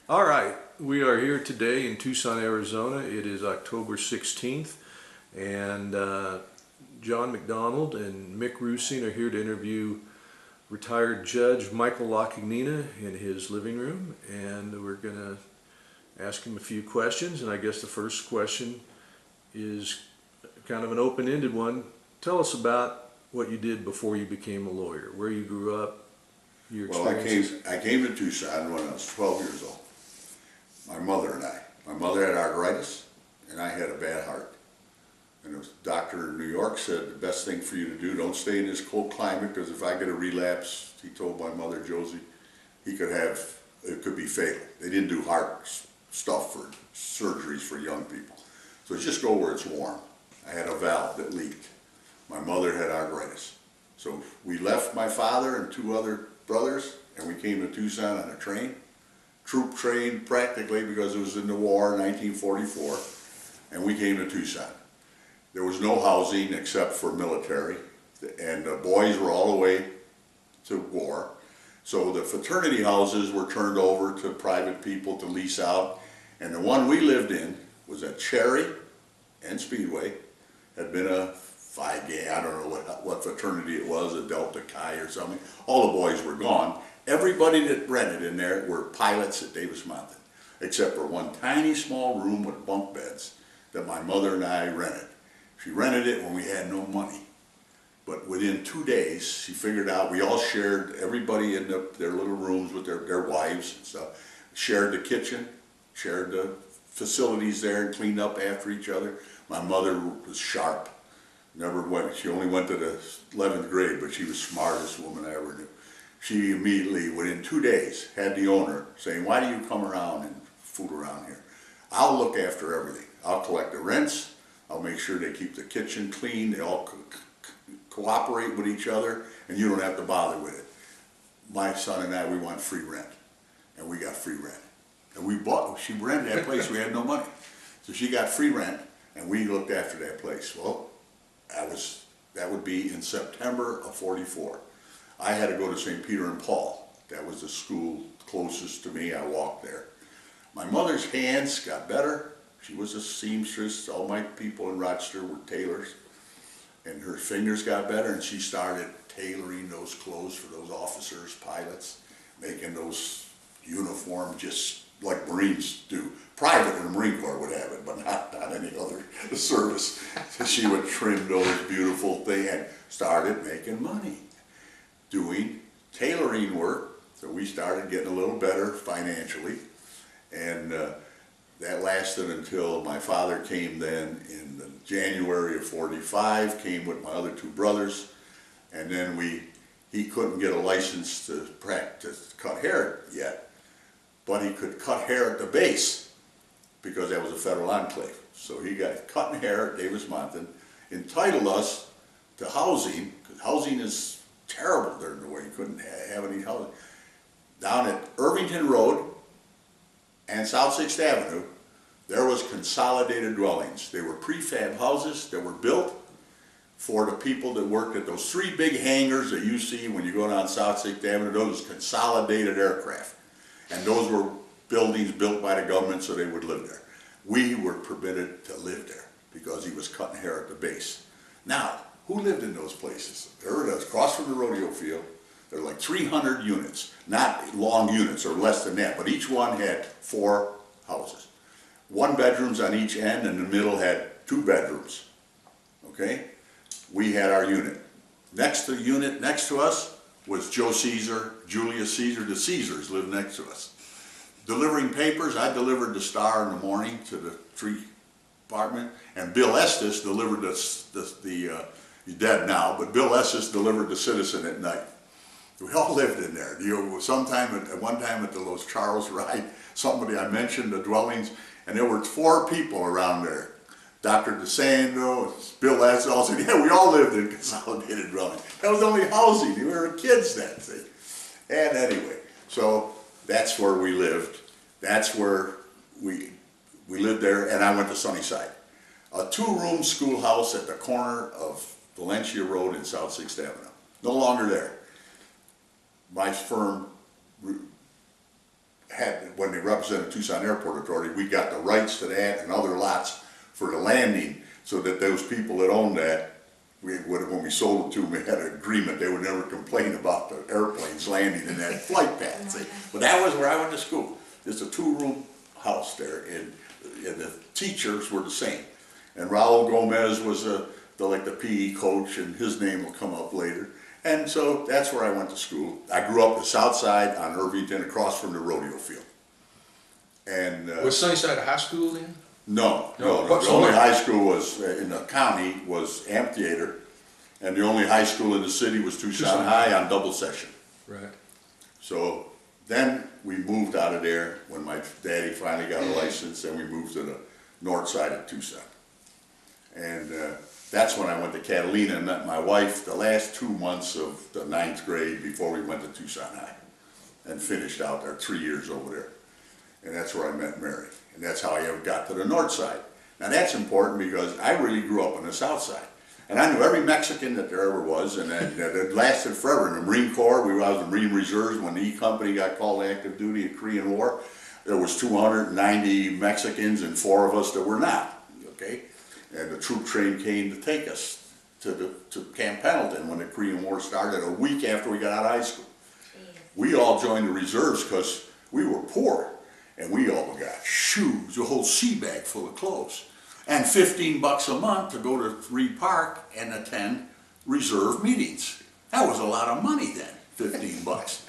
All right, we are here today in Tucson, Arizona. It is October 16th, and John McDonald and Mick Rusing are here to interview retired Judge Michael Lacagnina in his living room, and we're going to ask him a few questions. And I guess the first question is kind of an open-ended one. Tell us about what you did before you became a lawyer, where you grew up, your experiences. Well, I came to Tucson when I was 12 years old. My mother and I. My mother had arthritis, and I had a bad heart. And a doctor in New York said, the best thing for you to do, don't stay in this cold climate, because if I get a relapse, he told my mother, Josie, it could be fatal. They didn't do heart stuff for surgeries for young people. So just go where it's warm. I had a valve that leaked. My mother had arthritis. So we left my father and two other brothers, and we came to Tucson on a train. Troop train practically, because it was in the war in 1944, and we came to Tucson. There was no housing except for military, and the boys were all the way to war. So the fraternity houses were turned over to private people to lease out, and the one we lived in was at Cherry and Speedway. Had been a Phi Gang, I don't know what fraternity it was, a Delta Chi or something. All the boys were gone. Everybody that rented in there were pilots at Davis Mountain, except for one tiny small room with bunk beds that my mother and I rented. She rented it when we had no money. But within 2 days, she figured out we all shared, everybody in their little rooms with their wives and stuff, shared the kitchen, shared the facilities there, and cleaned up after each other. My mother was sharp. She only went to the 11th grade, but she was the smartest woman I ever knew. She immediately, within 2 days, had the owner saying, why do you come around and fool around here? I'll look after everything. I'll collect the rents. I'll make sure they keep the kitchen clean. They all cooperate with each other, and you don't have to bother with it. My son and I, we want free rent, and we got free rent. And she rented that place, we had no money. So she got free rent, and we looked after that place. Well, that would be in September of '44. I had to go to St. Peter and Paul. That was the school closest to me. I walked there. My mother's hands got better. She was a seamstress. All my people in Rochester were tailors. And her fingers got better, and she started tailoring those clothes for those officers, pilots, making those uniforms just like Marines do. Private in the Marine Corps would have it, but not any other service. So she would trim those beautiful things and started making money doing tailoring work. So we started getting a little better financially, and that lasted until my father came then in January of '45, came with my other two brothers, and then he couldn't get a license to practice cut hair yet, but he could cut hair at the base because that was a federal enclave. So he got cutting hair at Davis Mountain, entitled us to housing, because housing is terrible during the war. You couldn't have any housing. Down at Irvington Road and South 6th Avenue, there was consolidated dwellings. They were prefab houses that were built for the people that worked at those three big hangars that you see when you go down South 6th Avenue. Those consolidated aircraft. And those were buildings built by the government so they would live there. We were permitted to live there because he was cutting hair at the base. Now, who lived in those places? There it is, across from the rodeo field. There were like 300 units, not long units or less than that, but each one had 4 houses. 1 bedrooms on each end, and the middle had 2 bedrooms. Okay? We had our unit. Next to the unit next to us was Joe Caesar, Julius Caesar. The Caesars lived next to us. Delivering papers, I delivered the Star in the morning to the tree department, and Bill Estes delivered he's dead now, but Bill Estes delivered the Citizen at night. We all lived in there. At one time at the Los Charles ride, I mentioned the dwellings, and there were 4 people around there. Dr. DeSando, Bill Estes, all said, yeah, we all lived in consolidated dwellings. That was only housing. We were kids then, see. And anyway, so that's where we lived. That's where we lived there, and I went to Sunnyside. A 2-room schoolhouse at the corner of Valencia Road and South 6th Avenue. No longer there. My firm when they represented Tucson Airport Authority, we got the rights to that and other lots for the landing, so that those people that owned that, when we sold it to them, we had an agreement, they would never complain about the airplanes landing in that flight path. See? But that was where I went to school. It's a 2-room house there, and the teachers were the same. And Raul Gomez was like the PE coach, and his name will come up later. And so that's where I went to school. I grew up the south side on Irvington, across from the rodeo field. And Was Sunnyside High School then? No. The What's only the- high school was in the county was Amphitheater, and the only high school in the city was Tucson High on double session. Right. So then we moved out of there when my daddy finally got a license, and we moved to the north side of Tucson. And that's when I went to Catalina and met my wife the last 2 months of the 9th grade before we went to Tucson High, and finished out there 3 years over there. And that's where I met Mary. And that's how I ever got to the north side. Now that's important because I really grew up on the south side. And I knew every Mexican that there ever was, and it lasted forever. In the Marine Corps, I was in the Marine Reserves when the E Company got called to active duty in the Korean War. There was 290 Mexicans and 4 of us that were not, okay? And the troop train came to take us to Camp Pendleton when the Korean War started, a week after we got out of high school. We all joined the reserves because we were poor. And we all got shoes, a whole sea bag full of clothes, and $15 a month to go to Reed Park and attend reserve meetings. That was a lot of money then, $15.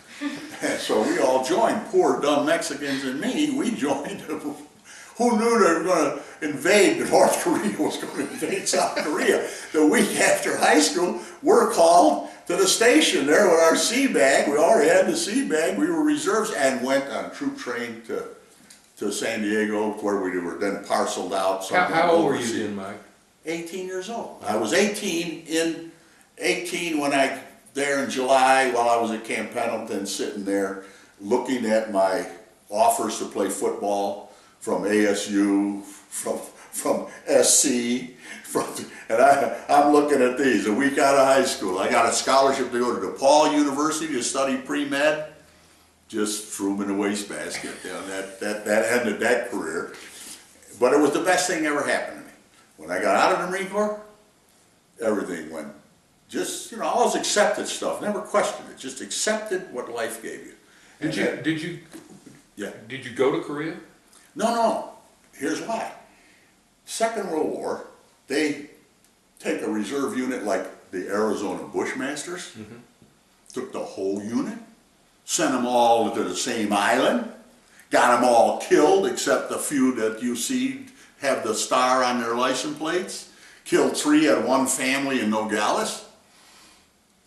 And so we all joined, poor dumb Mexicans and me, we joined. Who knew they were going to invade, that North Korea was going to invade South Korea? The week after high school, we're called to the station there with our sea bag. We already had the sea bag, we were reserves, and went on a troop train to San Diego, where we were then parceled out. How old were you then, Mike? 18 years old. I was 18 when there in July, while I was at Camp Pendleton, sitting there looking at my offers to play football from ASU, from SC, and I'm looking at these. A week out of high school, I got a scholarship to go to DePaul University to study pre-med. Just threw them in the wastebasket. You know, that ended that career. But it was the best thing ever happened to me. When I got out of the Marine Corps, everything went just, I always accepted stuff, never questioned it, just accepted what life gave you. Did you go to Korea? No. Here's why. Second World War, they take a reserve unit like the Arizona Bushmasters, took the whole unit, sent them all to the same island, got them all killed except the few that you see have the star on their license plates, killed 3 at one family in Nogales.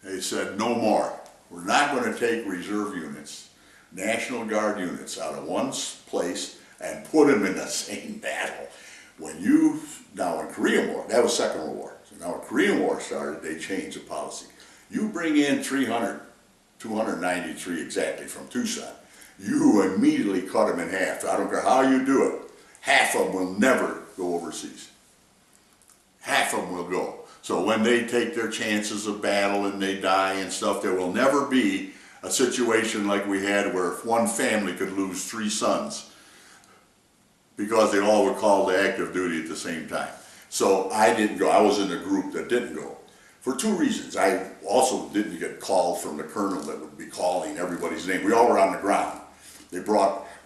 They said, no more. We're not going to take reserve units, National Guard units out of one place and put them in the same battle. Now in Korean War, that was Second World War. So now when Korean War started, they changed the policy. You bring in 293 exactly from Tucson, you immediately cut them in half. I don't care how you do it. Half of them will never go overseas. Half of them will go. So when they take their chances of battle and they die and stuff, there will never be a situation like we had where one family could lose 3 sons because they all were called to active duty at the same time. So I didn't go. I was in a group that didn't go. For 2 reasons. I also didn't get called from the colonel that would be calling everybody's name. We all were on the ground.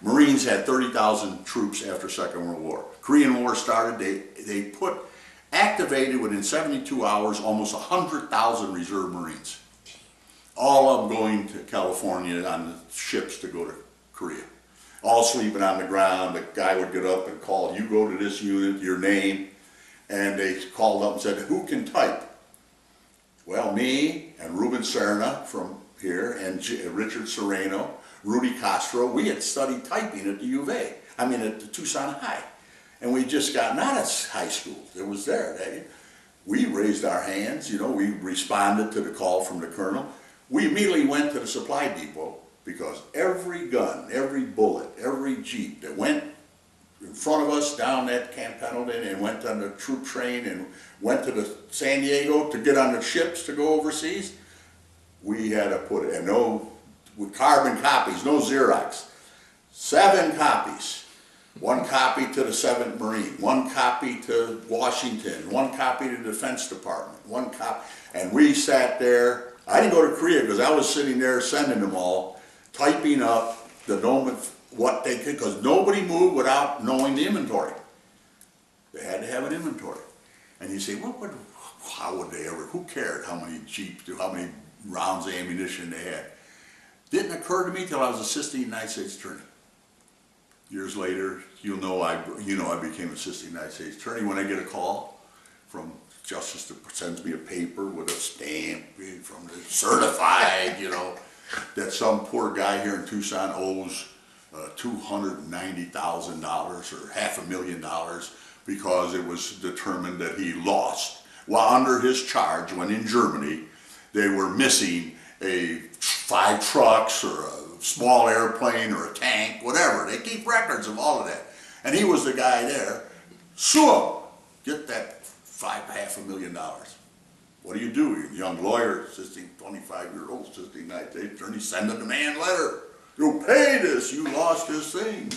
Marines had 30,000 troops after Second World War. Korean War started, they activated within 72 hours almost 100,000 reserve Marines. All of them going to California on the ships to go to Korea. All sleeping on the ground. The guy would get up and call, you go to this unit, your name. And they called up and said, who can type? Well, me and Ruben Serna from here, and Richard Sereno, Rudy Castro, we had studied typing at the U of A. At the Tucson High. And we just gotten out of high school. It was there. We raised our hands, we responded to the call from the colonel. We immediately went to the supply depot because every gun, every bullet, every Jeep that went in front of us down at Camp Pendleton and went on the troop train and went to the San Diego to get on the ships to go overseas, we had to put it, and no, with carbon copies, no Xerox. 7 copies. 1 copy to the 7th Marine, 1 copy to Washington, 1 copy to the Defense Department, 1 copy. And we sat there. I didn't go to Korea because I was sitting there sending them all, typing up the what they could, because nobody moved without knowing the inventory. They had to have an inventory. And you say, how would they ever, who cared how many Jeeps, how many rounds of ammunition they had? Didn't occur to me till I was Assistant United States Attorney. Years later, I became Assistant United States Attorney when I get a call from Justice that sends me a paper with a stamp from the certified, that some poor guy here in Tucson owes $290,000 or $500,000 because it was determined that he lost. While under his charge, when in Germany, they were missing 5 trucks or a small airplane or a tank, whatever. They keep records of all of that. And he was the guy there. Sue him. Get that $500,000. What do? You're a young lawyer, 25-year-old assistant United States Attorney, send a demand letter. You'll pay this. You lost this thing.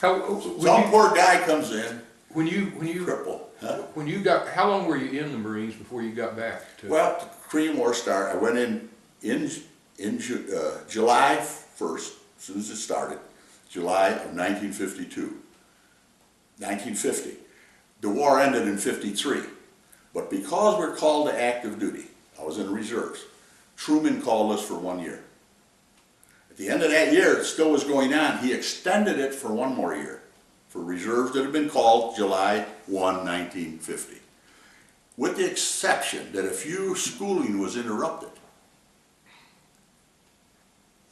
Some poor guy comes in. Cripple. Huh? How long were you in the Marines before you got back to? Well, the Korean War started. I went in July 1st, as soon as it started, July of 1952. 1950. The war ended in 53. But because we're called to active duty, I was in the reserves, Truman called us for 1 year. At the end of that year, it still was going on. He extended it for 1 more year for reserves that had been called July 1, 1950. With the exception that if your schooling was interrupted,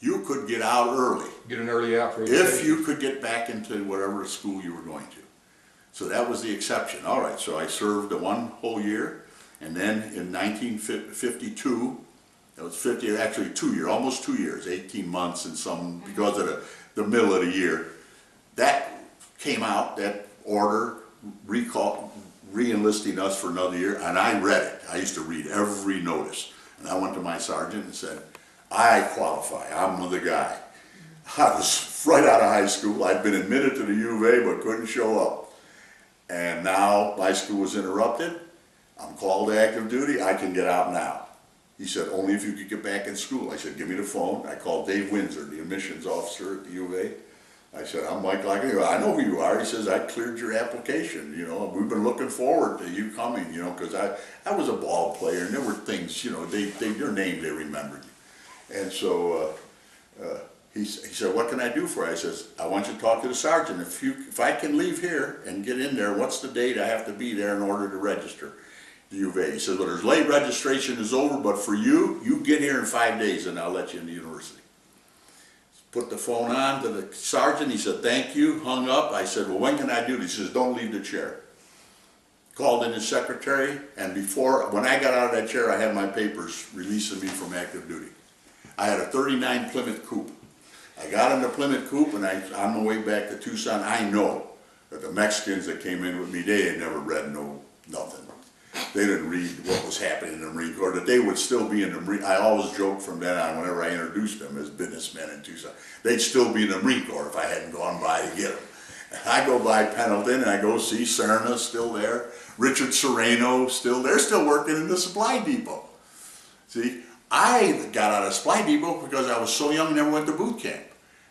you could get out early. Get an early out for if you could get back into whatever school you were going to. So that was the exception. All right, so I served 1 whole year, and then in 1952, it was actually 2 years, almost 2 years, 18 months and some, because of the middle of the year. That came out, that order, re-enlisting us for another year, and I read it. I used to read every notice. And I went to my sergeant and said, I qualify, I'm the guy. I was right out of high school. I'd been admitted to the U of A but couldn't show up. And now my school was interrupted. I'm called to active duty. I can get out now. He said, only if you could get back in school. I said, give me the phone. I called Dave Windsor, the admissions officer at the U of A. I said, I'm Mike Lacagnina. I know who you are. He says, I cleared your application. We've been looking forward to you coming, because I was a ball player and there were things, your name, they remembered. And so he said, what can I do for you? I says, I want you to talk to the sergeant. If I can leave here and get in there, what's the date I have to be there in order to register the U of A? He said, well, there's late registration is over, but for you get here in 5 days and I'll let you in the university. Put the phone on to the sergeant. He said, thank you, hung up. I said, well, when can I do this? He says, don't leave the chair. Called in his secretary, and when I got out of that chair, I had my papers releasing me from active duty. I had a 39 Plymouth Coupe. I got in the Plymouth Coupe, and on my way back to Tucson, I know that the Mexicans that came in with me, they had never read nothing. They didn't read what was happening in the Marine Corps, that they would still be in the Marine. I always joke from then on whenever I introduced them as businessmen in Tucson, they'd still be in the Marine Corps if I hadn't gone by to get them. I go by Pendleton and I go see Serna still there, Richard Serrano still there, still working in the supply depot. See, I got out of supply depot because I was so young and never went to boot camp.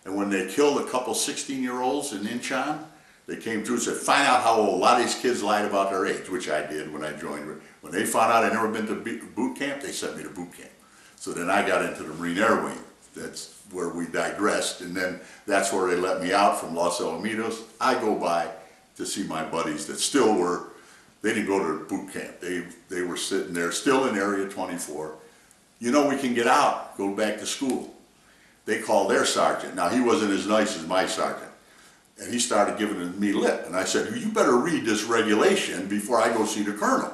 And when they killed a couple 16-year-olds in Incheon, they came through and said, find out how old. A lot of these kids lied about their age, which I did when I joined. When they found out I'd never been to boot camp, they sent me to boot camp. So then I got into the Marine Air Wing. That's where we digressed. And then that's where they let me out from Los Alamitos. I go by to see my buddies that still were, they didn't go to boot camp. They were sitting there still in Area 24. We can get out, go back to school. They called their sergeant. Now, he wasn't as nice as my sergeant. And he started giving me lip. And I said, you better read this regulation before I go see the colonel.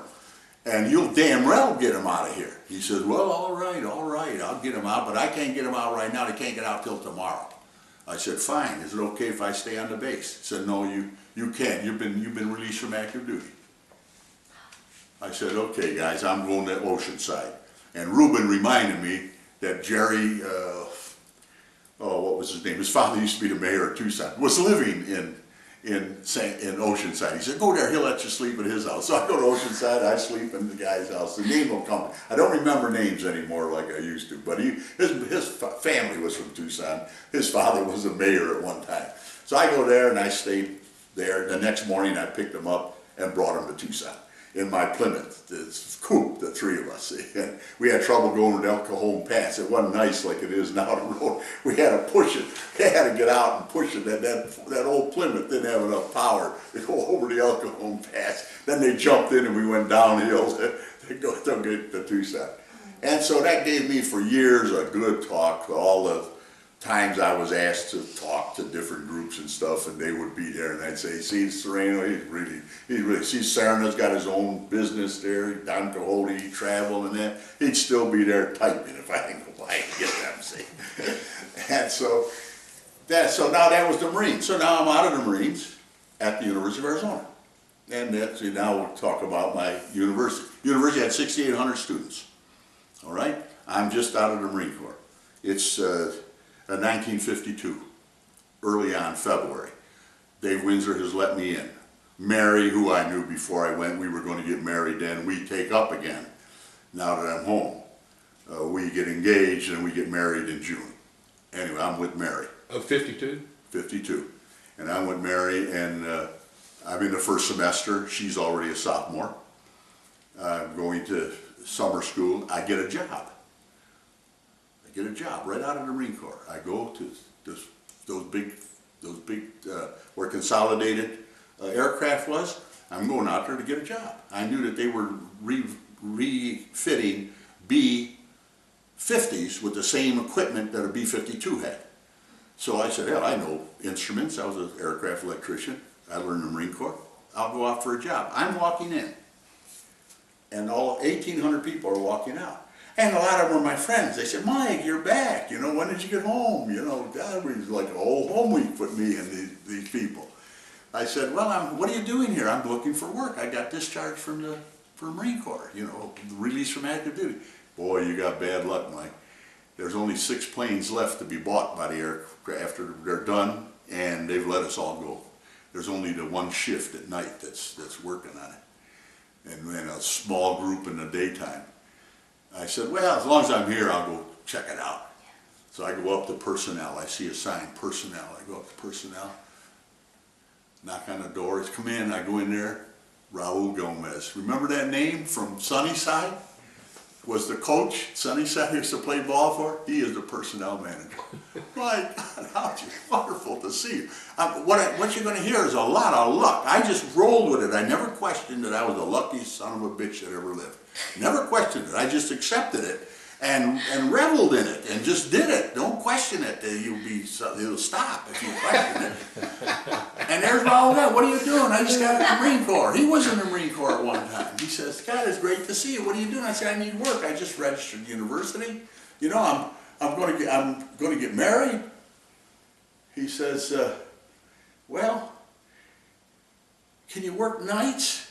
And you'll damn well get him out of here. He says, well, all right, I'll get him out, but I can't get him out right now. They can't get out till tomorrow. I said, fine, is it okay if I stay on the base? He said, no, you can't. You've been released from active duty. I said, okay, guys, I'm going to Oceanside. And Ruben reminded me that Jerry, oh, what was his name? His father used to be the mayor of Tucson, was living in Oceanside. He said, go there, he'll let you sleep at his house. So I go to Oceanside, I sleep in the guy's house. The name will come. I don't remember names anymore like I used to, but his family was from Tucson. His father was a mayor at one time. So I go there and I stayed there. The next morning I picked him up and brought him to Tucson in my Plymouth, this coupe, the three of us. And we had trouble going to El Cajon Pass. It wasn't nice like it is now, the road. We had to push it. We had to get out and push it. That old Plymouth didn't have enough power to go over the El Cajon Pass. Then they jumped in and we went downhill to go to get to Tucson. And so that gave me for years a good talk. All the times I was asked to talk to different groups and stuff, and they would be there, and I'd say, see, Sereno, he's really, see, Serna's got his own business there, Don Quixote, he traveled and that, he'd still be there typing if I didn't go by and get them, see. And so now that was the Marines. So now I'm out of the Marines at the University of Arizona. And now we'll talk about my university. University had 6,800 students, all right? I'm just out of the Marine Corps. It's 1952, early on, February. Dave Windsor has let me in. Mary, who I knew before I went, we were going to get married then. We take up again now that I'm home. We get engaged and we get married in June. Anyway, I'm with Mary. Of 52? 52. And I'm with Mary, and I'm in the first semester. She's already a sophomore. I'm going to summer school. I get a job. Get a job right out of the Marine Corps. I go to those big, where Consolidated aircraft was. I'm going out there to get a job. I knew that they were refitting B-50s with the same equipment that a B-52 had. So I said, hell, I know instruments. I was an aircraft electrician. I learned in the Marine Corps. I'll go out for a job. I'm walking in, and all 1,800 people are walking out. And a lot of them were my friends. They said, Mike, you're back. You know, when did you get home? You know, God, it was like a whole home week with me and these people. I said, well, what are you doing here? I'm looking for work. I got discharged from the Marine Corps, you know, released from active duty. Boy, you got bad luck, Mike. There's only 6 planes left to be bought by the aircraft after they're done, and they've let us all go. There's only the one shift at night that's working on it, and then a small group in the daytime. I said, well, as long as I'm here, I'll go check it out. So I go up to personnel. I see a sign, personnel. I go up to personnel, knock on the door. It's come in. I go in there. Raul Gomez. Remember that name from Sunnyside? Was the coach Sunnyside used to play ball for? He is the personnel manager. My God, how wonderful to see you. What you're going to hear is a lot of luck. I just rolled with it. I never questioned that I was the luckiest son of a bitch that ever lived. Never questioned it. I just accepted it and reveled in it and just did it. Don't question it. It'll stop if you question it. And there's Raul. What are you doing? I just got out of the Marine Corps. He was in the Marine Corps at one time. He says, God, it's great to see you. What are you doing? I said, I need work. I just registered at university. You know, I'm going to get married. He says, well, can you work nights?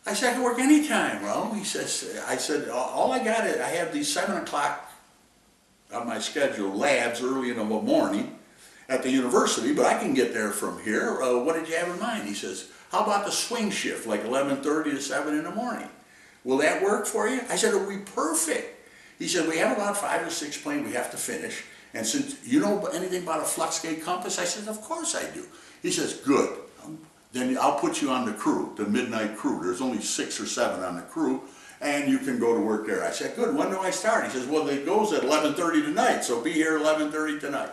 I said, I can work anytime. Well, he says, I said, all I got is, I have these 7 o'clock on my schedule, labs early in the morning at the university, but I can get there from here. What did you have in mind? He says, how about the swing shift, like 11:30 to 7 in the morning? Will that work for you? I said, it'll be perfect. He said, we have about 5 or 6 planes we have to finish. And since you know anything about a flux gate compass, I said, of course I do. He says, good. Then I'll put you on the crew, the midnight crew. There's only 6 or 7 on the crew, and you can go to work there. I said, good, when do I start? He says, well, it goes at 11:30 tonight, so be here 11:30 tonight.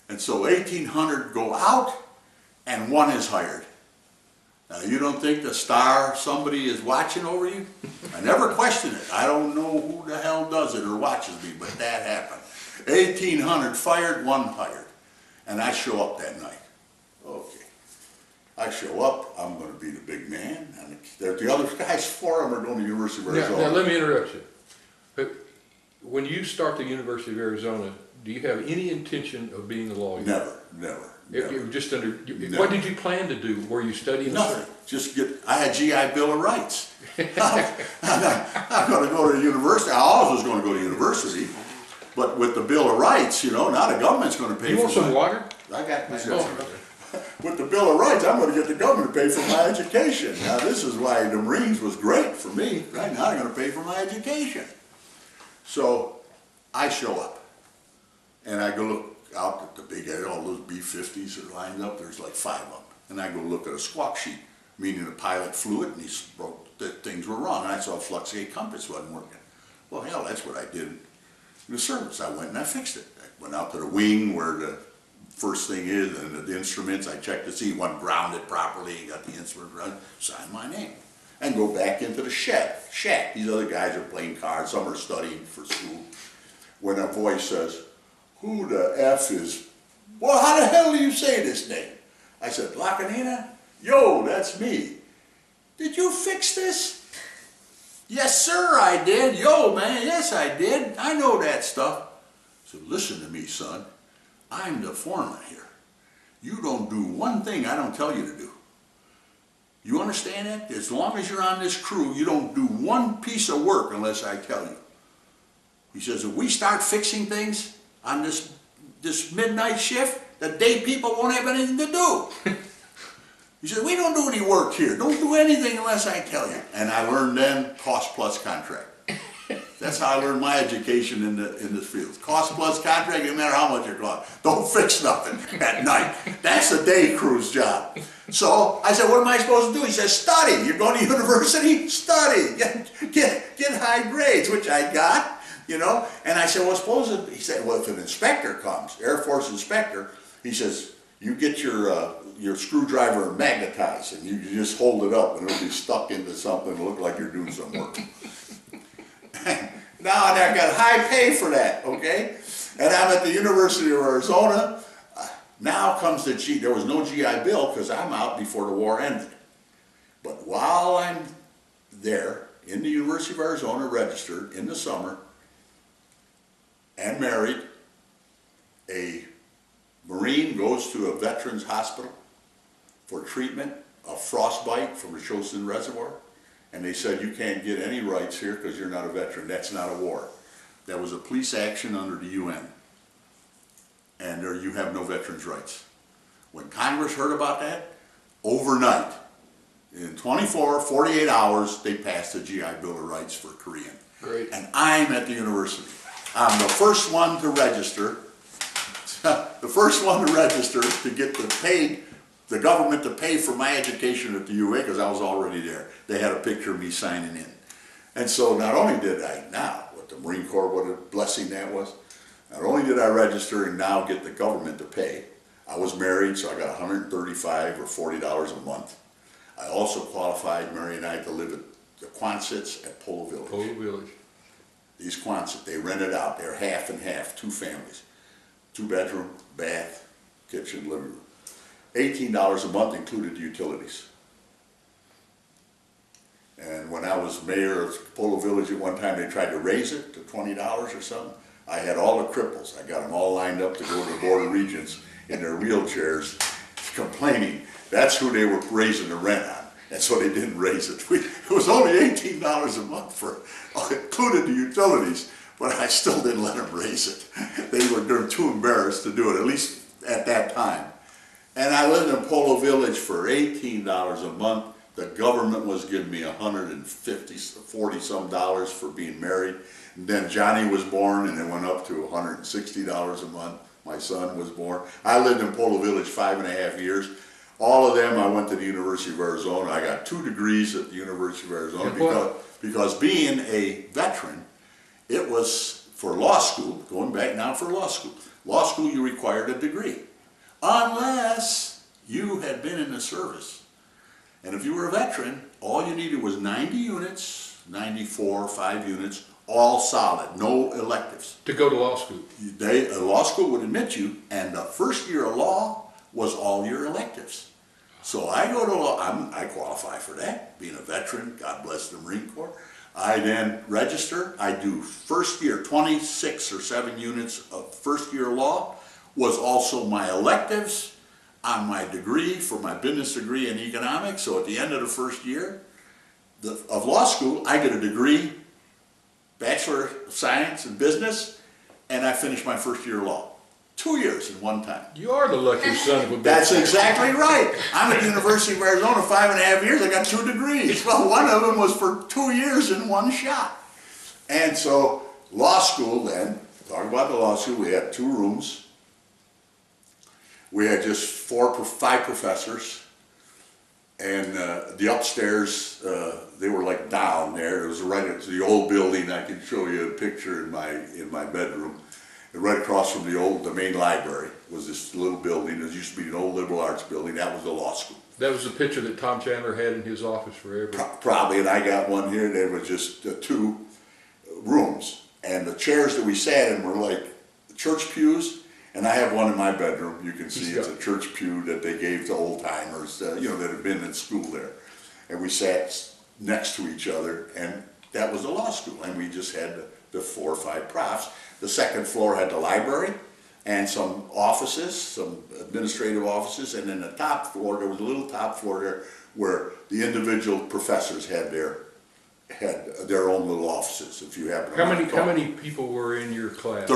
And so 1,800 go out, and 1 is hired. Now, you don't think the star, somebody is watching over you? I never question it. I don't know who the hell does it or watches me, but that happened. 1,800 fired, 1 hired. And I show up that night. Okay. I show up, I'm going to be the big man, and the other guys, 4 of them are going to the University of Arizona. Now let me interrupt you. When you start the University of Arizona, do you have any intention of being a lawyer? Never. You're just under. What did you plan to do? Were you studying? Nothing. I had GI Bill of Rights. I'm going to go to the university. I always was going to go to university, But with the Bill of Rights, you know, now the government's going to pay You for want some water? I got this. Oh, With the Bill of Rights, I'm going to get the government to pay for my education. Now, this is why the Marines was great for me. Right now, they're going to pay for my education. So, I show up, and I go look out at the big, all those B-50s are lined up. There's like 5 of them. And I go look at a squawk sheet, meaning the pilot flew it, and he wrote that things were wrong. And I saw a flux gate compass wasn't working. Well, hell, that's what I did in the service. I went and I fixed it. I went out to the wing where the first thing is, and the instruments, I checked to see one grounded properly, got the instrument running, signed my name. And go back into the shack. These other guys are playing cards, some are studying for school. When a voice says, "Who the F is, well, how the hell do you say this name?" I said, "Lacagnina? Yo, that's me. Did you fix this?" "Yes, sir, I did." "Yo, man, yes, I did. I know that stuff." I said, "Listen to me, son. I'm the foreman here. You don't do one thing I don't tell you to do. You understand that? As long as you're on this crew, you don't do one piece of work unless I tell you." He says, "If we start fixing things on this midnight shift, the day people won't have anything to do." He said, "We don't do any work here. Don't do anything unless I tell you." And I learned then cost plus contract. That's how I learned my education in this field. Cost plus contract, no matter how much it costs. Don't fix nothing at night. That's the day crew's job. So I said, "What am I supposed to do?" He says, "Study. You're going to university? Study. Get high grades," which I got, you know. And I said, "Well, he said, "Well, if an inspector comes, Air Force inspector," he says, "you get your screwdriver magnetized, and you just hold it up, and it'll be stuck into something and look like you're doing some work." Now I got high pay for that, okay? And I'm at the University of Arizona. Now comes the there was no GI Bill because I'm out before the war ended. But while I'm there in the University of Arizona, registered in the summer, and married, a Marine goes to a veterans hospital for treatment of frostbite from the Chosin Reservoir. And they said, "You can't get any rights here because you're not a veteran. That's not a war." That was a police action under the UN. And there you have no veterans' rights. When Congress heard about that, overnight, in 24, 48 hours, they passed the GI Bill of Rights for Korean. great. And I'm at the university. I'm the first one to register, the first one to register to get the government to pay for my education at the UA because I was already there. They had a picture of me signing in. And so not only did I what the Marine Corps, what a blessing that was, not only did I register and now get the government to pay, I was married, so I got $135 or $40 a month. I also qualified, Mary and I, to live at the Quonsets at Polo Village. Polo Village. These Quonset, they rented out, they're half and half, 2 families. 2-bedroom, bath, kitchen, living room. $18 a month included utilities. And when I was mayor of Polo Village at one time, they tried to raise it to $20 or something. I had all the cripples. I got them all lined up to go to the Board of Regents in their wheelchairs complaining. That's who they were raising the rent on. And so they didn't raise it. It was only $18 a month for, included the utilities, but I still didn't let them raise it. They're too embarrassed to do it, at least at that time. And I lived in Polo Village for $18 a month. The government was giving me $140 some for being married. And then Johnny was born, and it went up to $160 a month. My son was born. I lived in Polo Village 5.5 years. All of them, I went to the University of Arizona. I got 2 degrees at the University of Arizona because being a veteran, it was for law school, going back now for law school. Law school, you required a degree, unless you had been in the service. And if you were a veteran, all you needed was 90 units, 94, 5 units, all solid, no electives. To go to law school. Law school would admit you, and the first year of law was all your electives. So I go to law, I qualify for that, being a veteran, God bless the Marine Corps. I then register, I do first year, 26 or 7 units of first year law, was also my electives on my degree for my business degree in economics. So at the end of the first year of law school, I get a degree, Bachelor of Science in Business, and I finished my first year of law. 2 years in one time. You are the luckiest son of a bitch. That's exactly right. I'm at the University of Arizona 5.5 years. I got 2 degrees. Well, one of them was for 2 years in one shot. And so law school then, talking about the law school, we had 2 rooms. We had just 5 professors. And the upstairs, they were like down there. It was right into the old building. I can show you a picture in my bedroom. And right across from the main library was this little building. It used to be an old liberal arts building. That was the law school. That was the picture that Tom Chandler had in his office forever. Probably, and I got one here. There was just 2 rooms. And the chairs that we sat in were like church pews. And I have one in my bedroom. You can see it's a church pew that they gave to old timers, that had been in school there. And we sat next to each other, and that was the law school. And we just had the 4 or 5 profs. The second floor had the library and some offices, some administrative offices, and then the top floor, there was a little top floor there where the individual professors had their own little offices. If you happen to How many people were in your class?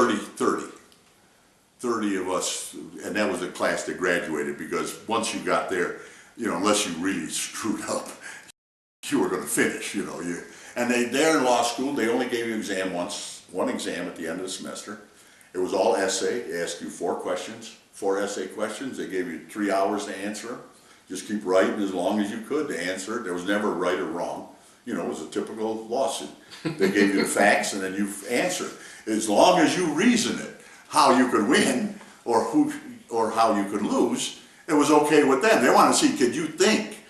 30 of us, and that was the class that graduated, because once you got there, unless you really screwed up, you were going to finish, And there in law school, they only gave you one exam at the end of the semester. It was all essay. They asked you 4 questions, 4 essay questions. They gave you 3 hours to answer them. Just keep writing as long as you could to answer it. There was never right or wrong. It was a typical lawsuit. They gave you the facts, and then you answer. As long as you reason it, how you could win or how you could lose, it was okay with them. They want to see, could you think?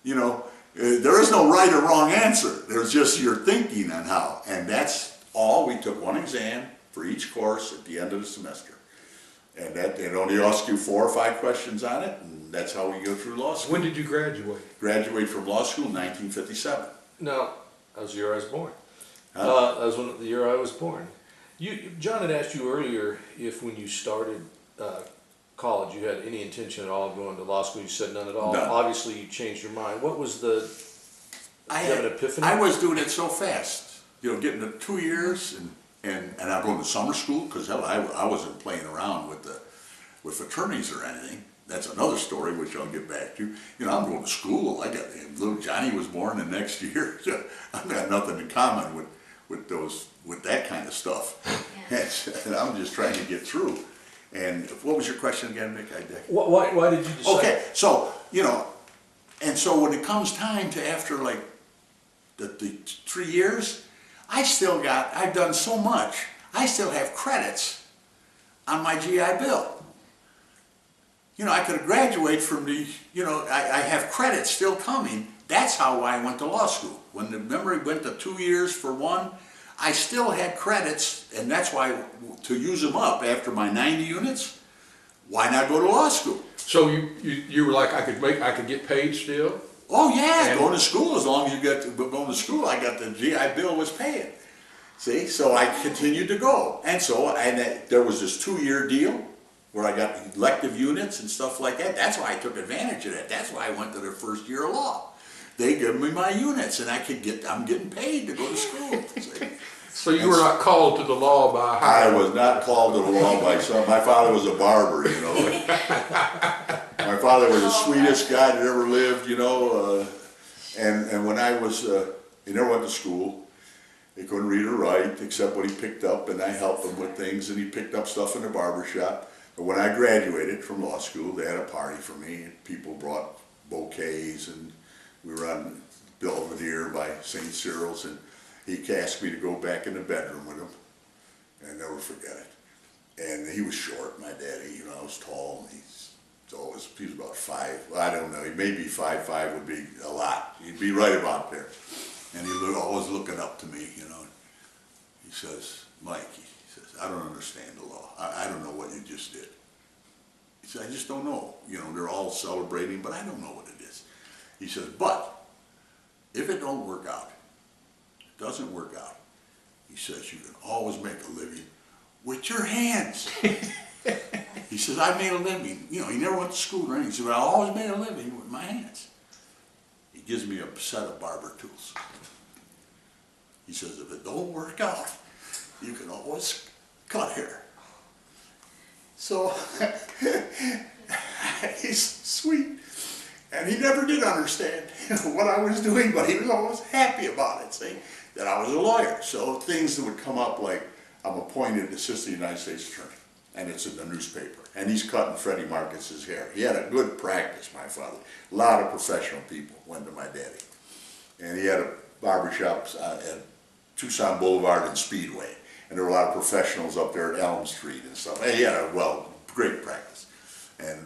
There is no right or wrong answer. There's just your thinking on how. And that's all. We took 1 exam for each course at the end of the semester. And it only asked you 4 or 5 questions on it, and that's how we go through law school. When did you graduate? Graduate from law school in 1957. No, that was the year I was born. That was the year I was born. John had asked you earlier if when you started college you had any intention at all of going to law school. You said none at all. None. Obviously you changed your mind. What was the... Did you have an epiphany? I was doing it so fast. Getting to 2 years, and I'm going to summer school, because hell, I wasn't playing around with fraternities or anything. That's another story, which I'll get back to. I'm going to school. Little Johnny was born the next year. I've got nothing in common with that kind of stuff. Yeah. And I'm just trying to get through. And what was your question again, Nick? Why did you decide? Okay, so, and so when it comes time to after like the 3 years, I've done so much, I still have credits on my GI Bill. I could graduate from I have credits still coming. That's how I went to law school. When the memory went to 2 years for one, I still had credits, and that's why, to use them up after my 90 units, why not go to law school? So you were like, I could get paid still? Oh yeah, going to school, as long as you going to school, I got the GI Bill was paying. See, so I continued to go. And so, there was this 2-year deal where I got elective units and stuff like that. That's why I took advantage of that. That's why I went to the first year of law. They give me my units, and I'm getting paid to go to school. So you were not called to the law by I was not called to the law by some. My father was a barber, My father was the sweetest guy that ever lived, And when I was, he never went to school. He couldn't read or write except what he picked up, and I helped him with things, and he picked up stuff in the barber shop. But when I graduated from law school, they had a party for me, and people brought bouquets, and we were on Belvedere by St. Cyril's, and he asked me to go back in the bedroom with him, and I'll never forget it. And he was short, my daddy, I was tall. He was about 5, well, I don't know, maybe 5'5" would be a lot. He'd be right about there. And he was always looking up to me, He says, Mike, he says, I don't understand the law. I don't know what you just did. He said, I just don't know. They're all celebrating, but I don't know what it is. He says, but if it don't work out, doesn't work out, he says, you can always make a living with your hands. He says, I made a living. He never went to school or anything. He said, but I always made a living with my hands. He gives me a set of barber tools. He says, if it don't work out, you can always cut hair. So he's sweet, and he never did understand what I was doing, but he was always happy about it, see, that I was a lawyer. So things that would come up like, I'm appointed Assistant United States Attorney, and it's in the newspaper, and he's cutting Freddie Marcus's hair. He had a good practice, my father. A lot of professional people went to my daddy. And he had a barbershop at Tucson Boulevard and Speedway. And there were a lot of professionals up there at Elm Street and stuff. And he had a, well, great practice. And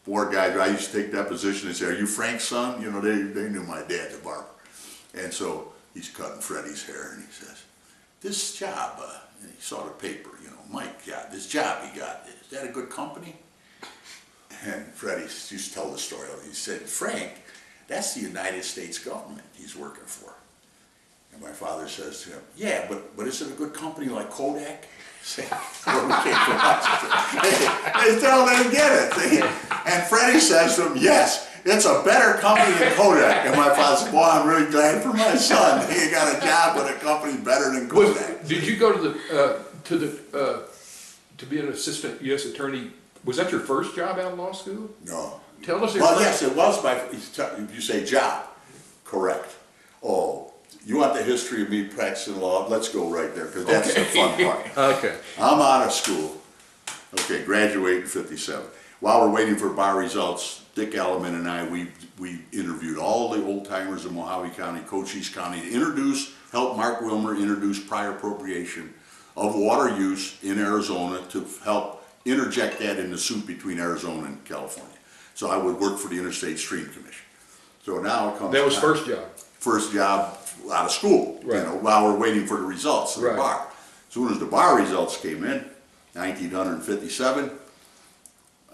four guys, I used to take deposition and say, "Are you Frank's son?" You know, they knew my dad's a barber. And so he's cutting Freddie's hair, and he says, "This job," and he saw the paper, you know, "Mike got this job he got. Is that a good company?" And Freddie used to tell the story. He said, "Frank, that's the United States government he's working for." And my father says to him, "Yeah, but is it a good company like Kodak?" See, where we came from. They still didn't get it. See? And Freddie says to him, "Yes, it's a better company than Kodak." And my father said, "Boy, I'm really glad for my son. He got a job with a company better than Kodak." Did you go to be an assistant U.S. attorney? Was that your first job out of law school? No. Tell us your Well, first. yes, it was my, you say job, correct. Oh, you want the history of me practicing law? Let's go right there, because that's the fun part. Okay. I'm out of school, okay, graduate in '57. While we're waiting for bar results, Dick Elliman and I, we interviewed all the old timers in Mojave County, Cochise County, to help Mark Wilmer introduce prior appropriation of water use in Arizona to help interject that in the soup between Arizona and California. So I would work for the Interstate Stream Commission. So now it comes. That was first job. First job out of school, Right. you know, while we're waiting for the results of the Right. bar. As soon as the bar results came in, 1957,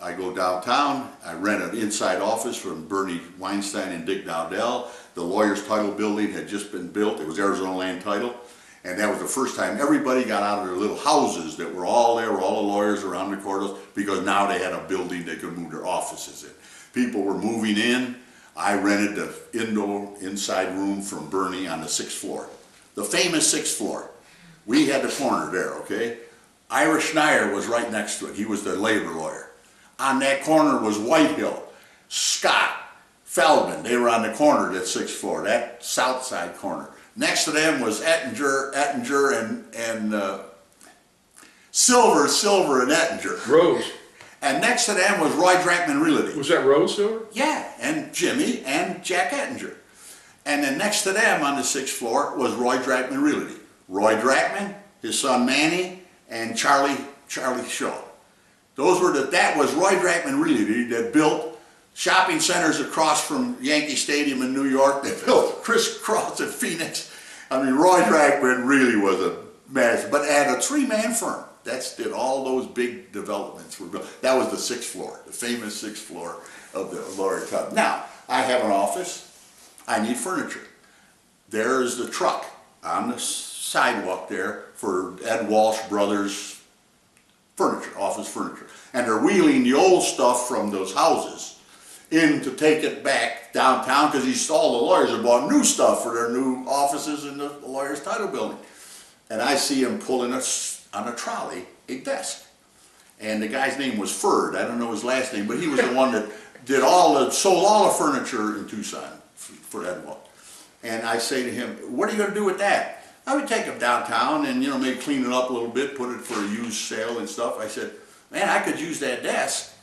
I go downtown, I rent an inside office from Bernie Weinstein and Dick Dowdell. The lawyer's title building had just been built. It was Arizona Land Title. And that was the first time everybody got out of their little houses that were all there, were all the lawyers around the corridors, because now they had a building they could move their offices in. People were moving in. I rented the inside room from Bernie on the 6th floor. The famous 6th floor. We had the corner there, okay? Ira Schneier was right next to it. He was the labor lawyer. On that corner was Whitehill, Scott, Feldman. They were on the corner of that 6th floor, that south side corner. Next to them was Ettinger and Silver and Ettinger. Rose. And next to them was Roy Drackman Realty. Was that Rose Silver? Yeah, and Jimmy and Jack Ettinger. And then next to them on the 6th floor was Roy Drackman Realty. Roy Drackman, his son Manny, and Charlie Shaw. That was Roy Drackman Realty that built shopping centers across from Yankee Stadium in New York. They built crisscross at Phoenix. I mean, Roy Drackman really was a master, but had a three-man firm. Did all those big developments were built. That was the 6th floor, the famous 6th floor of the Lower Tub. Now, I have an office. I need furniture. There's the truck on the sidewalk there for Ed Walsh Brothers furniture, office furniture. And they're wheeling the old stuff from those houses in to take it back downtown, because all the lawyers have bought new stuff for their new offices in the lawyer's title building. And I see him pulling on a trolley a desk. And the guy's name was Ferd. I don't know his last name, but he was the one that sold all the furniture in Tucson for Ed Walsh. And I say to him, "What are you going to do with that?" I would take him downtown and, you know, maybe clean it up a little bit, put it for a used sale and stuff. I said, "Man, I could use that desk."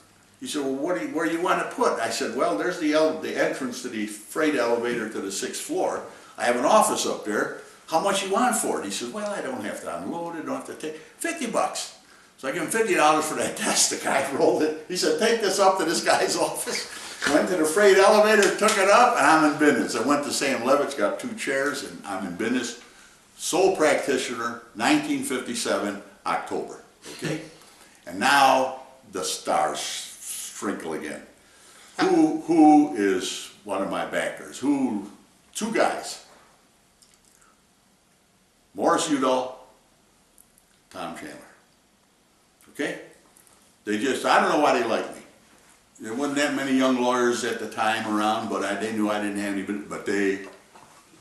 He said, "Well, where do you want to put?" I said, "Well, there's the entrance to the freight elevator to the 6th floor. I have an office up there. How much you want for it?" He said, "Well, I don't have to unload it, I don't have to take $50. So I give him $50 for that desk. The guy rolled it. He said, "Take this up to this guy's office." Went to the freight elevator, took it up, and I'm in business. I went to Sam Levitt's, got 2 chairs, and I'm in business. Sole practitioner, 1957, October, okay? And now the stars sprinkle again. Who is one of my backers? 2 guys. Morris Udall, Tom Chandler. Okay? I don't know why they like me. There wasn't that many young lawyers at the time around, but they knew I didn't have any, but they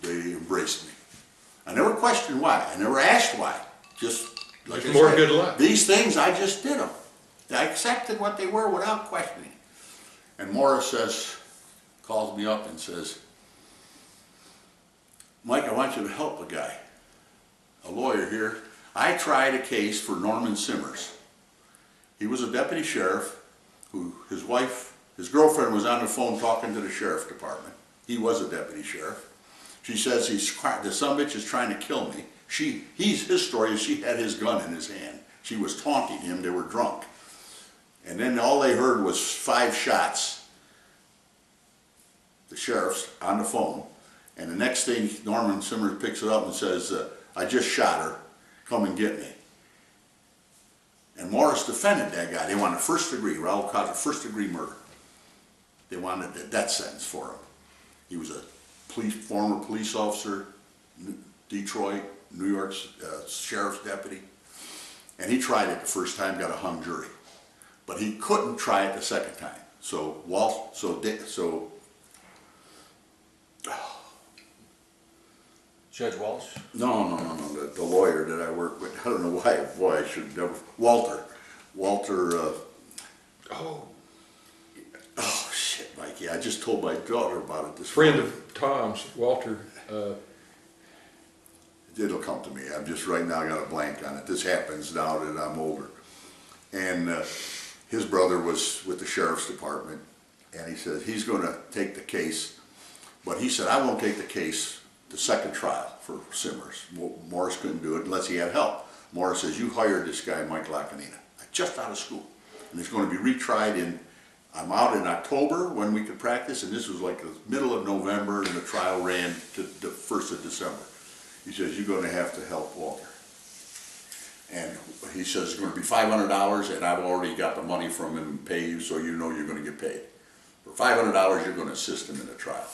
embraced me. I never questioned why. I never asked why. Just like Just I more said, good luck. These things, I just did them. I accepted what they were without questioning. And Morris says, calls me up and says, Mike, I want you to help a guy, a lawyer here. I tried a case for Norman Simmers. He was a deputy sheriff who, his girlfriend was on the phone talking to the sheriff department. He was a deputy sheriff. She says the sumbitch is trying to kill me. His story is she had his gun in his hand. She was taunting him, they were drunk. And then all they heard was 5 shots, the sheriff's on the phone. And the next thing, Norman Simmers picks it up and says, I just shot her, come and get me. And Morris defended that guy. They wanted first degree, Raul caused a first degree murder. They wanted the death sentence for him. He was a former police officer, Detroit, New York sheriff's deputy. And he tried it the first time, got a hung jury. But he couldn't try it the second time. Judge Walsh? No, the lawyer that I work with, I don't know why, boy, I should never, Walter, Oh, oh shit, Mikey, I just told my daughter about it this friend morning. of Tom's, Walter. It'll come to me, I'm just right now, I got a blank on it. This happens now that I'm older. And his brother was with the sheriff's department, and he said he's gonna take the case, but he said, I won't take the case the second trial for Simmers. Morris couldn't do it unless he had help. Morris says, you hired this guy, Mike Lacagnina, just out of school. And he's going to be retried I'm out in October when we could practice, and this was like the middle of November, and the trial ran to the 1st of December. He says, you're going to have to help Walter. And he says, it's going to be $500, and I've already got the money from him and pay you, so you know you're going to get paid. For $500, you're going to assist him in the trial.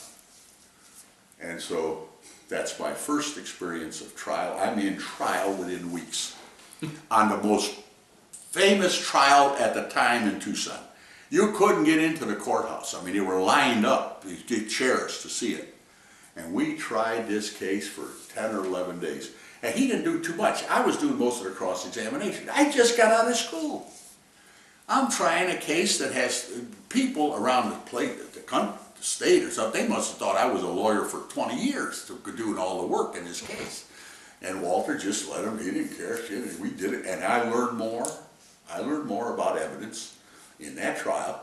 And so that's my first experience of trial. I'm in trial within weeks on the most famous trial at the time in Tucson. You couldn't get into the courthouse. I mean, they were lined up, you get chairs to see it. And we tried this case for 10 or 11 days. And he didn't do too much. I was doing most of the cross-examination. I just got out of school. I'm trying a case that has people around the place, the state or something. They must have thought I was a lawyer for 20 years doing all the work in this case. And Walter just let him, he didn't care, we did it. And I learned more about evidence in that trial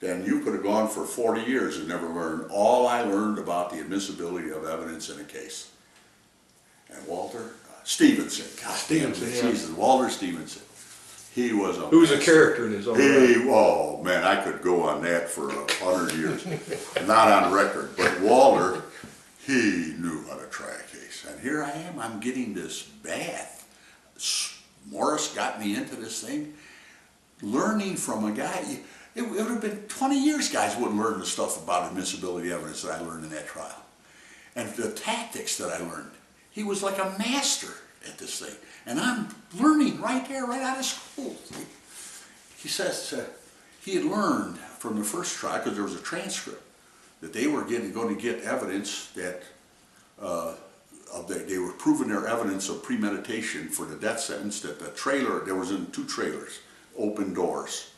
than you could have gone for 40 years and never learned. All I learned about the admissibility of evidence in a case. And Walter Stevenson, God Stevenson, damn it, yeah. Jesus, Walter Stevenson. He was a Who's a character in his own right. Oh man, I could go on that for 100 years. Not on record, but Walter, he knew how to try a case. And here I am, I'm getting this bath. Morris got me into this thing, learning from a guy. It would have been 20 years guys wouldn't learn the stuff about admissibility evidence that I learned in that trial. And the tactics that I learned. He was like a master at this thing. And I'm learning right there, right out of school. He says he had learned from the first trial, because there was a transcript, that they were going to get evidence that they were proving their evidence of premeditation for the death sentence, that the trailer, there was in 2 trailers, open doors.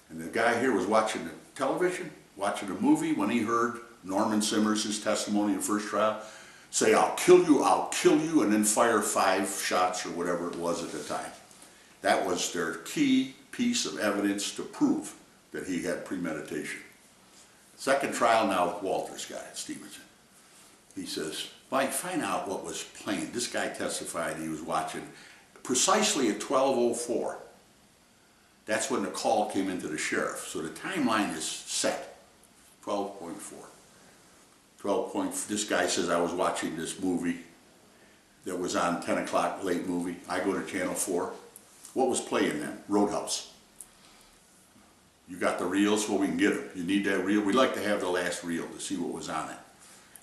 And the guy here was watching the television, watching a movie, when he heard Norman Simmers' testimony in the first trial, say, I'll kill you, and then fire 5 shots or whatever it was at the time. That was their key piece of evidence to prove that he had premeditation. Second trial now, Walter's guy, Stevenson. He says, Mike, find out what was playing. This guy testified he was watching precisely at 12:04. That's when the call came into the sheriff. So the timeline is set, 12.4. This guy says I was watching this movie that was on 10 o'clock, late movie. I go to Channel 4. What was playing then? Roadhouse. You got the reels? Well, we can get them. You need that reel? We'd like to have the last reel to see what was on it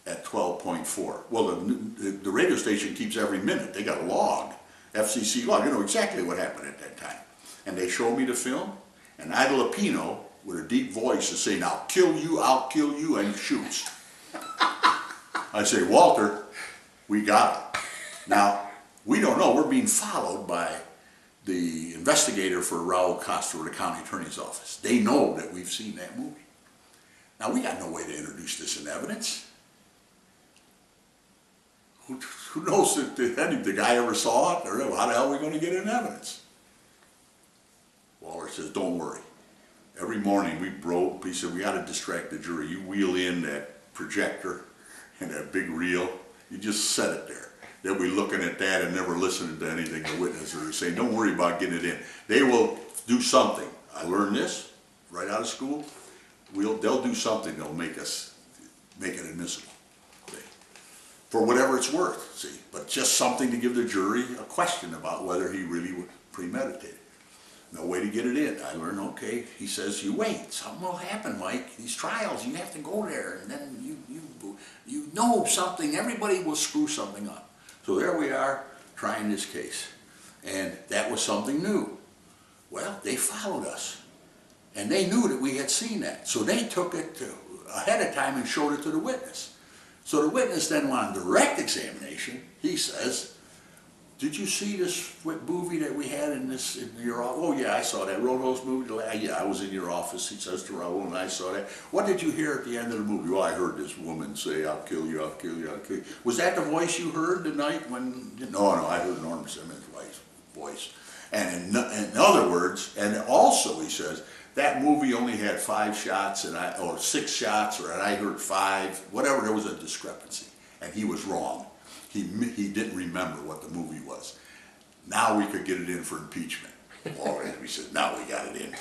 at 12.4. Well, the radio station keeps every minute. They got a log, FCC log. You know exactly what happened at that time. And they showed me the film, and Ida Lupino, with a deep voice, is saying, I'll kill you, and shoots. I say, Walter, we got it. Now, we don't know. We're being followed by the investigator for Raul Castro, the county attorney's office. They know that we've seen that movie. Now, we got no way to introduce this in evidence. Who knows that the guy ever saw it, or how the hell are we going to get it in evidence? Waller says, don't worry. Every morning he said, we got to distract the jury. You wheel in that projector and that big reel, you just set it there. They'll be looking at that and never listening to anything the witnesses are saying. Don't worry about getting it in. They will do something. I learned this right out of school. They'll do something that'll make it admissible. See? For whatever it's worth, see. But just something to give the jury a question about whether he really premeditated. No way to get it in. I learned, okay, he says, you wait, something will happen, Mike. These trials, you have to go there, and then you know something, everybody will screw something up. So there we are, trying this case. And that was something new. Well, they followed us. And they knew that we had seen that. So they took it ahead of time and showed it to the witness. So the witness then on direct examination, he says, did you see this movie that we had in your office? Oh yeah, I saw that Roadhouse movie. Yeah, I was in your office, he says to Raul, and I saw that. What did you hear at the end of the movie? Well, I heard this woman say, I'll kill you, I'll kill you, I'll kill you. Was that the voice you heard the night when, no, I heard Norm Simmons' voice. And in other words, and also he says, that movie only had 5 shots, or 6 shots, and I heard 5, whatever, there was a discrepancy. And he was wrong. He didn't remember what the movie was. Now we could get it in for impeachment. Well, we said, now we got it in.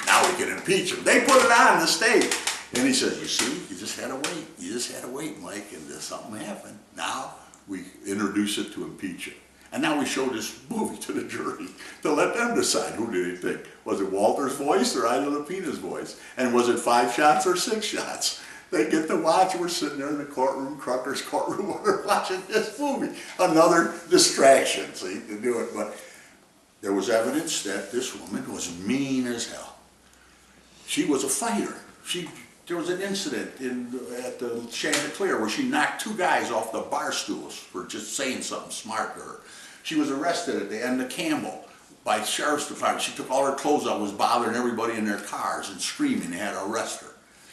Now we can impeach him. They put it on the stage. And he says, you see, you just had to wait. You just had to wait, Mike, and something happened. Now we introduce it to impeach him. And now we show this movie to the jury to let them decide who did he think. Was it Walter's voice or Ida Lupina's voice? And was it 5 shots or 6 shots? They get to watch. We're sitting there in the courtroom, Crocker's courtroom, we're watching this movie. Another distraction, see, to do it. But there was evidence that this woman was mean as hell. She was a fighter. There was an incident at the Chanticleer where she knocked 2 guys off the bar stools for just saying something smart to her. She was arrested at the end of Campbell by sheriff's department. She took all her clothes off, was bothering everybody in their cars and screaming. They had to arrest her.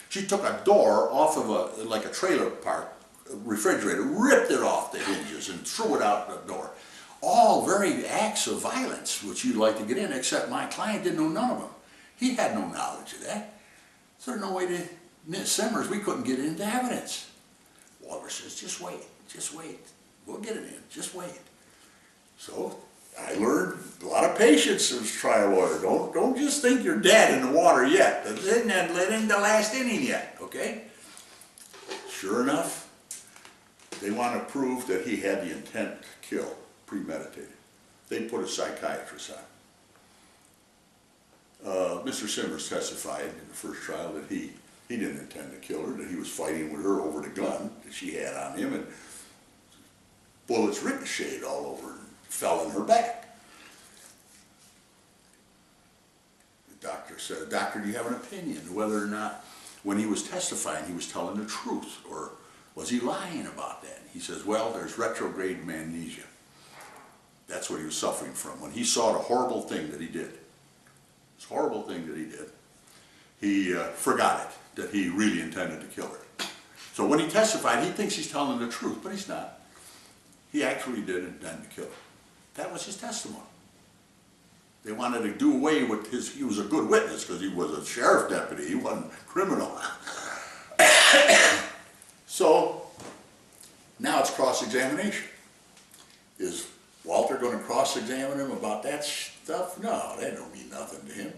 She took a door off of like a trailer park refrigerator, ripped it off the hinges and threw it out the door. All very acts of violence, which you'd like to get in, except my client didn't know none of them. He had no knowledge of that. So there's no way to, Simmers, we couldn't get it into evidence. Walter says, just wait, we'll get it in, just wait. So I learned a lot of patience as trial lawyer. Don't just think you're dead in the water yet. It isn't the last inning yet, okay? Sure enough, they want to prove that he had the intent to kill, premeditated. They put a psychiatrist on. Mr. Simmers testified in the first trial that he didn't intend to kill her, that he was fighting with her over the gun that she had on him, and bullets ricocheted all over and fell in her back. The doctor said, Doctor, do you have an opinion whether or not when he was testifying he was telling the truth, or was he lying about that? He says, well, there's retrograde amnesia. That's what he was suffering from. When he saw the horrible thing that he did, this horrible thing that he did, he forgot it, that he really intended to kill her. So when he testified, he thinks he's telling the truth, but he's not. He actually did intend to kill her. That was his testimony. They wanted to do away with he was a good witness because he was a sheriff deputy, he wasn't a criminal. So, now it's cross-examination. Is Walter going to cross-examine him about that stuff? No, that don't mean nothing to him.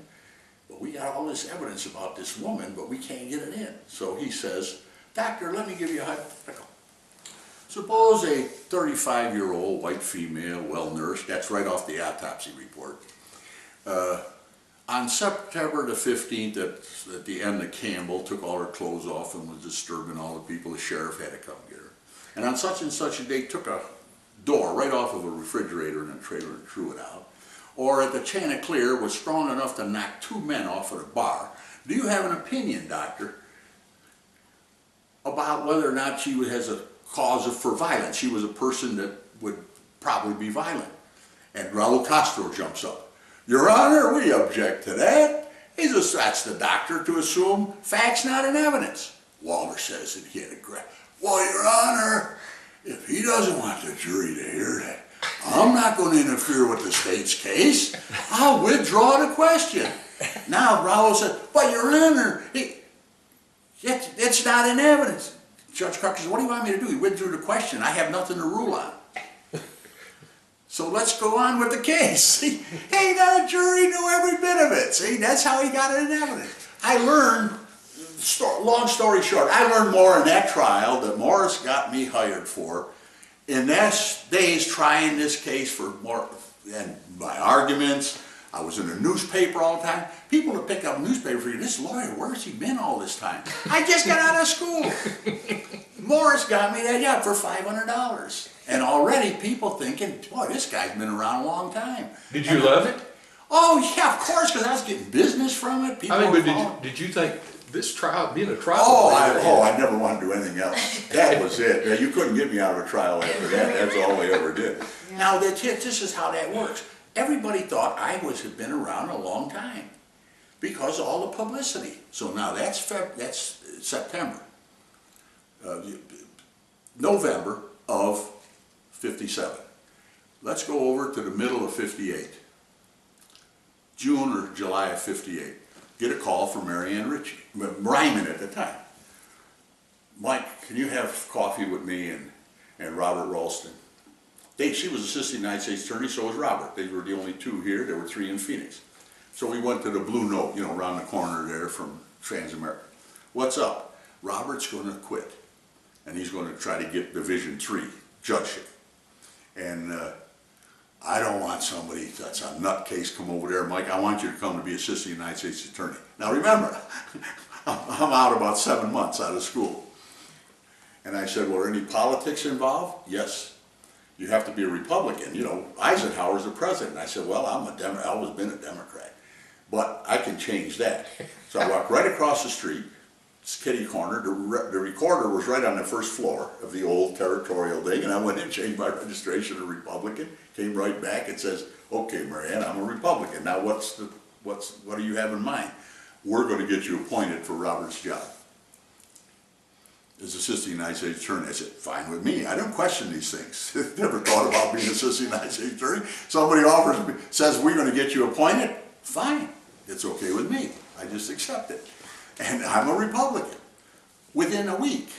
But we got all this evidence about this woman, but we can't get it in. So he says, Doctor, let me give you a hypothetical. Suppose a 35-year-old white female, well-nourished, that's right off the autopsy report, on September the 15th at the end of Campbell, took all her clothes off and was disturbing all the people. The sheriff had to come get her. And on such and such a day, took a door right off of a refrigerator in a trailer and threw it out. Or at the Chanticleer was strong enough to knock 2 men off at a bar. Do you have an opinion, Doctor, about whether or not she has a cause for violence? She was a person that would probably be violent. And Raul Castro jumps up. Your Honor, we object to that. He says, that's the doctor to assume facts not in evidence. Walter says, and he had a grab. Well, Your Honor, if he doesn't want the jury to hear that, I'm not going to interfere with the state's case. I'll withdraw the question. Now Raul said, but Your Honor, it's not in evidence. Judge Crocker said, what do you want me to do? He withdrew the question. I have nothing to rule on. So let's go on with the case. Hey, the jury knew every bit of it. See, that's how he got it in evidence. I learned, long story short, I learned more in that trial that Morris got me hired for. In those days trying this case for more, and my arguments, I was in the newspaper all the time. People would pick up a newspaper for you, this lawyer, where's he been all this time? I just got out of school. Morris got me that job for $500. And already people thinking, boy, this guy's been around a long time. Did you love it? Oh yeah, of course, because I was getting business from it. People I mean, were but calling. did you think this trial, being a trial? I never wanted to do anything else. That was it. Now, you couldn't get me out of a trial after that. That's all they ever did. Yeah. Now, this is how that works. Everybody thought I had been around a long time because of all the publicity. So now that's September. November of 57. Let's go over to the middle of 58. June or July of 58. Get a call from Marianne Ritchie, Ryman at the time. Mike, can you have coffee with me and Robert Ralston? She was assistant United States attorney, so was Robert. They were the only two here. There were three in Phoenix. So we went to the Blue Note, around the corner there from Transamerica. What's up? Robert's going to quit, and he's going to try to get Division III judgeship. And I don't want somebody that's a nutcase come over there, Mike. I want you to come to be assistant United States attorney. Now remember, I'm out about 7 months out of school. And I said, well, are any politics involved? Yes. You have to be a Republican. Eisenhower's the president. I said, well, I've always been a Democrat. But I can change that. So I walked right across the street, it's kitty corner. The recorder was right on the first floor of the old territorial thing, and I went and changed my registration to Republican, came right back and says, okay, Marianne, I'm a Republican. Now what do you have in mind? We're going to get you appointed for Robert's job as assistant United States attorney. I said, fine with me. I don't question these things. Never thought about being assistant United States attorney. Somebody offers me, says, we're going to get you appointed. Fine. It's okay with me. I just accept it. And I'm a Republican. Within a week,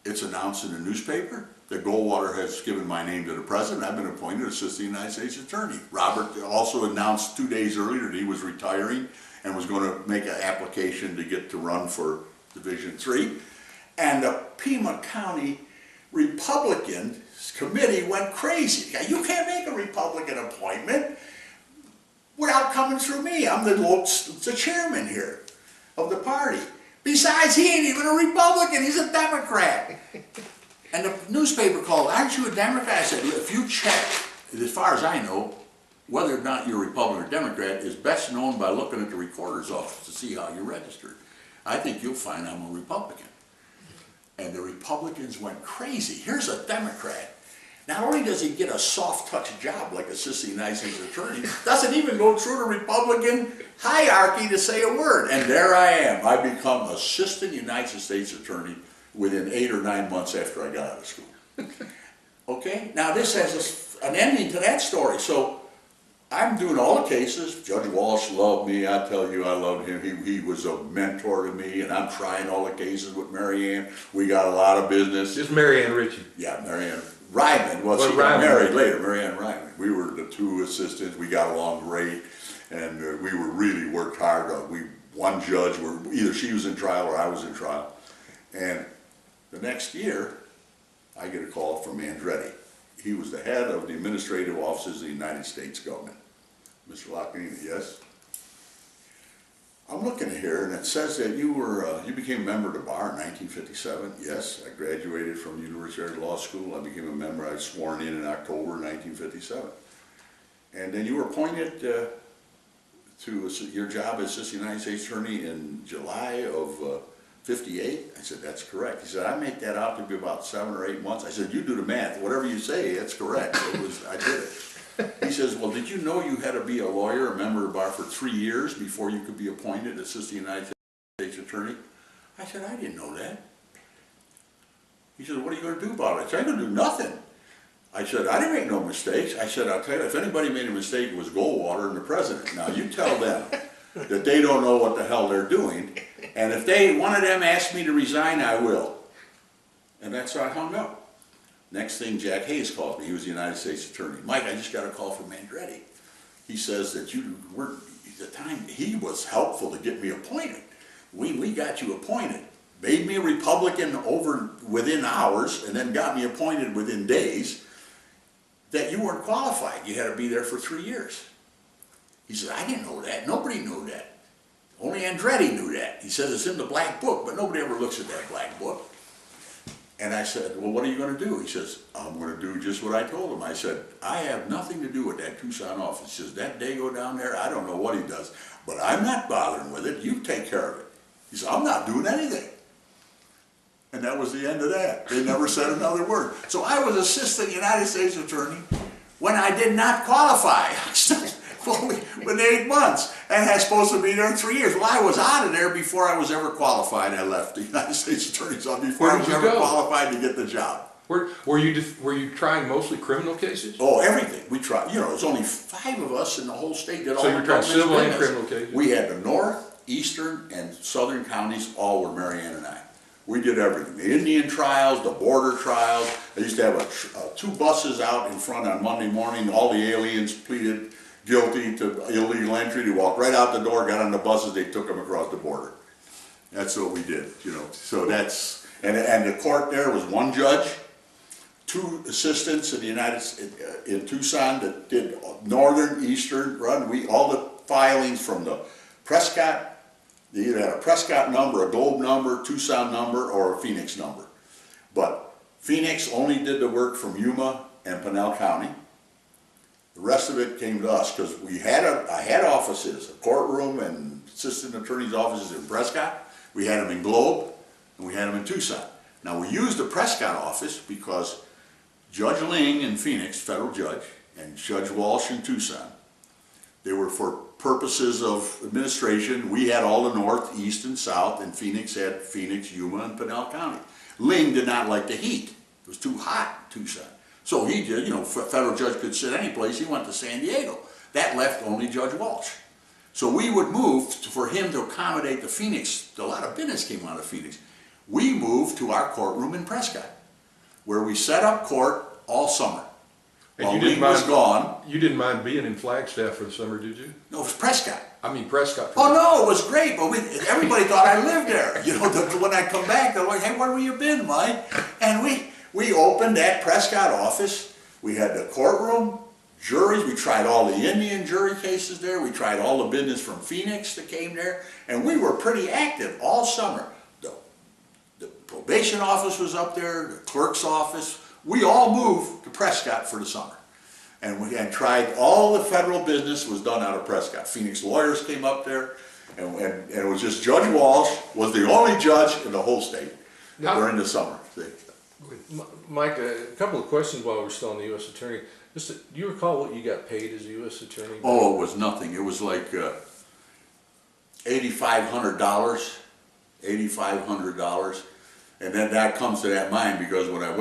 it's announced in the newspaper that Goldwater has given my name to the president. I've been appointed assistant United States attorney. Robert also announced 2 days earlier that he was retiring and was going to make an application to get to run for Division III. And the Pima County Republican committee went crazy. You can't make a Republican appointment without coming through me. I'm the chairman here of the party. Besides, he ain't even a Republican, he's a Democrat. And the newspaper called, aren't you a Democrat? I said, if you check, as far as I know, whether or not you're a Republican or Democrat is best known by looking at the recorder's office to see how you're registered. I think you'll find I'm a Republican. And the Republicans went crazy. Here's a Democrat. Not only does he get a soft touch job like assistant United States attorney, doesn't even go through the Republican hierarchy to say a word. And there I am. I become assistant United States attorney within 8 or 9 months after I got out of school. Okay? Now this has an ending to that story. So I'm doing all the cases. Judge Walsh loved me. I tell you, I loved him. He was a mentor to me, and I'm trying all the cases with Marianne. We got a lot of business. Just Marianne Ritchie. Yeah, Marianne Ryman. Well, she got married later, Marianne Ryman. We were the two assistants. We got along great, and we were really worked hard. One judge, either she was in trial or I was in trial. And the next year, I get a call from Andretti. He was the head of the administrative offices of the United States government. Mr. Lacagnina, yes? I'm looking here, and it says that you became a member of the bar in 1957. Yes, I graduated from the University Law School. I became a member. I was sworn in October 1957. And then you were appointed to your job as assistant United States attorney in July of 58? I said, that's correct. He said, I make that out to be about 7 or 8 months. I said, you do the math. Whatever you say, that's correct. I did it. He says, well, did you know you had to be a lawyer, a member of the bar for 3 years before you could be appointed assistant United States attorney? I said, I didn't know that. He said, what are you going to do about it? I said, I'm going to do nothing. I said, I didn't make no mistakes. I said, I'll tell you, if anybody made a mistake, it was Goldwater and the president. Now, you tell them that they don't know what the hell they're doing, and if one of them asks me to resign, I will. And that's how I hung up. Next thing, Jack Hayes calls me. He was the United States attorney. Mike, I just got a call from Andretti. He says that the time he was helpful to get me appointed. We got you appointed. Made me a Republican within hours, and then got me appointed within days. That you weren't qualified. You had to be there for 3 years. He said, I didn't know that. Nobody knew that. Only Andretti knew that. He says it's in the black book, but nobody ever looks at that black book. And I said, well, what are you going to do? He says, I'm going to do just what I told him. I said, I have nothing to do with that Tucson office. He says, that Dago down there, I don't know what he does, but I'm not bothering with it. You take care of it. He said, I'm not doing anything. And that was the end of that. They never said another word. So I was assistant United States attorney when I did not qualify. Within 8 months, and I was supposed to be there 3 years. Well, I was out of there before I was ever qualified. I left the United States Attorney's Office before I was ever qualified to get the job. Were you trying mostly criminal cases? Oh, everything. We tried. You know, there's only 5 of us in the whole state that all. So you're trying civil and criminal cases? We had the north, eastern, and southern counties. All were Marianne and I. We did everything. The Indian trials, the border trials. I used to have 2 buses out in front on Monday morning. All the aliens pleaded guilty to illegal entry. They walked right out the door, got on the buses, they took them across the border. That's what we did, you know. So that's, and the court there was 1 judge, 2 assistants in Tucson that did northern, eastern, all the filings from the Prescott. They either had a Prescott number, a Globe number, Tucson number, or a Phoenix number. But Phoenix only did the work from Yuma and Pinal County. The rest of it came to us because I had offices, a courtroom and assistant attorney's offices in Prescott. We had them in Globe and we had them in Tucson. Now we used the Prescott office because Judge Ling in Phoenix, federal judge, and Judge Walsh in Tucson, they were for purposes of administration. We had all the north, east, and south, and Phoenix had Phoenix, Yuma, and Pinal County. Ling did not like the heat. It was too hot in Tucson. So he did, you know, federal judge could sit any place. He went to San Diego. That left only Judge Walsh. So we would move for him to accommodate the Phoenix. A lot of business came out of Phoenix. We moved to our courtroom in Prescott, where we set up court all summer. And while Ling was gone. You didn't mind being in Flagstaff for the summer, did you? No, it was Prescott. I mean Prescott. Oh no, it was great, but everybody thought I lived there. You know, when I come back, they're like, hey, where have you been, Mike? And we opened that Prescott office. We had the courtroom, juries. We tried all the Indian jury cases there. We tried all the business from Phoenix that came there. And we were pretty active all summer. The probation office was up there, the clerk's office. We all moved to Prescott for the summer. And we had tried, all the federal business was done out of Prescott. Phoenix lawyers came up there, and it was just Judge Walsh was the only judge in the whole state during the summer. Mike, a couple of questions while we're still on the U.S. Attorney. Do you recall what you got paid as a U.S. Attorney? Oh, it was nothing. It was like $8,500, $8,500. And then that comes to that mind because when I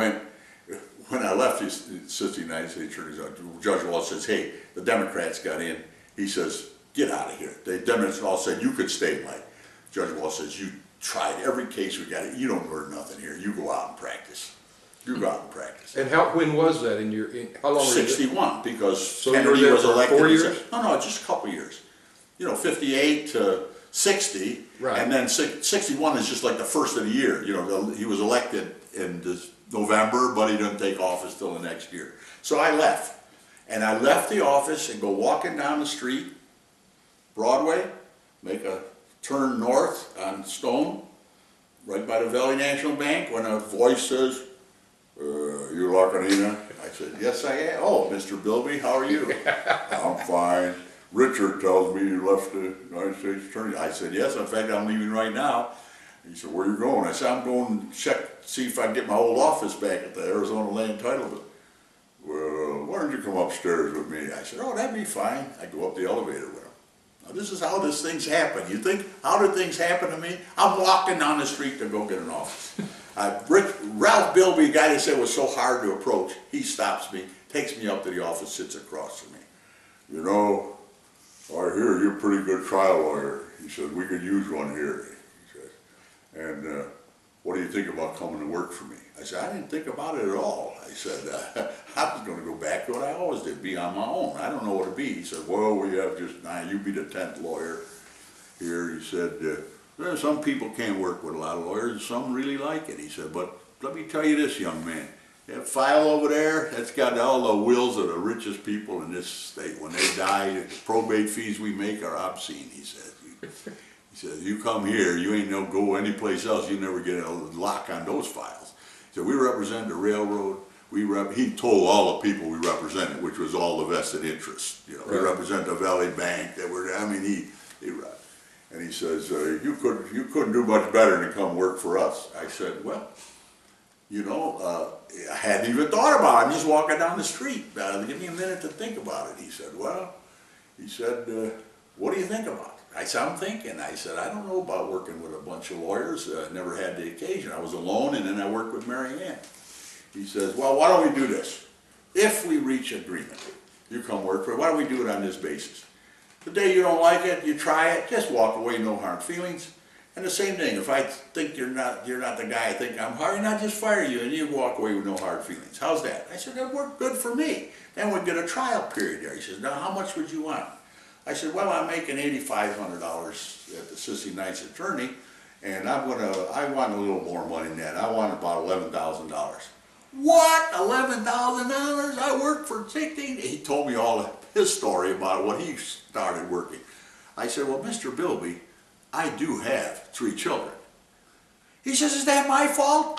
left the Assistant United States Attorney's Office, Judge Walsh says, hey, the Democrats got in. He says, get out of here. The Democrats all said, you could stay, Mike. Judge Walsh says, you tried every case we got. You don't learn nothing here. You go out and practice. You go out and practice. And when was that how long were you 61, because so Kennedy was elected. 4 years? No, just a couple years. You know, 58 to 60, right. And then 61 is just like the first of the year. You know, he was elected in November, but he didn't take office till the next year. So I left. And I left the office and go walking down the street, Broadway, make a turn north on Stone, right by the Valley National Bank, when a voice says, you Lacagnina? I said, yes I am. Oh, Mr. Bilby, how are you? I'm fine. Richard tells me you left the United States Attorney. I said, yes, in fact, I'm leaving right now. He said, where are you going? I said, I'm going to check, see if I can get my old office back at the Arizona Land Title. Well, why don't you come upstairs with me? I said, oh, that'd be fine. I go up the elevator with him. Now, this is how these things happen. You think, how did things happen to me? I'm walking down the street to go get an office. Ralph Bilby, the guy they said was so hard to approach, he stops me, takes me up to the office, sits across from me. You know, I hear you're a pretty good trial lawyer. He said, we could use one here. He said, and what do you think about coming to work for me? I said, I didn't think about it at all. I said, I was going to go back to what I always did, be on my own. I don't know what to be. He said, well, we have just, you be the 10th lawyer here. He said, well, some people can't work with a lot of lawyers, and some really like it. He said, but let me tell you this, young man. That file over there, that's got all the wills of the richest people in this state. When they die, the probate fees we make are obscene, he says. He says, you come here, you ain't no go anyplace else, you never get a lock on those files. So we represent the railroad. He told all the people we represented, which was all the vested interests. You know, we represent the Valley Bank. That were, I mean, and he says, you couldn't do much better than come work for us. I said, well, you know, I hadn't even thought about it. I'm just walking down the street. Give me a minute to think about it. He said, well, what do you think about it? I said, I'm thinking. I said, I don't know about working with a bunch of lawyers. Never had the occasion. I was alone, and then I worked with Mary Ann. He says, well, why don't we do this? If we reach agreement, you come work for it. Why don't we do it on this basis? The day you don't like it, you try it, just walk away, no hard feelings. And the same thing, if I think you're not the guy I think I'm hiring, I'll just fire you, and you walk away with no hard feelings. How's that? I said, that worked good for me. Then we'd get a trial period there. He says, now how much would you want? I said, well, I'm making $8,500 at the Sissy Knight's attorney, and I want a little more money than that. I want about $11,000. What? $11,000? I worked for 16. He told me all his story about when he started working. I said, well, Mr. Bilby, I do have 3 children. He says, is that my fault?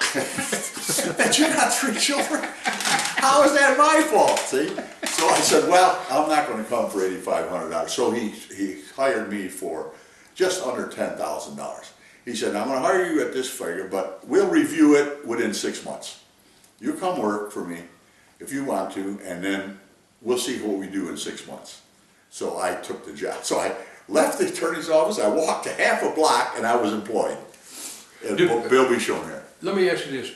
That you got 3 children? How is that my fault? See? So I said, well, I'm not going to come for $8,500. So he hired me for just under $10,000. He said, I'm going to hire you at this figure, but we'll review it within 6 months. You come work for me if you want to, and then we'll see what we do in 6 months. So I took the job. So I left the attorney's office, I walked a half a block, and I was employed. And Bilby shown there. Let me ask you this: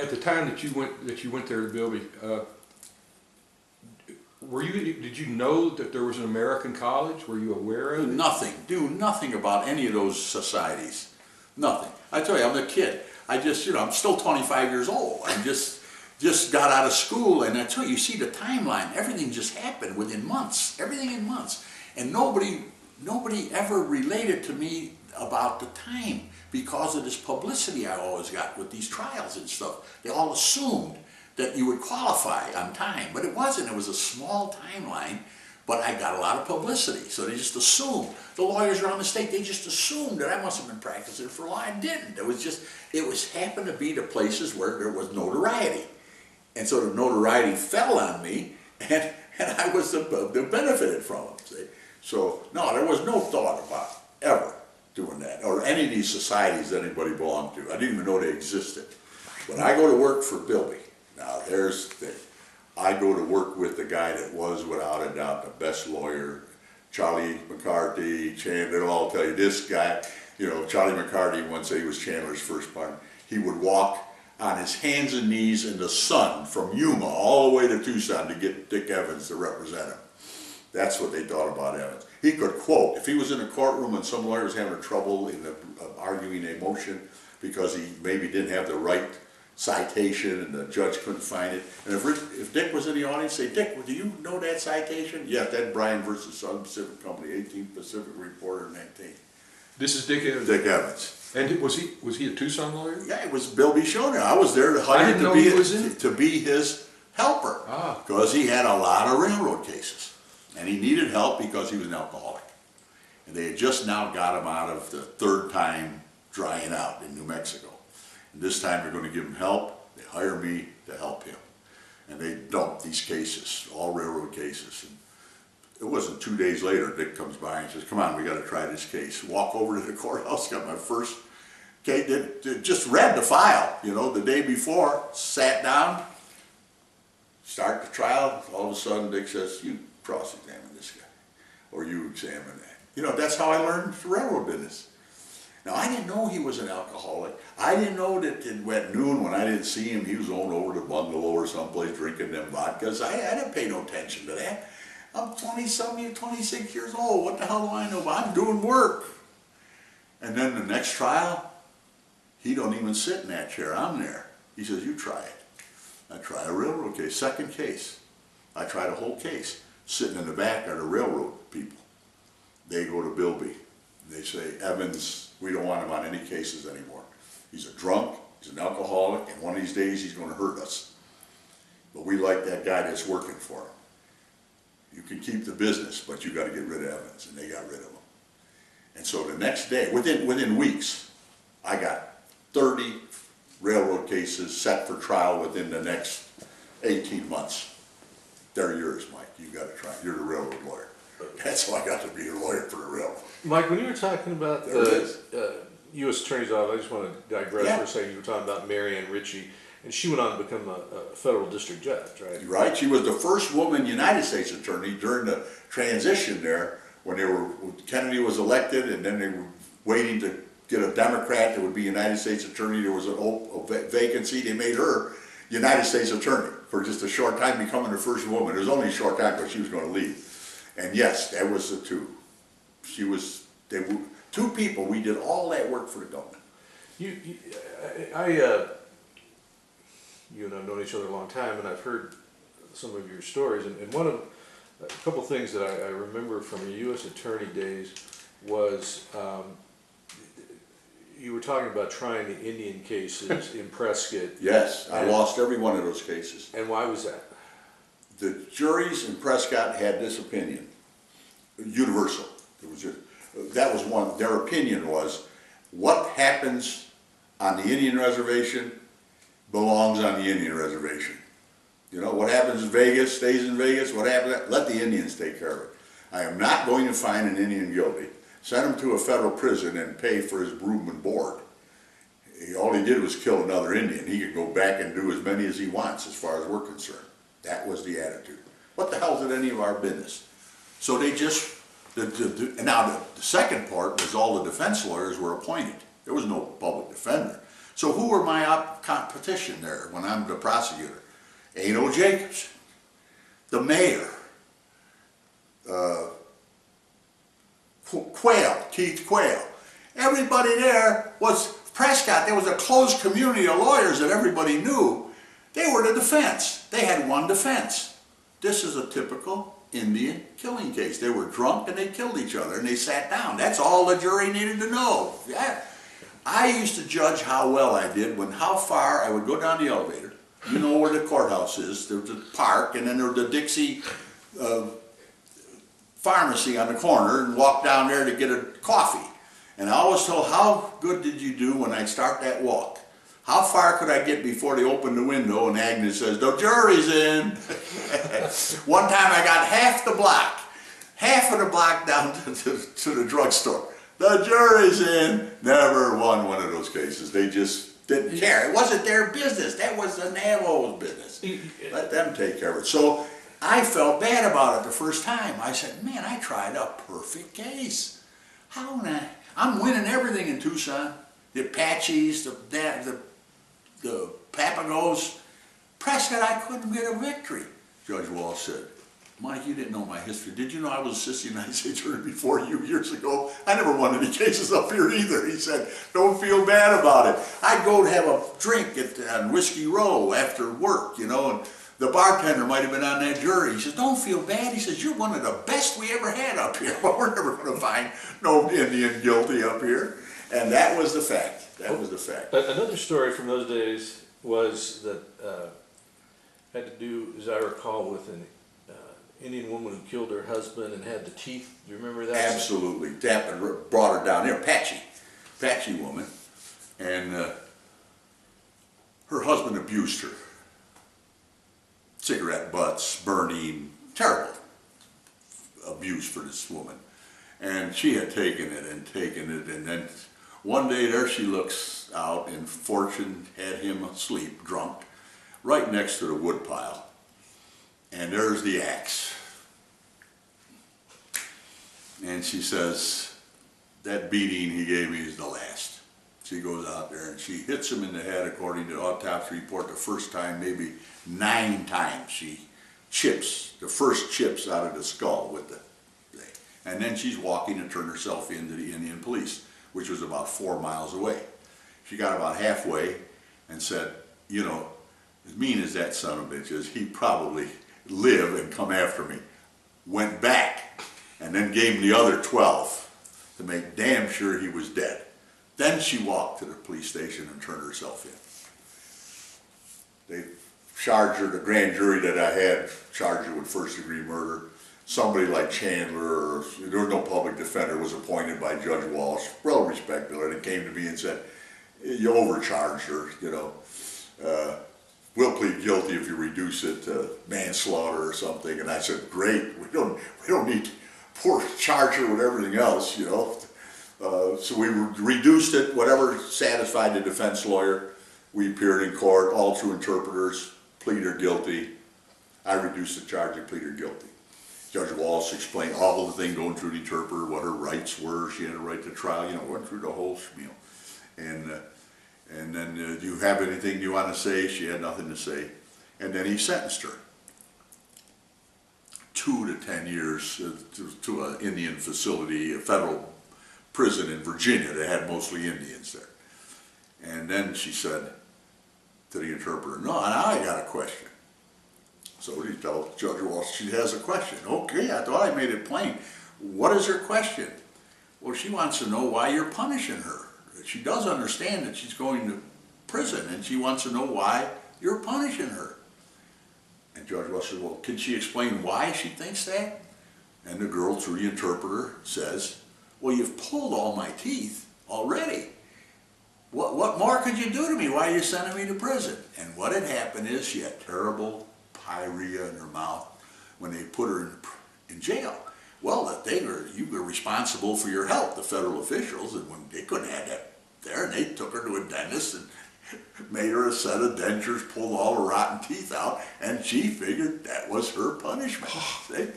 at the time that you went there to Bilby, did you know that there was an American college? Were you aware of it? Nothing. Knew nothing about any of those societies. Nothing. I tell you, I'm a kid. I'm still 25 years old. I just got out of school, and I tell you, see the timeline. Everything just happened within months. Everything in months, and nobody ever related to me about the time because of this publicity I always got with these trials and stuff. They all assumed that you would qualify on time, but it wasn't. It was a small timeline, but I got a lot of publicity, so they just assumed. The lawyers around the state, they just assumed that I must have been practicing for law. I didn't. It happened to be the places where there was notoriety. And so the notoriety fell on me, and I was the benefited from it. See? So, no, there was no thought about ever doing that, or any of these societies that anybody belonged to. I didn't even know they existed. When I go to work for Bilby, now there's the thing. I go to work with the guy that was, without a doubt, the best lawyer, Charlie McCarthy, Chandler. They'll all tell you this guy, Charlie McCarthy once said he was Chandler's first partner. He would walk on his hands and knees in the sun from Yuma all the way to Tucson to get Dick Evans to represent him. That's what they thought about Evans. He could quote. If he was in a courtroom and some lawyer was having trouble in arguing a motion because he maybe didn't have the right citation and the judge couldn't find it, and if Dick was in the audience, say, Dick, do you know that citation? Yeah, that's Bryan versus Southern Pacific Company, 18th Pacific Reporter, 19. This is Dick Evans. Dick Evans. And was he a Tucson lawyer? Yeah, it was Bilby Schoner. I was there to hire him to be his helper because he had a lot of railroad cases. And he needed help because he was an alcoholic. And they had just now got him out of the 3rd time drying out in New Mexico. And this time they're going to give him help. They hire me to help him. And they dumped these cases, all railroad cases. And it wasn't 2 days later, Dick comes by and says, come on, we got to try this case. Walk over to the courthouse, got my first case, just read the file, the day before, sat down. Start the trial, all of a sudden Dick says, you cross-examine this guy, or you examine that. You know, that's how I learned the railroad business. Now, I didn't know he was an alcoholic. I didn't know that at noon when I didn't see him, he was going over to Bungalow or someplace drinking them vodkas. I didn't pay no attention to that. I'm 20-something, 26 years old. What the hell do I know? I'm doing work. And then the next trial, he don't even sit in that chair. I'm there. He says, you try it. I try a railroad case. Second case. I tried a whole case. Sitting in the back are the railroad people. They go to Bilby. They say, Evans, we don't want him on any cases anymore. He's a drunk, he's an alcoholic, and one of these days he's going to hurt us. But we like that guy that's working for him. You can keep the business, but you got to get rid of Evans, and they got rid of him. And so the next day, within weeks, I got 30 railroad cases set for trial within the next 18 months. They're yours, Mike. You got to try. You're the railroad lawyer. That's how I got to be a lawyer for the railroad. Mike, when you were talking about the U.S. Attorney's Office, I just want to digress for a second. You were talking about Mary Ann Ritchie, and she went on to become a federal district judge, right? Right. She was the first woman United States attorney during the transition there when Kennedy was elected, and then they were waiting to get a Democrat that would be United States attorney. There was a vacancy. They made her United States attorney for just a short time, becoming the first woman. It was only a short time, but she was going to leave. And yes, that was the two. They were two people. We did all that work for the government. You and I've known each other a long time, and I've heard some of your stories. And a couple things that I remember from your U.S. attorney days was you were talking about trying the Indian cases in Prescott. Yes, I lost every one of those cases. And why was that? The juries in Prescott had this opinion, universal. That was one. Their opinion was, what happens on the Indian reservation belongs on the Indian reservation. You know, what happens in Vegas stays in Vegas. What happens, let the Indians take care of it. I am not going to find an Indian guilty, send him to a federal prison, and pay for his room and board. All he did was kill another Indian. He could go back and do as many as he wants as far as we're concerned. That was the attitude. What the hell is it any of our business? So they just, now the second part was all the defense lawyers were appointed. There was no public defender. So who were my competition there when I'm the prosecutor? Ano Jacobs, the mayor, Keith Quayle. Everybody there was Prescott. There was a closed community of lawyers that everybody knew. They were the defense. They had one defense. This is a typical Indian killing case. They were drunk and they killed each other and they sat down. That's all the jury needed to know. Yeah. I used to judge how well I did how far I would go down the elevator. You know where the courthouse is. There's the park, and then there's the Dixie pharmacy on the corner, and walk down there to get a coffee. And I always told, how good did you do when I start that walk? How far could I get before they opened the window and Agnes says, the jury's in? One time I got half of the block down to the drugstore. The jury's in. Never won one of those cases. They just didn't care. It wasn't their business. That was the Navajos' business. Let them take care of it. So I felt bad about it the first time. I said, man, I tried a perfect case. How am I'm winning everything in Tucson. The Apaches, the Papagos. Prescott, I couldn't get a victory. Judge Walsh said, Mike, you didn't know my history. Did you know I was assistant United States attorney before you years ago? I never won any cases up here either. He said, don't feel bad about it. I'd go to have a drink on Whiskey Row after work, you know, and the bartender might have been on that jury. He says, don't feel bad. He says, you're one of the best we ever had up here. But we're never going to find no Indian guilty up here. And that was the fact. That was the fact. Another story from those days was that had to do, as I recall, with an Indian woman who killed her husband and had the teeth. Do you remember that? Absolutely. Brought her down there. Apache woman. And her husband abused her. Cigarette butts, burning, terrible abuse for this woman. And she had taken it, and then one day there she looks out, and Fortune had him asleep, drunk, right next to the woodpile. and there's the axe. And she says, that beating he gave me is the last. She goes out there and she hits him in the head, according to the autopsy report, the first time, maybe 9 times. She chips, the first chips out of the skull with the thing. And then she's walking to turn herself in to the Indian police, which was about 4 miles away. She got about halfway and said, you know, as mean as that son of a bitch is, he probably live and come after me. Went back and then gave him the other 12 to make damn sure he was dead. Then she walked to the police station and turned herself in. They charged her, the grand jury that I had charged her with first-degree murder. Somebody like Chandler, or there was no public defender, was appointed by Judge Walsh, well respected, and it came to me and said, you overcharged her, you know. We'll plead guilty if you reduce it to manslaughter or something. And I said, great, we don't need to poor charge her with everything else, you know. So we reduced it, whatever satisfied the defense lawyer. We appeared in court, all through interpreters, plead her guilty. I reduced the charge and plead her guilty. Judge Walsh explained all of the thing going through the interpreter, what her rights were. She had a right to trial, you know, went through the whole spiel. And then, do you have anything you want to say? She had nothing to say. And then he sentenced her 2 to 10 years to an Indian facility, a federal prison in Virginia that had mostly Indians there. And then she said to the interpreter, no, now I got a question. So he told Judge Walsh she has a question. Okay, I thought I made it plain. What is her question? Well, she wants to know why you're punishing her. She does understand that she's going to prison, and she wants to know why you're punishing her. And Judge Walsh said, well, can she explain why she thinks that? And the girl, through the interpreter, says, well, you've pulled all my teeth already. What more could you do to me? Why are you sending me to prison? And what had happened is she had terrible pyorrhea in her mouth when they put her in jail. Well, you were responsible for your health, the federal officials, and when they couldn't have that there, and they took her to a dentist and made her a set of dentures, pulled all the rotten teeth out, and she figured that was her punishment. See?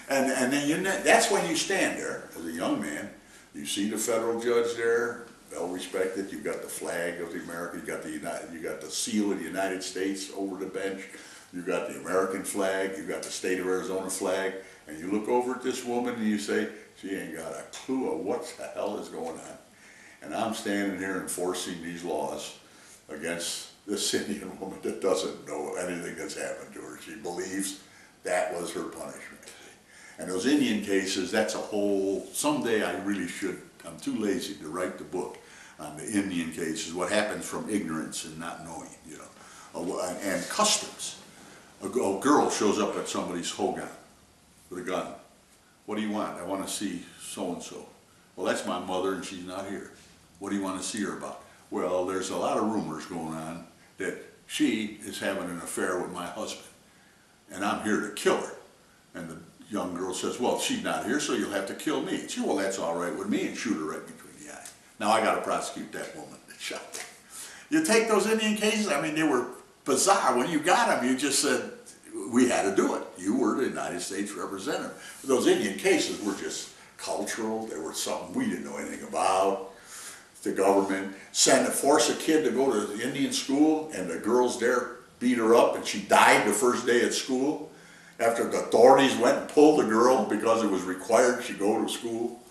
And then that's when you stand there as a young man. You see the federal judge there, well respected. You've got the flag of the America. You got the seal of the United States over the bench. You've got the American flag. You've got the state of Arizona flag. And you look over at this woman and you say, she ain't got a clue of what the hell is going on. And I'm standing here enforcing these laws against this Indian woman that doesn't know anything that's happened to her. She believes that was her punishment. And those Indian cases, that's a whole, someday I really should, I'm too lazy to write the book on the Indian cases, what happens from ignorance and not knowing, you know, and customs. A girl shows up at somebody's hogan with a gun. What do you want? I want to see so-and-so. Well, that's my mother and she's not here. What do you want to see her about? Well, there's a lot of rumors going on that she is having an affair with my husband and I'm here to kill her. And the young girl says, well, she's not here, so you'll have to kill me. She said, well, that's all right with me, and shoot her right between the eyes. Now I got to prosecute that woman that shot her. You take those Indian cases, I mean, they were bizarre. When you got them, you just said, we had to do it. You were the United States representative. Those Indian cases were just cultural. They were something we didn't know anything about. The government forced a kid to go to the Indian school, and the girls there beat her up, and she died the first day at school. After the authorities went and pulled the girl because it was required she go to school,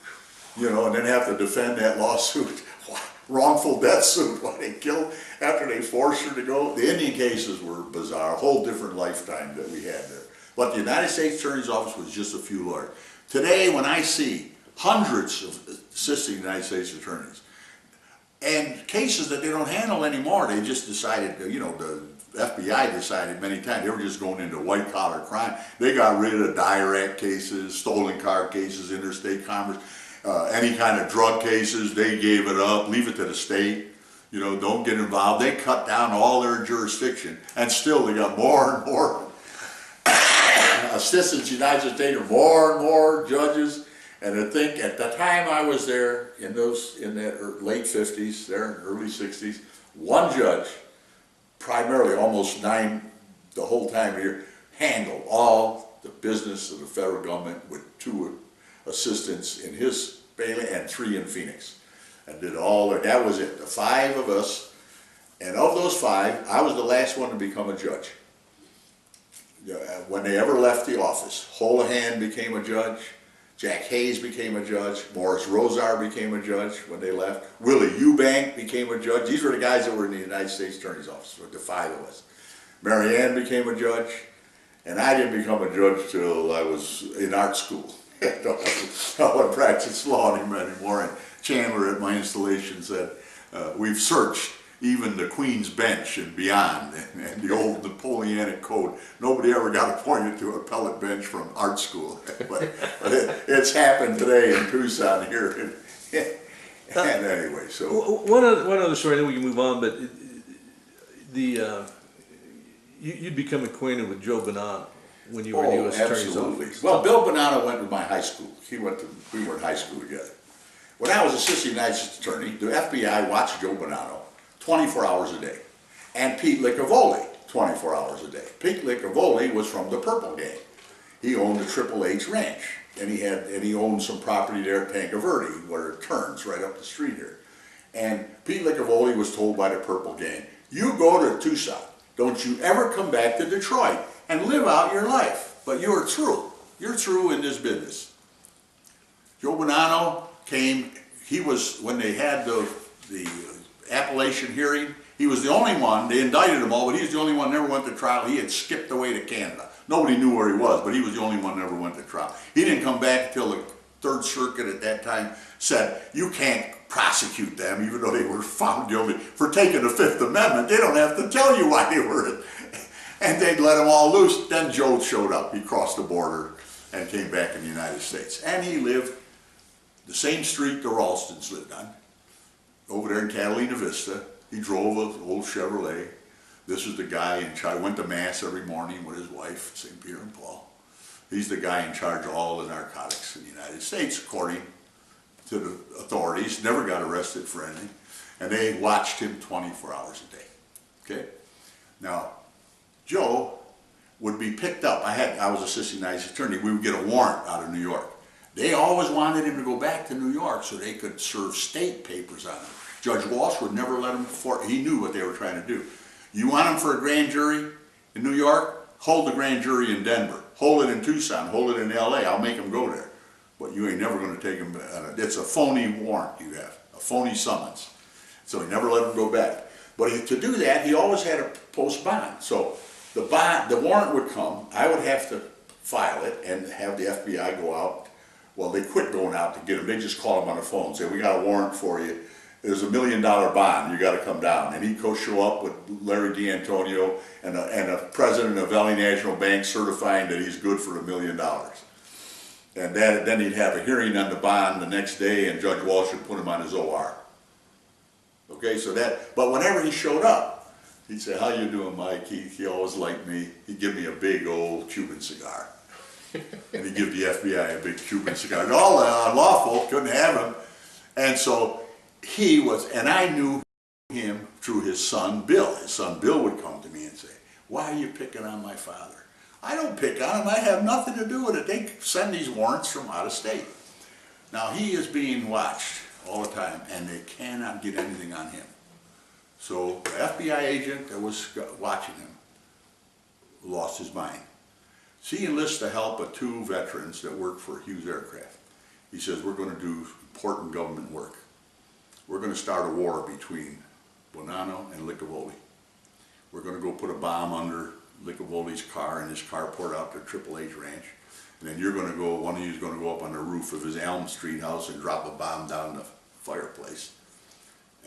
you know, and then have to defend that lawsuit, wrongful death suit, why they killed, after they forced her to go. The Indian cases were bizarre, a whole different lifetime that we had there. But the United States Attorney's Office was just a few lawyers. Today, when I see hundreds of assisting United States attorneys, and cases that they don't handle anymore, they just decided, you know, the FBI decided many times they were just going into white-collar crime. They got rid of Dyer Act cases, stolen car cases, interstate commerce, any kind of drug cases. They gave it up, leave it to the state. You know, don't get involved. They cut down all their jurisdiction, and still they got more and more assistants United States, more and more judges. And I think at the time I was there, in that late 50s, there, early 60s, one judge, primarily almost 9 the whole time here, handled all the business of the federal government with 2 assistants in his Bailey and 3 in Phoenix. And did all that. That was it. The 5 of us, and of those 5, I was the last one to become a judge. When they ever left the office, Holohan became a judge, Jack Hayes became a judge, Morris Rosar became a judge when they left, Willie Eubank became a judge. These were the guys that were in the United States Attorney's Office, the 5 of us. Mary Ann became a judge, and I didn't become a judge till I was in art school. I don't practice law anymore. And Chandler at my installation said, we've searched even the Queen's Bench and beyond, and the old Napoleonic Code. Nobody ever got appointed to an appellate bench from art school. but it's happened today in Tucson here. And anyway, so. One other story, then we can move on, but you'd become acquainted with Joe Bonanno when you were in U.S. Attorney's Office. Well, Bill Bonanno went to my high school. We were in high school together. When I was assistant United States Attorney, the FBI watched Joe Bonanno 24 hours a day, and Pete Licavoli 24 hours a day. Pete Licavoli was from the Purple Gang. He owned the Triple H Ranch, and he owned some property there at Tanca Verde, where it turns right up the street here. And Pete Licavoli was told by the Purple Gang, "You go to Tucson. Don't you ever come back to Detroit and live out your life. But you're through. You're through in this business." Joe Bonanno came. He was, when they had the appellation hearing, he was the only one. They indicted them all, but he was the only one that never went to trial. He had skipped away to Canada. Nobody knew where he was, but he was the only one that never went to trial. He didn't come back until the Third Circuit at that time said, you can't prosecute them, even though they were found guilty for taking the Fifth Amendment. They don't have to tell you why they were. And they'd let them all loose. Then Joe showed up. He crossed the border and came back in the United States. And he lived the same street the Ralstons lived on, over there in Catalina Vista. He drove an old Chevrolet. This was the guy in charge. Went to Mass every morning with his wife, St. Peter and Paul. He's the guy in charge of all the narcotics in the United States, according to the authorities. Never got arrested for anything. And they watched him 24 hours a day. Okay? Now, Joe would be picked up. I was assistant United States attorney. We would get a warrant out of New York. They always wanted him to go back to New York so they could serve state papers on him. Judge Walsh would never let him before. He knew what they were trying to do. You want him for a grand jury in New York? Hold the grand jury in Denver. Hold it in Tucson. Hold it in LA. I'll make him go there. But you ain't never going to take him. It's a phony warrant you have, a phony summons. So he never let him go back. But to do that, he always had to post bond. So the warrant would come. I would have to file it and have the FBI go out. Well, they quit going out to get him. They just call him on the phone and say, we got a warrant for you. There's $1 million bond. You got to come down. And he'd go show up with Larry D'Antonio and a president of Valley National Bank certifying that he's good for $1 million. And then he'd have a hearing on the bond the next day, and Judge Walsh would put him on his OR. Okay, so but whenever he showed up, he'd say, how you doing, Mike? He always liked me. He'd give me a big old Cuban cigar. And he'd give the FBI a big Cuban cigar. All unlawful, couldn't have him. And so he was, and I knew him through his son Bill. His son Bill would come to me and say, why are you picking on my father? I don't pick on him. I have nothing to do with it. They send these warrants from out of state. Now he is being watched all the time, and they cannot get anything on him. So the FBI agent that was watching him lost his mind. So he enlists the help of 2 veterans that work for Hughes Aircraft. He says, we're going to do important government work. We're going to start a war between Bonanno and Licavoli. We're going to go put a bomb under Licavoli's car and his carport out to Triple H Ranch. And then you're going to go, one of you is going to go up on the roof of his Elm Street house and drop a bomb down the fireplace.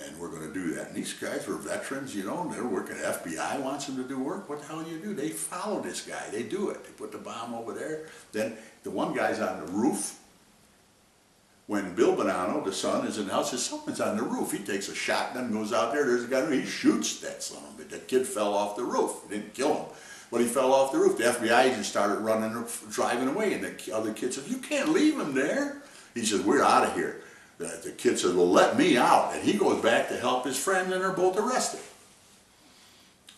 And we're going to do that. And these guys were veterans, you know, they're working. FBI wants them to do work. What the hell do you do? They follow this guy. They do it. They put the bomb over there. Then the one guy's on the roof. When Bill Bonanno, the son, is in the house, his son's on the roof. He takes a shotgun, goes out there. There's a guy, he shoots that son of a bitch. That kid fell off the roof. He didn't kill him, but he fell off the roof. The FBI agent started running, driving away, and the other kid said, you can't leave him there. He said, we're out of here. The kid says, well, let me out. And he goes back to help his friend, and they're both arrested.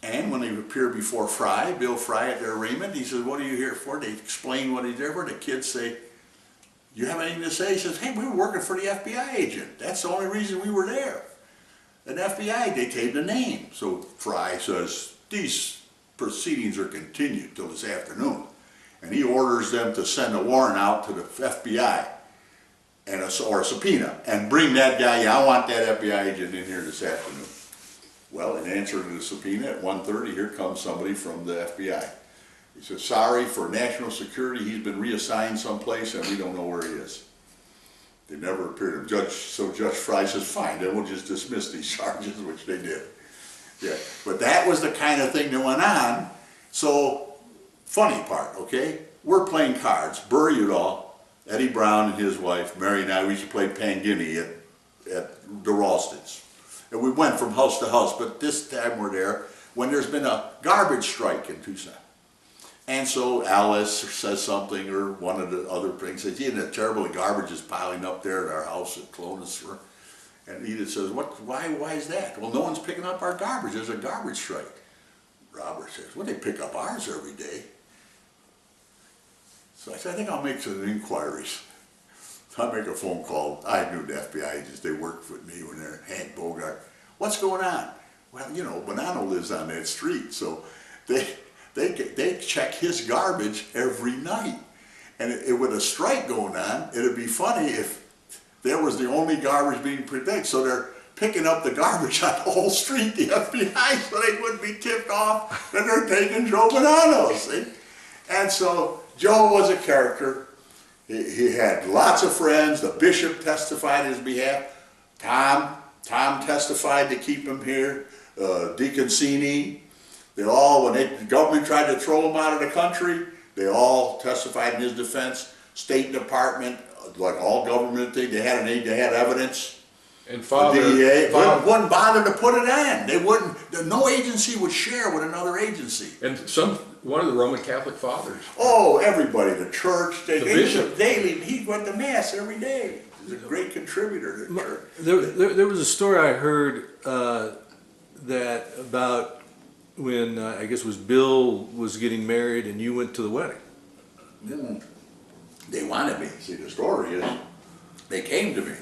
And when they appear before Fry, Bill Fry at their arraignment. He says, what are you here for? They explain what he's there for. The kids say, you have anything to say? He says, hey, we were working for the FBI agent. That's the only reason we were there. An FBI, they gave the name. So Fry says, these proceedings are continued till this afternoon. And he orders them to send a warrant out to the FBI and or a subpoena and bring that guy. I want that FBI agent in here this afternoon. Well, in answer to the subpoena at 1:30, here comes somebody from the FBI. He says, sorry, for national security, he's been reassigned someplace and we don't know where he is. They never appeared to him. So Judge Fry says, fine, then we'll just dismiss these charges, which they did. Yeah, but that was the kind of thing that went on. So, funny part, okay? We're playing cards, Burr Udall, Eddie Brown and his wife, Mary and I, we used to play Panguini at the Ralstons. And we went from house to house, but this time we're there when there's been a garbage strike in Tucson. And so Alice says something, or one of the other things says, yeah, the terrible garbage is piling up there at our house at Clonis. And Edith says, why is that? Well, no one's picking up our garbage. There's a garbage strike. Robert says, well, they pick up ours every day. So I said, I think I'll make some inquiries. So I make a phone call. I knew the FBI agents. They worked with me when they're Hank Bogart. What's going on? Well, you know, Bonanno lives on that street, so they check his garbage every night. And with a strike going on, it'd be funny if there was the only garbage being picked. So they're picking up the garbage on the whole street, the FBI, so they wouldn't be tipped off that they're taking Joe Bonanno, see? And so Joe was a character. He had lots of friends. The bishop testified on his behalf. Tom testified to keep him here. Deacon Cini. They all, when the government tried to throw him out of the country, they all testified in his defense. State Department, like all government things, they had evidence. And Father, the DEA wouldn't bother to put it in. They wouldn't. No agency would share with another agency. and one of the Roman Catholic fathers. Oh, everybody, the church, the bishop. daily. He went to mass every day. He's a great contributor to the church. There was a story I heard that about when I guess it was Bill was getting married and you went to the wedding. They wanted me. See, the story is, they came to me.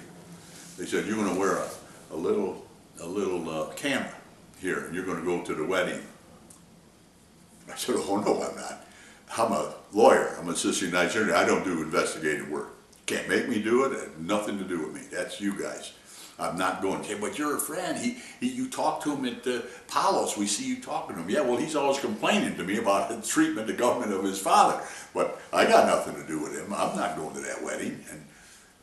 They said, you're going to wear a little camera here, and you're going to go to the wedding. I said, oh no, I'm not. I'm a lawyer. I'm an assistant United States Attorney. I don't do investigative work. Can't make me do it. It had nothing to do with me. That's you guys. I'm not going. Hey, but you're a friend. You talk to him at Palos. We see you talking to him. Yeah, well, he's always complaining to me about the treatment, the government of his father. But I got nothing to do with him. I'm not going to that wedding. And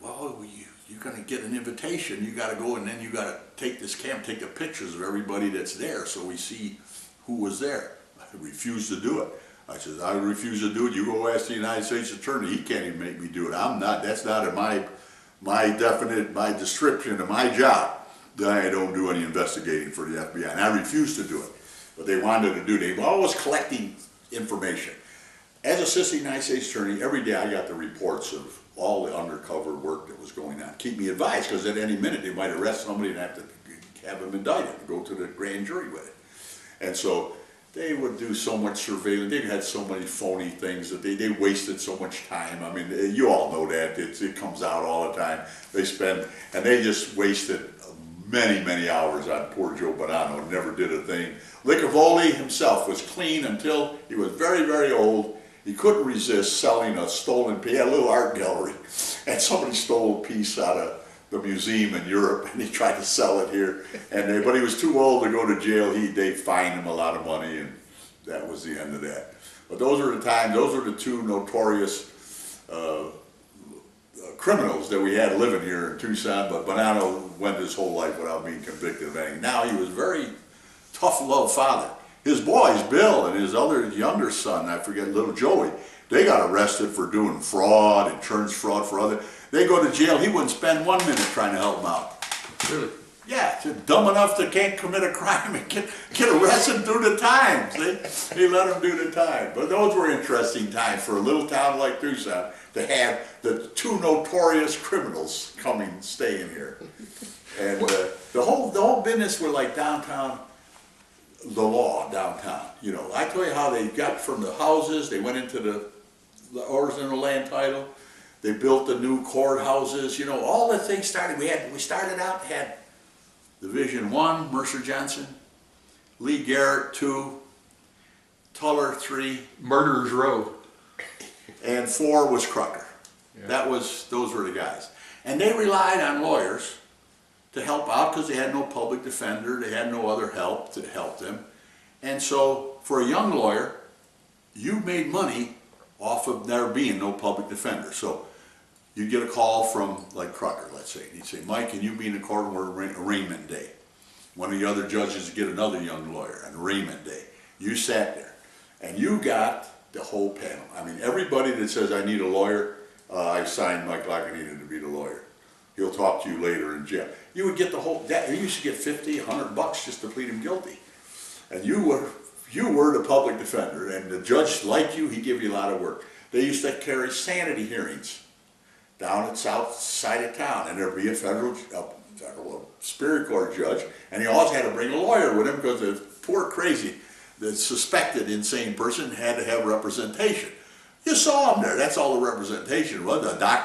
well, you're going to get an invitation. You got to go, and then you got to take this camera, take the pictures of everybody that's there, so we see who was there. I refused to do it. I said, I refuse to do it. You go ask the United States Attorney. He can't even make me do it. I'm not. That's not in my description of my job. That I don't do any investigating for the FBI, and I refuse to do it. But they wanted to do it. They were always collecting information. As Assistant United States Attorney, every day I got the reports of all the undercover work that was going on. Keep me advised, because at any minute they might arrest somebody and have to have them indicted, go to the grand jury with it. And so they would do so much surveillance. They had so many phony things that they wasted so much time. I mean, you all know that. It comes out all the time. And they just wasted many hours on poor Joe Bonanno. Never did a thing. Licavoli himself was clean until he was very old. He couldn't resist selling a stolen piece. He had a little art gallery, and somebody stole a piece out of the museum in Europe, and he tried to sell it here. But he was too old to go to jail. They fined him a lot of money, and that was the end of that. But those are the times. Those are the two notorious criminals that we had living here in Tucson. But Bonanno went his whole life without being convicted of anything. Now he was very tough-love father. His boys, Bill and his other younger son, I forget, little Joey, they got arrested for doing fraud, insurance fraud for other. They go to jail. He wouldn't spend 1 minute trying to help them out. Really? Yeah, dumb enough to can't commit a crime and get arrested and do the time. See? He let them do the time. But those were interesting times for a little town like Tucson to have the two notorious criminals staying here. And the whole business with like downtown the law downtown. You know, I tell you how they got from the houses, they went into the original land title, they built the new courthouses, you know, all the things started. We started out, had Division 1, Mercer Johnson, Lee Garrett 2, Tuller 3, Murderers Row. and 4 was Crocker. Yeah. Those were the guys. And they relied on lawyers to help out because they had no public defender, they had no other help to help them. And so for a young lawyer, you made money off of there being no public defender. So you get a call from like Crocker, let's say, and he'd say, Mike, can you be in the court where arraignment day? One of the other judges would get another young lawyer on arraignment day. You sat there and you got the whole panel. I mean, everybody that says I need a lawyer, I signed Mike Lacagnina to be the lawyer. He'll talk to you later in jail. You would get the whole, you used to get 50, 100 bucks just to plead him guilty. And you were the public defender, and the judge liked you, he'd give you a lot of work. They used to carry sanity hearings down at south side of town, and there'd be a federal superior court judge, and he always had to bring a lawyer with him because the poor crazy, the suspected insane person had to have representation. You saw him there, that's all the representation was.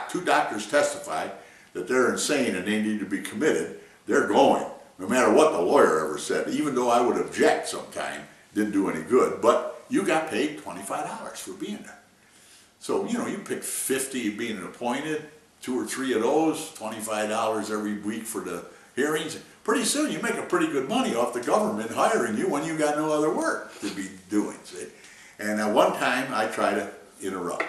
Two doctors testified that they're insane and they need to be committed. They're going, no matter what the lawyer ever said, even though I would object sometime, didn't do any good, but you got paid $25 for being there. So, you know, you pick 50 being appointed, 2 or 3 of those, $25 every week for the hearings. Pretty soon you make a pretty good money off the government hiring you when you got no other work to be doing, see? And at one time I tried to interrupt.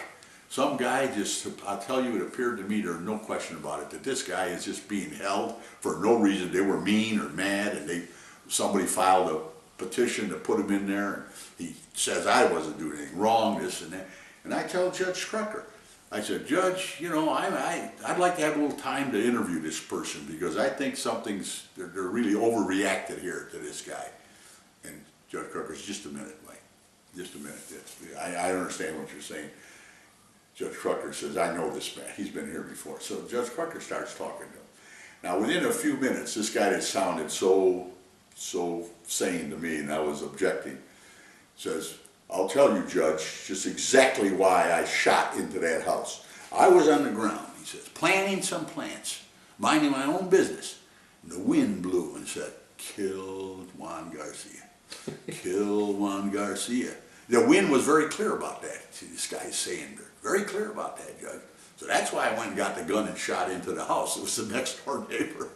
Some guy just, I'll tell you, it appeared to me, there's no question about it, that this guy is just being held for no reason. They were mean or mad, and somebody filed a petition to put him in there, and he says I wasn't doing anything wrong, this and that. And I tell Judge Crocker, I said, Judge, you know, I'd like to have a little time to interview this person because I think they're really overreacted here to this guy. And Judge Crocker says, just a minute, Mike, just a minute. I understand what you're saying. Judge Crocker says, I know this man, he's been here before. So Judge Crocker starts talking to him. Now within a few minutes, this guy that sounded so sane to me, and I was objecting, says, I'll tell you, Judge, just exactly why I shot into that house. I was on the ground, he says, planting some plants, minding my own business. And the wind blew and said, kill Juan Garcia. Kill Juan Garcia. The wind was very clear about that. See, this guy's saying very clear about that, Judge. So that's why I went and got the gun and shot into the house. It was the next door neighbor.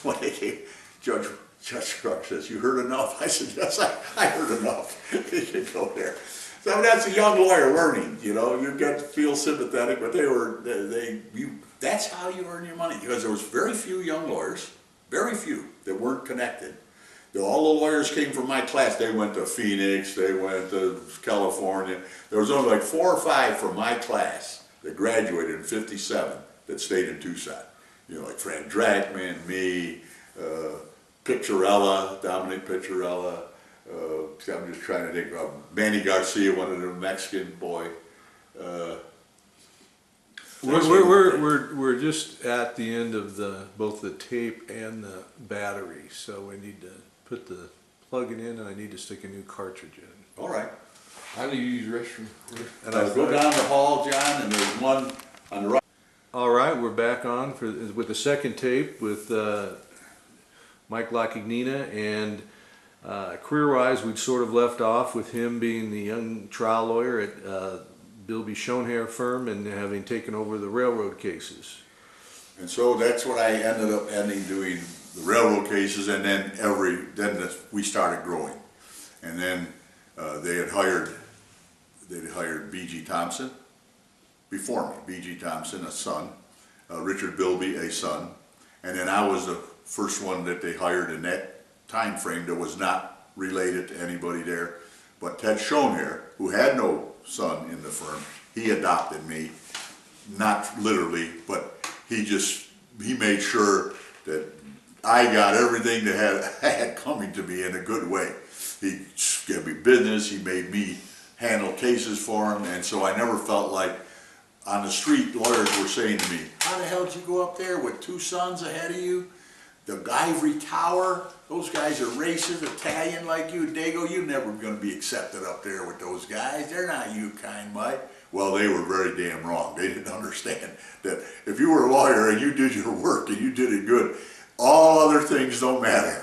When they came, Judge Crocker says, you heard enough? I said, yes, I heard enough. You can go there. So that's a young lawyer learning, you know. You get to feel sympathetic, but that's how you earn your money. Because there was very few young lawyers, very few, that weren't connected. All the lawyers came from my class. They went to Phoenix, they went to California. There was only like 4 or 5 from my class that graduated in '57 that stayed in Tucson. You know, like Fran Drachman, me, Picciarella, Dominic Picciarella. I'm just trying to think of Manny Garcia, one of the Mexican boy. We're just at the end of both the tape and the battery, so we need to put the plug it in, and I need to stick a new cartridge in. All right. I need to use the restroom. And I go down the hall, John, and there's one on the right. All right, we're back on with the second tape with Mike Lacagnina, and career-wise, we'd sort of left off with him being the young trial lawyer at Bilby Schoenherr firm and having taken over the railroad cases. And so that's what I ended up doing, the railroad cases, and then we started growing. And then they had hired B.G. Thompson before me, B.G. Thompson, a son, Richard Bilby, a son, and then I was the first one that they hired in that time frame that was not related to anybody there. But Ted Schoenherr, who had no son in the firm, he adopted me, not literally, but he made sure that I got everything that had coming to me in a good way. He gave me business, he made me handle cases for him, and so I never felt like on the street lawyers were saying to me, how the hell did you go up there with 2 sons ahead of you? the ivory tower, those guys are racist, Italian like you, Dago, you're never going to be accepted up there with those guys. They're not you kind, Mike. Well, they were very damn wrong. They didn't understand that if you were a lawyer and you did your work and you did it good, all other things don't matter.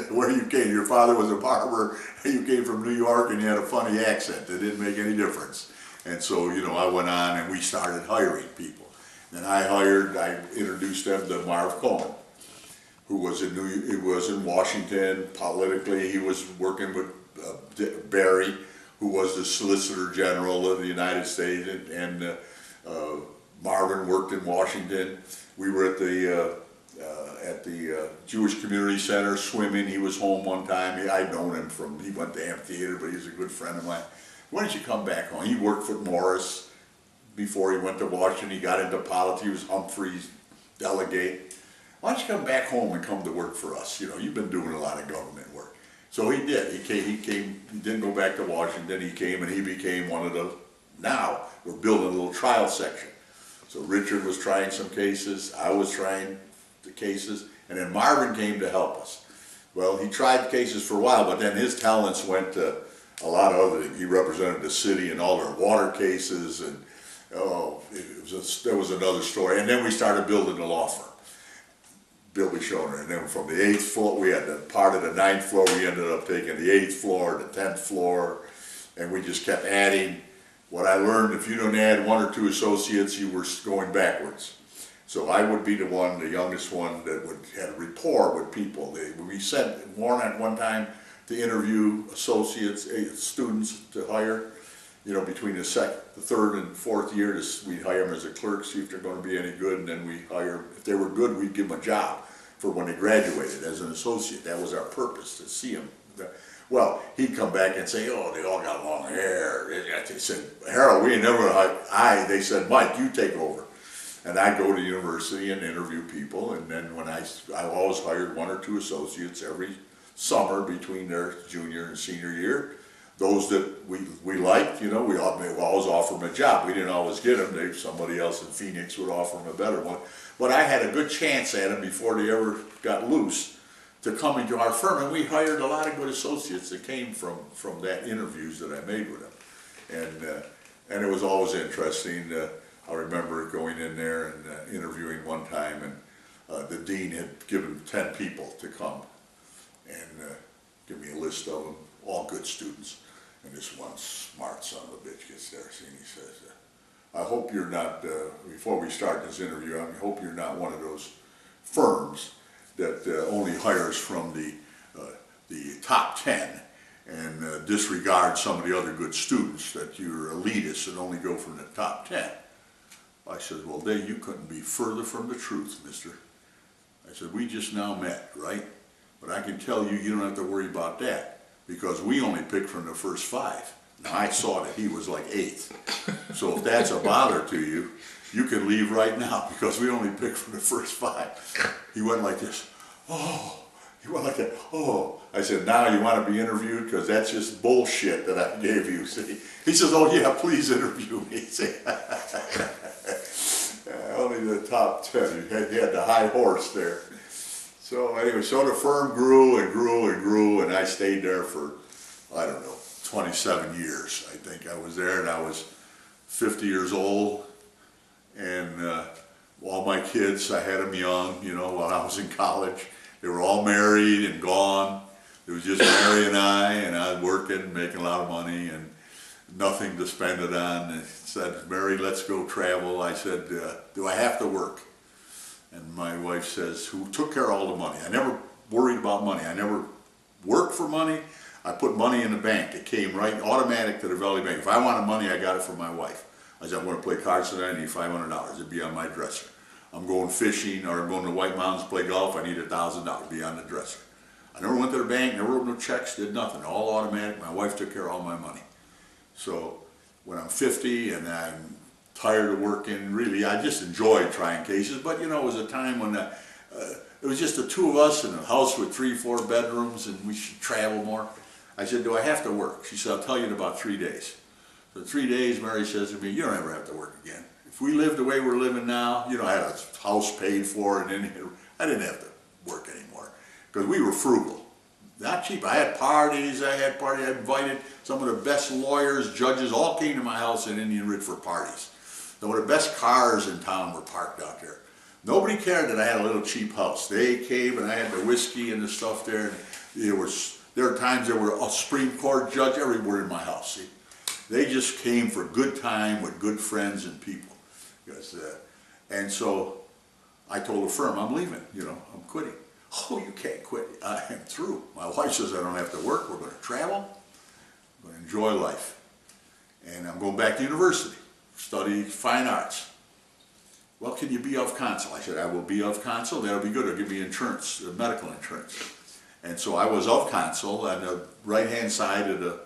Where you came, your father was a barber, you came from New York and you had a funny accent. It didn't make any difference. And so, you know, I went on and we started hiring people. Then I introduced them to Marv Cohen, who was in Washington politically. He was working with Barry, who was the Solicitor General of the United States, and Marvin worked in Washington. We were at the Jewish Community Center swimming. He was home one time. I'd known him he went to amphitheater, but he was a good friend of mine. Why don't you come back home? He worked for Morris before he went to Washington. He got into politics. He was Humphrey's delegate. Why don't you come back home and come to work for us? You know, you've been doing a lot of government work. So he did. He came, he didn't go back to Washington. He came and he became one of the, now we're building a little trial section. So Richard was trying some cases, I was trying the cases, and then Marvin came to help us. Well, he tried cases for a while, but then his talents went to a lot of other things. He represented the city in all their water cases, and that was another story. And then we started building the law firm, Billy Schoner. And then from the 8th floor, we had the part of the 9th floor, we ended up taking the 8th floor, the 10th floor, and we just kept adding. What I learned, if you don't add 1 or 2 associates, you were going backwards. So I would be the one, the youngest one, that had a rapport with people. We sent Warren at one time to interview associates, students to hire. You know, between the 3rd and 4th year, we'd hire them as a clerk, see if they're going to be any good, and then we hire, if they were good, we'd give them a job for when they graduated as an associate. That was our purpose, to see them. Well, he'd come back and say, oh, they all got long hair. They said, Harold, we ain't never gonna hire. They said, Mike, you take over. And I'd go to the university and interview people, and then when I always hired 1 or 2 associates every summer between their junior and senior year. Those that we liked, you know, we always offer them a job. We didn't always get them. Somebody else in Phoenix would offer them a better one. But I had a good chance at them before they ever got loose to come into our firm. And we hired a lot of good associates that came from that interviews that I made with them. And it was always interesting. I remember going in there and interviewing one time, and the dean had given 10 people to come and give me a list of them, all good students. And this one smart son of a bitch gets there, and he says, I hope you're not, before we start this interview, I hope you're not one of those firms that only hires from the top 10 and disregard some of the other good students, that you're elitist and only go from the top 10. I said, well, Dave, you couldn't be further from the truth, mister. I said, we just now met, right? But I can tell you, you don't have to worry about that, because we only picked from the first 5. Now, I saw that he was like 8th. So if that's a bother to you, you can leave right now, because we only picked from the first 5. He went like this, oh. He went like that, oh. I said, now you want to be interviewed? Because that's just bullshit that I gave you. See? He says, oh yeah, please interview me. See? Only the top 10. He had the high horse there. So anyway, so the firm grew and grew and grew, and I stayed there for, I don't know, 27 years. I think I was there, and I was 50 years old, and all my kids, I had them young, you know, when I was in college. They were all married and gone. It was just Mary and I was working, making a lot of money, and nothing to spend it on. And said, Mary, let's go travel. I said, do I have to work? And my wife says, who took care of all the money? I never worried about money. I never worked for money. I put money in the bank. It came right automatic to the Valley Bank. If I wanted money, I got it from my wife. I said, I'm going to play cards tonight. I need $500. It'd be on my dresser. I'm going fishing, or I'm going to White Mountains to play golf. I need $1,000. Be on the dresser. I never went to the bank, never wrote no checks, did nothing. All automatic. My wife took care of all my money. So when I'm 50 and I'm tired of working, really, I just enjoyed trying cases. But you know, it was a time when it was just the 2 of us in a house with 3, 4 bedrooms, and we should travel more. I said, do I have to work? She said, I'll tell you in about 3 days. So 3 days, Mary says to me, you don't ever have to work again. If we live the way we're living now, you know, I had a house paid for, and I didn't have to work anymore. because we were frugal. Not cheap. I had parties, I invited some of the best lawyers, judges, all came to my house in Indian Ridge for parties. Some of the best cars in town were parked out there. Nobody cared that I had a little cheap house. They came and I had the whiskey and the stuff there. And there were times there were a Supreme Court judge everywhere in my house. See? They just came for a good time with good friends and people. Because, and so I told the firm, I'm leaving, I'm quitting. Oh, you can't quit. I am through. My wife says I don't have to work. We're going to travel. I'm going to enjoy life. And I'm going back to university, study fine arts. Well, can you be of counsel? I said, I will be of counsel. That'll be good. It'll give me insurance, medical insurance. And so I was of counsel on the right-hand side of the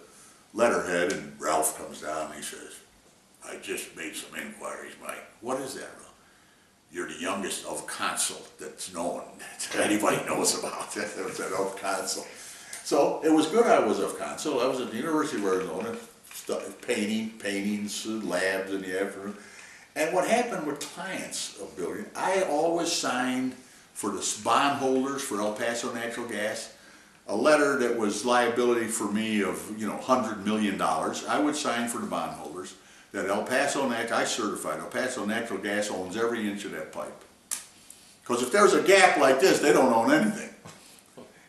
letterhead, and Ralph comes down and he says, I just made some inquiries, Mike. What is that, Ralph? You're the youngest of counsel that's known, that anybody knows about. It was an of counsel. So it was good I was of counsel. I was at the University of Arizona, paintings, labs in the afternoon. And what happened with clients of building, I always signed for the bondholders for El Paso Natural Gas, a letter that was liability for me of, $100 million. I would sign for the bondholders that I certified El Paso Natural Gas owns every inch of that pipe. Because if there's a gap like this, they don't own anything.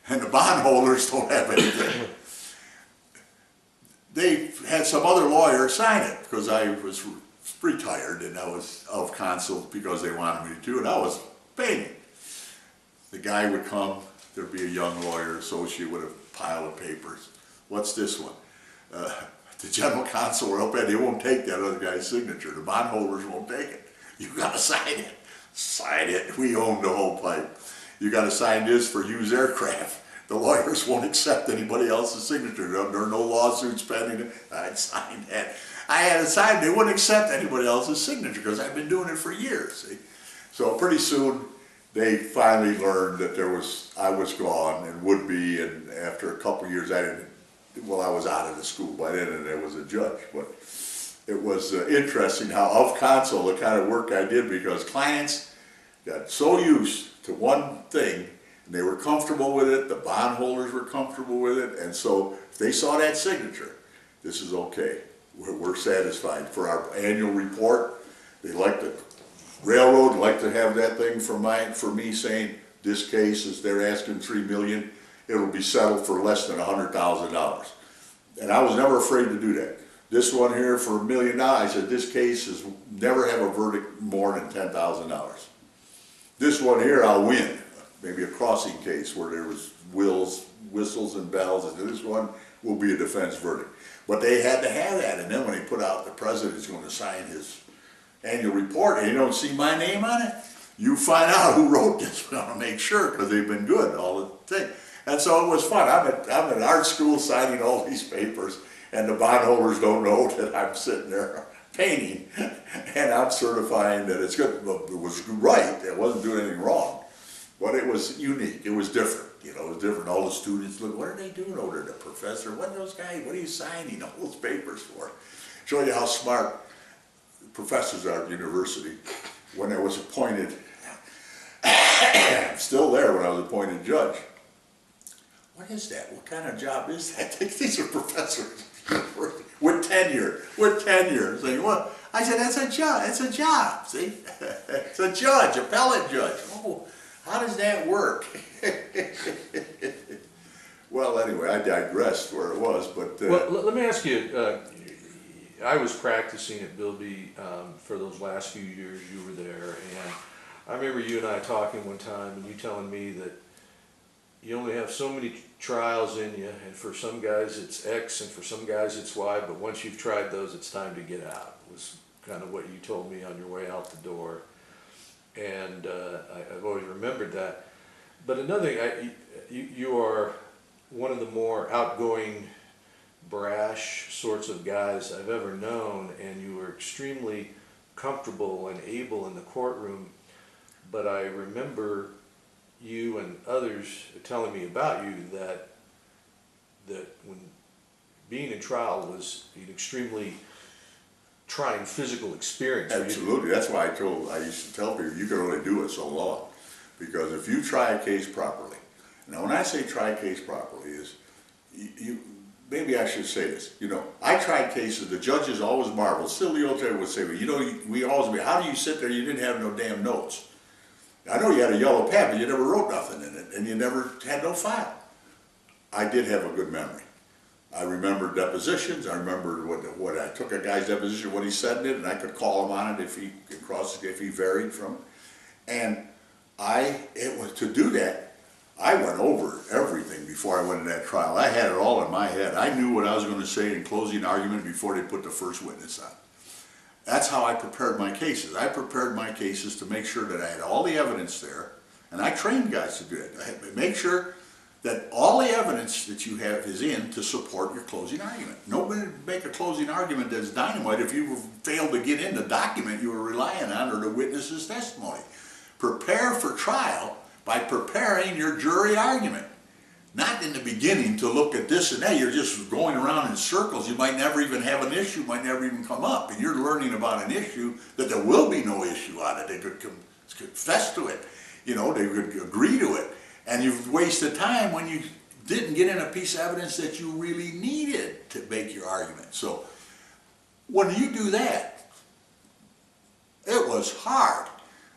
And the bondholders don't have anything. They had some other lawyer sign it because I was retired and I was of counsel because they wanted me to do it. I was painting. The guy would come, there'd be a young lawyer associate with a pile of papers. What's this one? The general counsel will help, they won't take that other guy's signature. The bondholders won't take it. You gotta sign it. Sign it. We own the whole pipe. You gotta sign this for used aircraft. The lawyers won't accept anybody else's signature. There are no lawsuits pending. I'd sign that. I had to sign, they wouldn't accept anybody else's signature because I've been doing it for years. See? So pretty soon they finally learned that I was gone and would be, and after a couple of years I was out of the school by then and I was a judge. But it was interesting how of counsel, the kind of work I did, because clients got so used to one thing and they were comfortable with it, the bondholders were comfortable with it, and so if they saw that signature, this is okay. We're satisfied. For our annual report, they like the railroad like to have that thing for me saying this case is they're asking $3 million. It'll be settled for less than $100,000. And I was never afraid to do that. This one here for $1 million, I said this case is never have a verdict more than $10,000. This one here I'll win. Maybe a crossing case where there was whistles and bells, and this one will be a defense verdict. But they had to have that, and then when they put out the president's going to sign his annual report and you don't see my name on it, you find out who wrote this. We want to make sure because they've been good all the thing. And so it was fun. I'm at art school signing all these papers, and the bondholders don't know that I'm sitting there painting, and I'm certifying that it's good. It was right. It wasn't doing anything wrong, but it was unique. It was different. It was different. All the students look, what are they doing over there? The professor, what are those guys? What are you signing all those papers for? Show you how smart professors are at university. When I was appointed, I'm still there when I was appointed judge. What is that? What kind of job is that? These are professors with tenure. Saying, well, I said, that's a job. It's a job. See, it's a judge, appellate judge. Oh, how does that work? Well, anyway, I digressed where it was, but well, let me ask you. I was practicing at Bilby for those last few years you were there, and I remember you and I talking one time, and you telling me that you only have so many trials in you, and for some guys it's X, and for some guys it's Y, but once you've tried those, it's time to get out, was kind of what you told me on your way out the door. And I've always remembered that. But another thing, you are one of the more outgoing, brash sorts of guys I've ever known, and you were extremely comfortable and able in the courtroom. But I remember you and others telling me about you that when being in trial was an extremely trying physical experience. absolutely. That's why I used to tell people you can only do it so long, because if you try a case properly Now, when I say try a case properly, is maybe I should say this. You know, I tried cases. The judges always marvel. Still, the old time would say, "Well, you know, we always be. How do you sit there? You didn't have no damn notes. I know you had a yellow pad, but you never wrote nothing in it, and you never had no file." I did have a good memory. I remember depositions. I remember what I took a guy's deposition, what he said in it, and I could call him on it if he varied from it. And it was to do that. I went over everything before I went to that trial. I had it all in my head. I knew what I was going to say in closing argument before they put the first witness on. That's how I prepared my cases. I prepared my cases to make sure that I had all the evidence there, and I trained guys to do it. I had to make sure that all the evidence that you have is in to support your closing argument. Nobody would make a closing argument that's dynamite if you failed to get in the document you were relying on or the witness's testimony. Prepare for trial by preparing your jury argument. Not in the beginning to look at this and that. You're just going around in circles. You might never even have an issue, might never even come up. And you're learning about an issue that there will be no issue on it. They could confess to it. You know, they could agree to it. And you've wasted time when you didn't get in a piece of evidence that you really needed to make your argument. So when you do that, it was hard.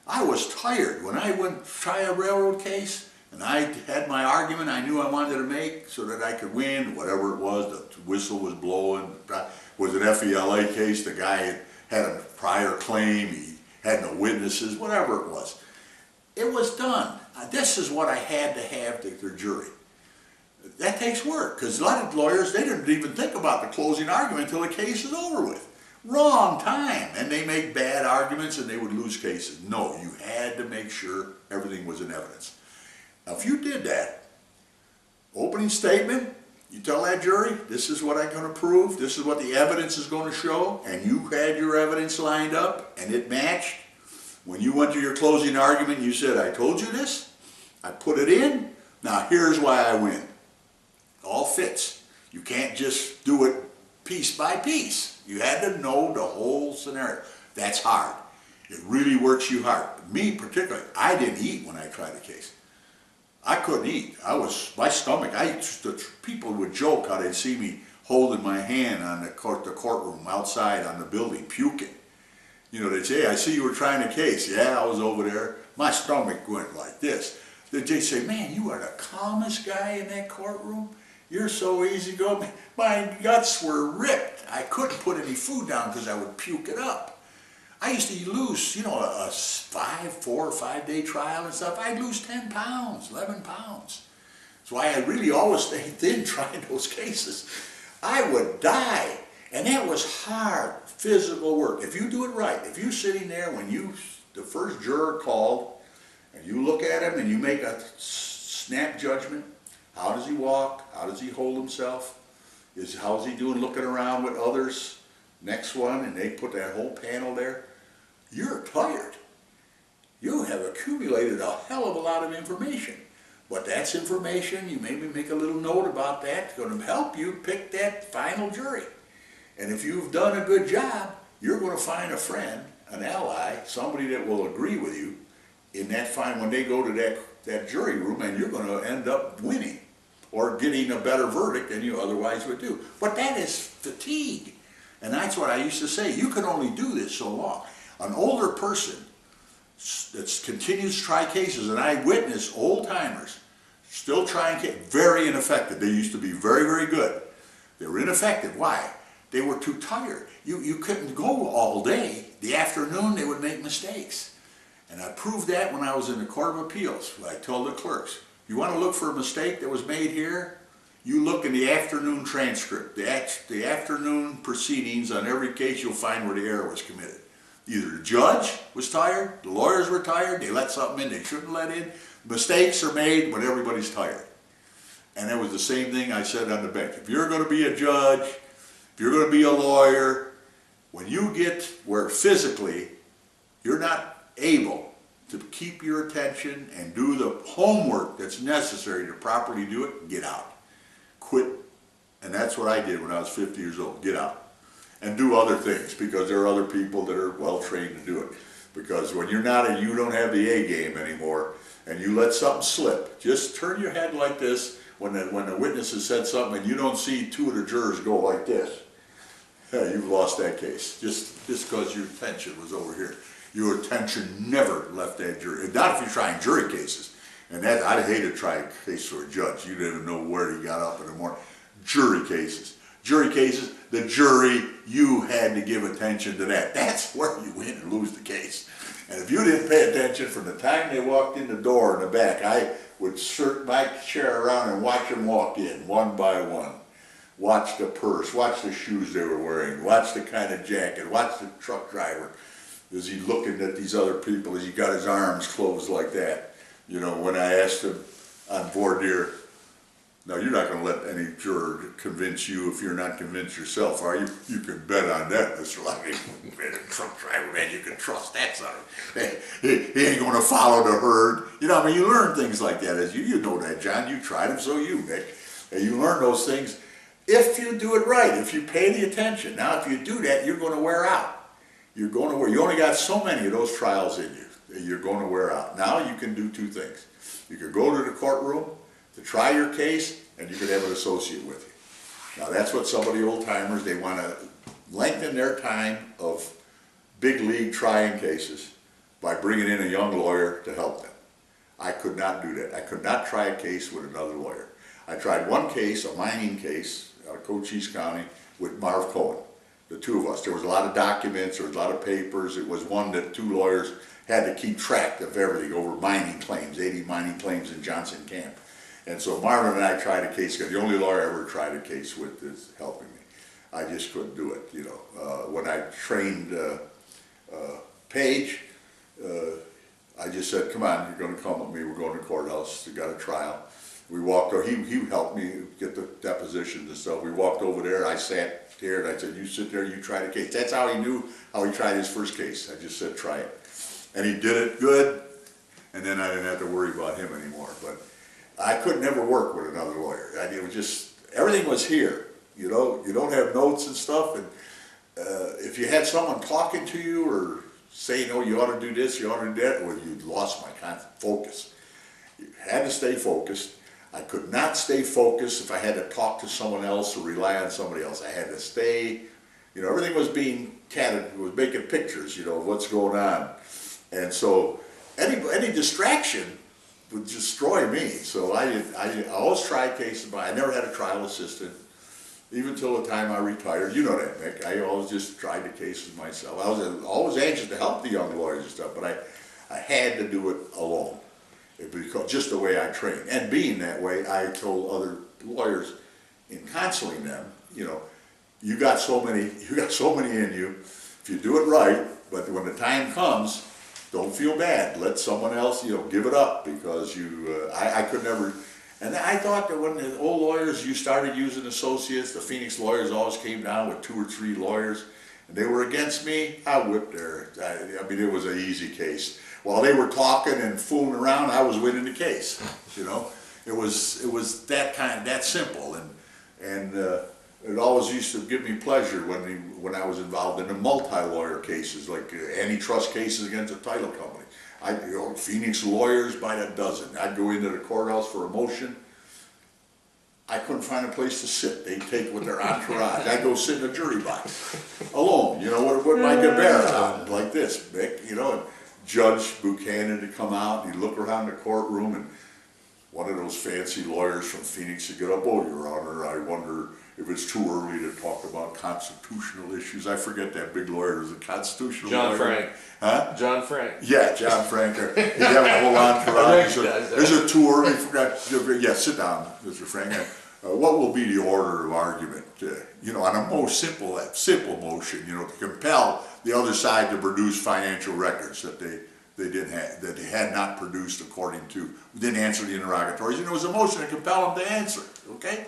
I was tired. When I went to try a railroad case and I had my argument I knew I wanted to make so that I could win, whatever it was, the whistle was blowing, was an FELA case, the guy had a prior claim, he had no witnesses, whatever it was. It was done. This is what I had to have to their jury. That takes work, because a lot of lawyers, they didn't even think about the closing argument until the case is over with. Wrong time, and they make bad arguments and they would lose cases. No, you had to make sure everything was in evidence. Now, if you did that, opening statement, you tell that jury, this is what I'm going to prove, this is what the evidence is going to show, and you had your evidence lined up and it matched. When you went to your closing argument, you said, I told you this, I put it in, now here's why I win. All fits. You can't just do it piece by piece. You had to know the whole scenario. That's hard. It really works you hard. Me particularly, I didn't eat when I tried a case. I couldn't eat. My stomach, people would joke how they'd see me holding my hand on the courtroom outside on the building, puking. You know, they'd say, hey, I see you were trying a case. Yeah, I was over there. My stomach went like this. They'd say, man, you are the calmest guy in that courtroom. You're so easygoing. My guts were ripped. I couldn't put any food down because I would puke it up. I used to lose, you know, a 4 or 5 day trial and stuff. I'd lose 10 pounds, 11 pounds. That's why I really always stayed thin trying those cases. I would die. And that was hard physical work. If you do it right, if you're sitting there when the first juror called, and you look at him and you make a snap judgment, how does he walk? How does he hold himself? How's he doing looking around with others? Next one, and they put that whole panel there. You're tired. You have accumulated a hell of a lot of information. But that's information, you maybe make a little note about that. It's going to help you pick that final jury. And if you've done a good job, you're going to find a friend, an ally, somebody that will agree with you in that when they go to that jury room, and you're going to end up winning or getting a better verdict than you otherwise would do. But that is fatigue. And that's what I used to say. You can only do this so long. An older person that continues to try cases, and I witness old timers still trying cases, very ineffective. They used to be very, very good. They were ineffective. Why? They were too tired. You couldn't go all day. The afternoon they would make mistakes. And I proved that when I was in the Court of Appeals. I told the clerks, you want to look for a mistake that was made here? You look in the afternoon transcript, the afternoon proceedings on every case, you'll find where the error was committed. Either the judge was tired, the lawyers were tired, they let something in they shouldn't let in. Mistakes are made when everybody's tired. And it was the same thing I said on the bench. If you're going to be a judge, if you're going to be a lawyer, when you get where physically you're not able to keep your attention and do the homework that's necessary to properly do it, get out. Quit. And that's what I did when I was 50 years old. Get out. And do other things, because there are other people that are well trained to do it. Because when you're not, you don't have the A game anymore, and you let something slip, just turn your head like this when the witness has said something and you don't see two of the jurors go like this, yeah, you've lost that case, just because your attention was over here. Your attention never left that jury. Not if you're trying jury cases. And that, I'd hate to try a case for a judge. You didn't know where he got up in the morning. Jury cases. Jury cases, the jury, you had to give attention to that. That's where you win and lose the case. And if you didn't pay attention from the time they walked in the door in the back, I would circle my chair around and watch them walk in one by one. Watch the purse, watch the shoes they were wearing, watch the kind of jacket, watch the truck driver. Is he looking at these other people? Has he got his arms closed like that? You know, when I asked him on voir dire, now you're not going to let any juror convince you if you're not convinced yourself, are you? You can bet on that, Mr. Lucky. Truck driver, man, you can trust that son. He ain't going to follow the herd. You know, I mean, you learn things like that. As you know that, John. You tried them, so you, Nick. And you learn those things if you do it right, if you pay the attention. Now, if you do that, you're going to wear out. You're going to wear. You only got so many of those trials in you that you're going to wear out. Now you can do two things. You can go to the courtroom to try your case, and you could have an associate with you. Now that's what some of the old timers, they want to lengthen their time of big league trying cases by bringing in a young lawyer to help them. I could not do that. I could not try a case with another lawyer. I tried one case, a mining case out of Cochise County with Marv Cohen, the two of us. There was a lot of documents, there was a lot of papers. It was one that two lawyers had to keep track of everything over mining claims, 80 mining claims in Johnson Camp. And so Marvin and I tried a case, because the only lawyer I ever tried a case with is helping me. I just couldn't do it, you know. When I trained Paige, I just said, come on, you're going to come with me, we're going to the courthouse, we got a trial. We walked over, he helped me get the depositions and stuff. We walked over there, I sat here and I said, you sit there, you try the case. That's how he knew how he tried his first case. I just said, try it. And he did it good, and then I didn't have to worry about him anymore. But I could never work with another lawyer. It was just, everything was here. You know, you don't have notes and stuff, and if you had someone talking to you or saying, oh, you ought to do this, you ought to do that, well, you lost my focus. You had to stay focused. I could not stay focused if I had to talk to someone else or rely on somebody else. I had to stay, you know, everything was being catted, was making pictures, you know, of what's going on. And so any distraction would destroy me. So I always tried cases, but I never had a trial assistant, even till the time I retired. You know that, Mick. I always just tried the cases myself. I was always anxious to help the young lawyers and stuff, but I had to do it alone. Because just the way I trained. And being that way, I told other lawyers in counseling them, you know, you got so many in you. If you do it right, but when the time comes, don't feel bad. Let someone else, you know, give it up, because you, I could never. And I thought that when the old lawyers, you started using associates, the Phoenix lawyers always came down with 2 or 3 lawyers, and they were against me, I whipped their, I mean, it was an easy case. While they were talking and fooling around, I was winning the case. You know, it was that simple, and it always used to give me pleasure when I was involved in the multi-lawyer cases, like antitrust cases against a title company. You know, Phoenix lawyers by the dozen. I'd go into the courthouse for a motion. I couldn't find a place to sit. They'd take with their entourage. I'd go sit in a jury box alone. You know, with my bear on like this, Mick. You know. And Judge Buchanan to come out, and he'd look around the courtroom, and one of those fancy lawyers from Phoenix would get up, oh, Your Honor, I wonder if it's too early to talk about constitutional issues. I forget that big lawyer was a constitutional lawyer. John Frank. Huh? John Frank. Yeah, John Frank. He'd have a whole entourage. So, is it too early for, yeah, sit down, Mr. Frank. What will be the order of argument? You know, on a most simple motion, you know, to compel the other side to produce financial records that they didn't have, that they had not produced according to, didn't answer the interrogatories, and it was a motion to compel them to answer. Okay,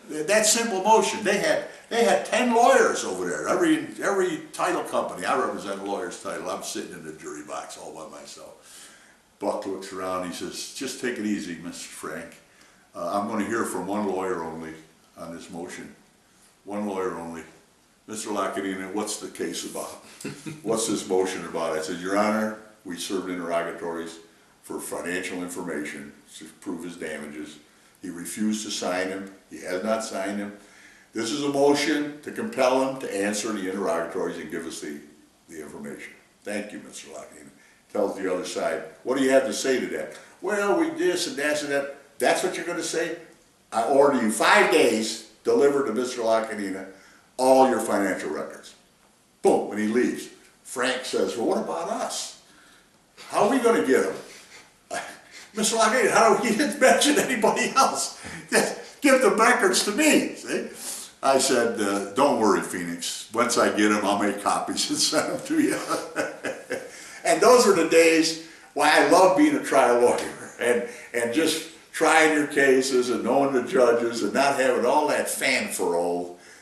that simple motion. They had 10 lawyers over there. Every title company. I represent a lawyer's title. I'm sitting in the jury box all by myself. Buck looks around. He says, "Just take it easy, Mr. Frank. I'm going to hear from one lawyer only on this motion. One lawyer only. Mr. Lacagnina, what's the case about? What's this motion about?" I said, "Your Honor, we served interrogatories for financial information to prove his damages. He refused to sign them. He has not signed them. This is a motion to compel him to answer the interrogatories and give us the information. Thank you, Mr. Lacagnina. Tells the other side, what do you have to say to that? Well, we this and that and that. That's what you're going to say? I order you 5 days, deliver to Mr. Lacagnina all your financial records. Boom, when he leaves. Frank says, well, what about us? How are we going to get them? Mr. Lacagnina, how do we didn't mention anybody else? Give the records to me, see? I said, don't worry, Phoenix. Once I get them, I'll make copies and send them to you. And those were the days why I love being a trial lawyer and just trying your cases and knowing the judges and not having all that fanfare,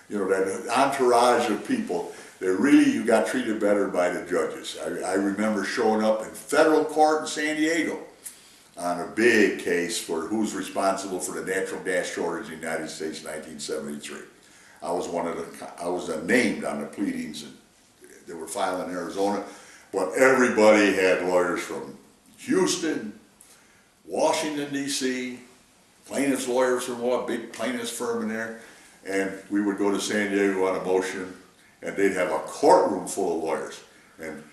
you know, that entourage of people. That really you got treated better by the judges. I remember showing up in federal court in San Diego on a big case for who's responsible for the natural gas shortage in the United States in 1973. I was named on the pleadings that were filed in Arizona, but everybody had lawyers from Houston, Washington, D.C., plaintiffs' lawyers from what big plaintiffs firm in there, and we would go to San Diego on a motion, and they'd have a courtroom full of lawyers, and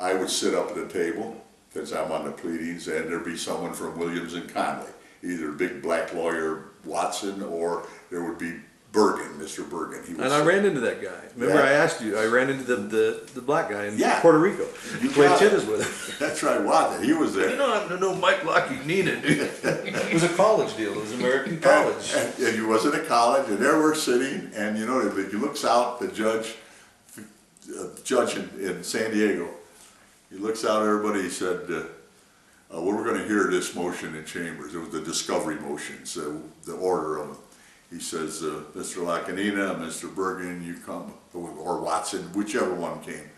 I would sit up at the table, because I'm on the pleadings, and there'd be someone from Williams and Conley, either big black lawyer Watson, or there would be Bergen, Mr. Bergen. He And I ran into that guy. Remember, Yeah. I asked you. I ran into the black guy in Yeah. Puerto Rico. You Played got it. tennis with him. That's right, Watson. He was there. You know, I know Mike Lacagnina, dude. It was a college deal. It was American college. And he was at a college, and there we're sitting, and you know, he looks out, the judge in San Diego, he looks out at everybody, he said, well, we're going to hear this motion in chambers. It was the discovery motion, so the order of them. He says, Mr. Lacagnina, Mr. Bergen, you come, or Watson, whichever one came.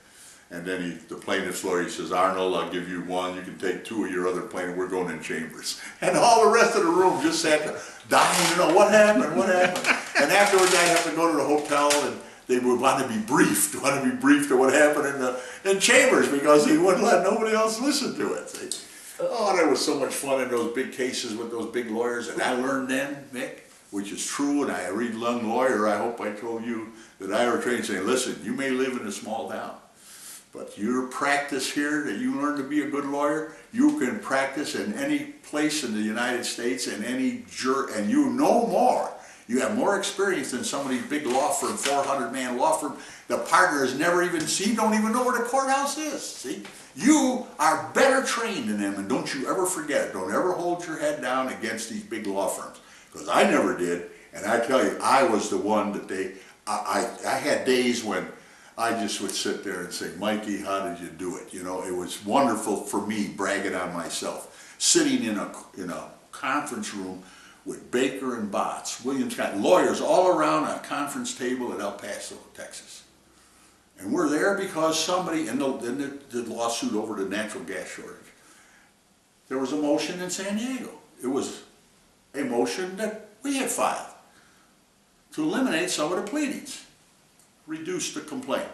And then the plaintiff's lawyer, he says, Arnold, I'll give you one, you can take 2 of your other plaintiffs, we're going in chambers. And all the rest of the room just sat there, dying to know what happened. And afterwards I'd have to go to the hotel, and they would want to be briefed of what happened in chambers, because he wouldn't let nobody else listen to it. See? Oh, that was so much fun in those big cases with those big lawyers, and I learned then, Mick, which is true, and I read Young Lawyer, I hope I told you that I were trained saying, listen, you may live in a small town, but your practice here that you learn to be a good lawyer, you can practice in any place in the United States and and you know more. You have more experience than some of these big law firm, 400-man law firm. The partners never even see, don't even know where the courthouse is, see? You are better trained than them, and don't you ever forget it. Don't ever hold your head down against these big law firms. Because I never did, and I tell you, I was the one that I had days when I just would sit there and say, Mikey, how did you do it? You know, it was wonderful for me, bragging on myself, sitting in a conference room with Baker and Botts, Williams, lawyers all around a conference table at El Paso, Texas. And we're there because somebody, in the lawsuit over the natural gas shortage, there was a motion in San Diego. It was a motion that we had filed to eliminate some of the pleadings, reduce the complaint.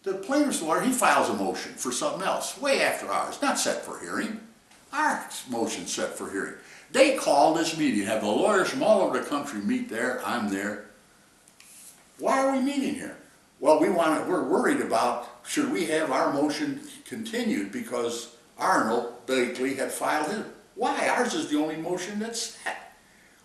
The plaintiff's lawyer, he files a motion for something else, way after ours, not set for hearing. Our motion's set for hearing. They call this meeting, have the lawyers from all over the country meet there, I'm there. Why are we meeting here? Well, we're worried about, should we have our motion continued because Arnold Blakely had filed his. Why? Ours is the only motion that's set.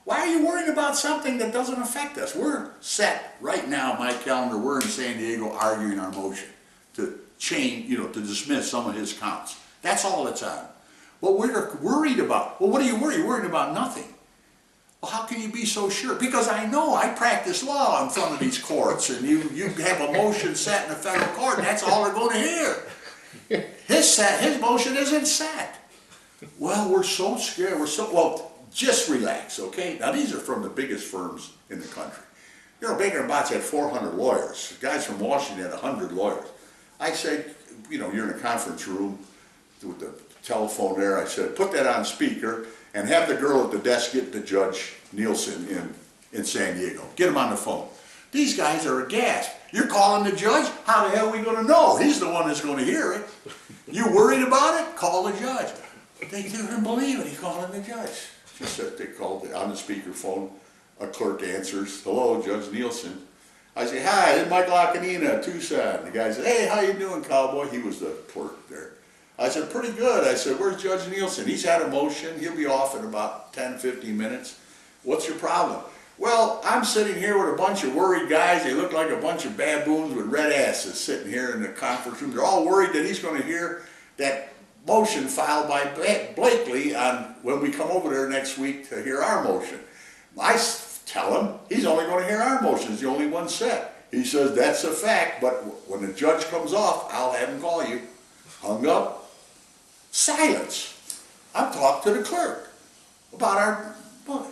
Why are you worried about something that doesn't affect us? We're set right now, my calendar, we're in San Diego arguing our motion to change, to dismiss some of his counts. That's all it's on. What we're worried about, well, what are you worried? You're worried about nothing. Well, how can you be so sure? Because I know I practice law in front of these courts, and you have a motion set in a federal court, and that's all they're going to hear. His motion isn't set. Well, we're so scared. Well, just relax, okay? Now, these are from the biggest firms in the country. Baker & Botts had 400 lawyers. Guys from Washington had 100 lawyers. I said, you're in a conference room with the telephone there. I said, put that on speaker and have the girl at the desk get to Judge Nielsen in San Diego. Get him on the phone. These guys are aghast. You're calling the judge? How the hell are we going to know? He's the one that's going to hear it. You worried about it? Call the judge. They couldn't believe it. He called the judge. Just said they called it on the speakerphone. A clerk answers, "Hello, Judge Nielsen." I say, "Hi, this is Mike Lacagnina, Tucson." The guy said, "Hey, how you doing, cowboy?" He was the clerk there. I said, "Pretty good." I said, "Where's Judge Nielsen? He's had a motion. He'll be off in about 10, 15 minutes. What's your problem?" "Well, I'm sitting here with a bunch of worried guys. They look like a bunch of baboons with red asses sitting here in the conference room. They're all worried that he's going to hear that motion filed by Blakely on when we come over there next week to hear our motion." I tell him he's only going to hear our motion. It's the only one set. He says, "That's a fact, but when the judge comes off, I'll have him call you." Hung up. Silence. I'm talking to the clerk about our boys.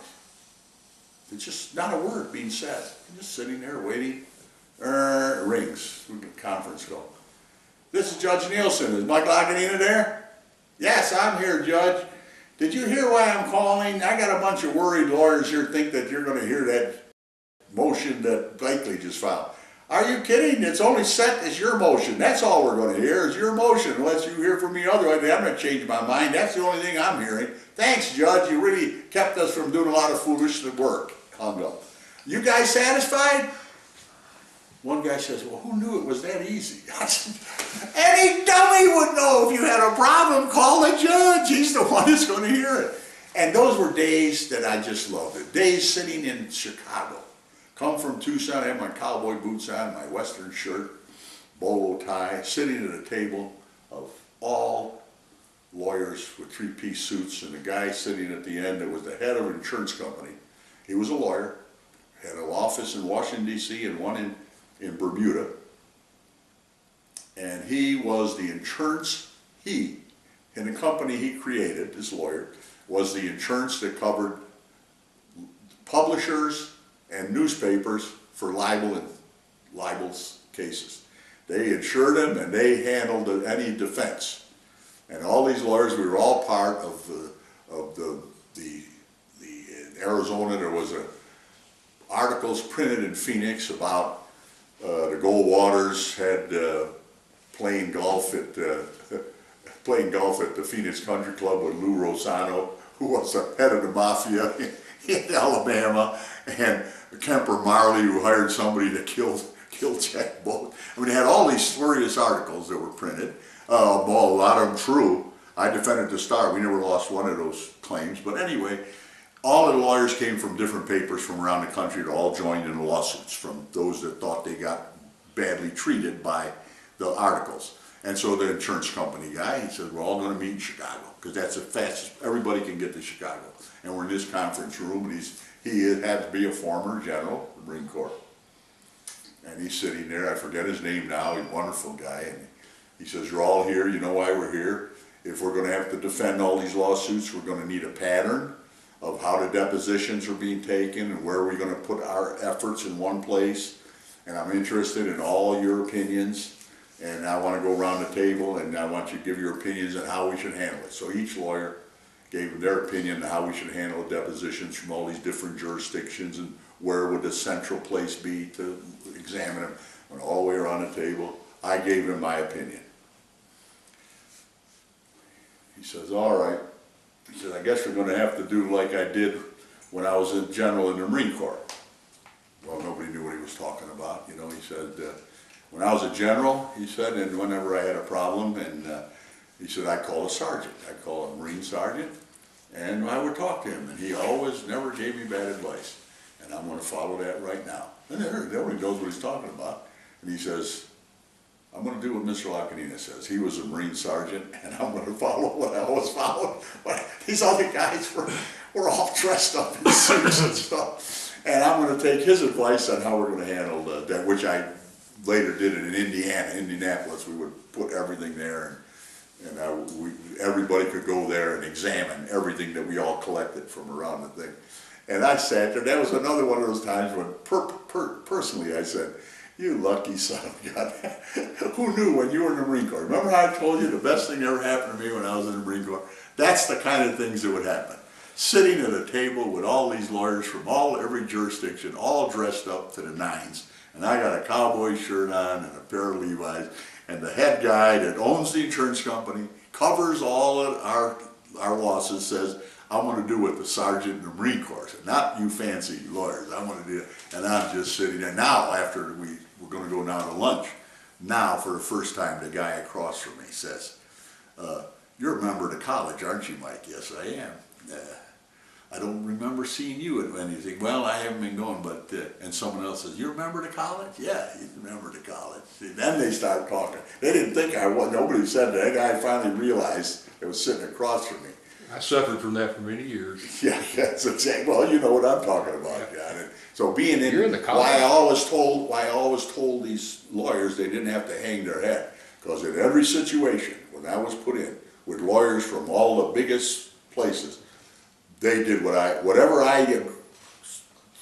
There's just not a word being said. I'm just sitting there waiting. It rings. We get conference call. "This is Judge Nielsen. Is Mike Lacagnina there?" "Yes, I'm here, Judge. Did you hear why I'm calling? I got a bunch of worried lawyers here think that you're going to hear that motion that Blakely just filed." "Are you kidding? It's only set as your motion. That's all we're going to hear is your motion, unless you hear from me otherwise. I'm going to change my mind. That's the only thing I'm hearing. Thanks, Judge. You really kept us from doing a lot of foolish work." Hung up. "You guys satisfied?" One guy says, "Well, who knew it was that easy?" I said, "Any dummy would know if you had a problem, call the judge. He's the one that's going to hear it." And those were days that I just loved. The days sitting in Chicago. Come from Tucson, I had my cowboy boots on, my western shirt, bolo tie, sitting at a table of all lawyers with three-piece suits, and the guy sitting at the end that was the head of an insurance company. He was a lawyer, had an office in Washington, D.C. and one in Bermuda. And he was the insurance, in the company he created, this lawyer, was the insurance that covered publishers and newspapers for libel cases. They insured them and they handled any defense. And all these lawyers, we were all part of the in Arizona. There was articles printed in Phoenix about the Goldwaters had playing golf at the Phoenix Country Club with Lou Rosano, who was the head of the mafia in Alabama, and Kemper Marley, who hired somebody to kill Jack Boat. I mean, they had all these spurious articles that were printed. Well, a lot of them true. I defended the Star. We never lost one of those claims. But anyway, all the lawyers came from different papers from around the country that all joined in the lawsuits, from those that thought they got badly treated by the articles. And so the insurance company guy, he said, "We're all going to meet in Chicago, because that's the fastest everybody can get to Chicago." And we're in this conference room, and he had to be a former general of the Marine Corps. And he's sitting there, I forget his name now, he's a wonderful guy, and he says, "You're all here, you know why we're here. If we're going to have to defend all these lawsuits, we're going to need a pattern of how the depositions are being taken and where we're going to put our efforts in one place. And I'm interested in all your opinions. And I want to go around the table and I want you to give your opinions on how we should handle it." So each lawyer gave their opinion on how we should handle depositions from all these different jurisdictions and where would the central place be to examine them. Went all the way around the table. I gave him my opinion. He says, "All right." He said, "I guess we're going to have to do like I did when I was a general in the Marine Corps." Well, nobody knew what he was talking about. You know, he said, "When I was a general," he said, "and whenever I had a problem, and he said, I called a sergeant. I called a Marine sergeant, and I would talk to him, and he always never gave me bad advice. And I'm going to follow that right now." And nobody knows what he's talking about. And he says, "I'm going to do what Mr. Lacagnina says. He was a Marine sergeant, and I'm going to follow what I always followed." But these other guys were all dressed up in suits and stuff. And I'm going to take his advice on how we're going to handle that, which I later did it in Indianapolis. We would put everything there, and everybody could go there and examine everything that we all collected from around the thing. And I sat there. That was another one of those times when, personally, I said, "You lucky son of a gun." Who knew when you were in the Marine Corps? Remember how I told you the best thing ever happened to me when I was in the Marine Corps? That's the kind of things that would happen. sitting at a table with all these lawyers from every jurisdiction, all dressed up to the nines. And I got a cowboy shirt on and a pair of Levi's. And the head guy that owns the insurance company, covers all of our losses, says, I want to do what the sergeant in the Marine Corps said, not you fancy lawyers. I want to do it. And I'm just sitting there. Now, after we're going to go now to lunch, now for the first time, the guy across from me says, you're a member of the college, aren't you, Mike? Yes, I am. I don't remember seeing you at anything. Well, I haven't been going, but, and someone else says, you're a member of the college? Yeah, he's a member of the college. See, then they start talking. They didn't think I was, nobody said that. That guy finally realized it was sitting across from me. I suffered from that for many years. Yeah, that's exactly. Well, you know what I'm talking about, John. And so being in, You're in the college. why I always told these lawyers they didn't have to hang their head, because in every situation when I was put in with lawyers from all the biggest places, they did whatever I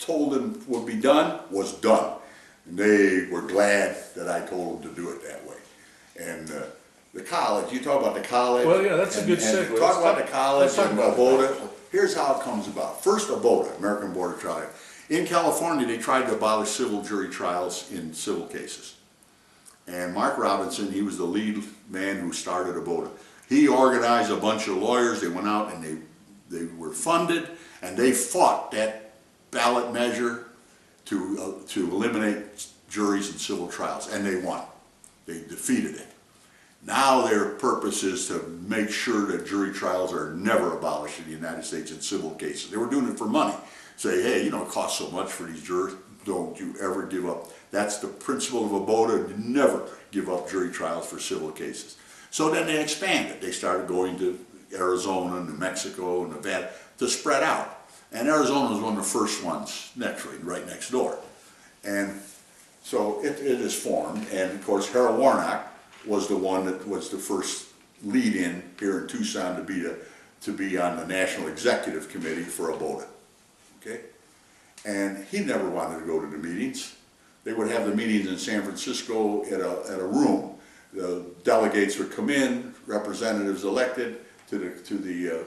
told them would be done was done, and they were glad that I told them to do it that way. And the college, you talk about the college. Well, yeah, that's a good and segue. Talk about the college Let's talk and about ABOTA. Here's how it comes about. First, ABOTA, American Board of Trial. In California, they tried to abolish civil jury trials in civil cases. And Mark Robinson, he was the lead man who started ABOTA. He organized a bunch of lawyers. They went out and they were funded, and they fought that ballot measure to eliminate juries in civil trials, and they won. They defeated it. Now their purpose is to make sure that jury trials are never abolished in the United States in civil cases. They were doing it for money. Say, hey, you know, it costs so much for these jurors, don't you ever give up. That's the principle of ABOTA, never give up jury trials for civil cases. So then they expanded. They started going to Arizona, New Mexico, and Nevada to spread out. And Arizona was one of the first ones, naturally, right next door. And so it is formed, and of course Harold Warnock was the one that was the first lead-in here in Tucson to be on the National Executive Committee for ABOTA. Okay? And he never wanted to go to the meetings. They would have the meetings in San Francisco at a room. The delegates would come in, representatives elected to the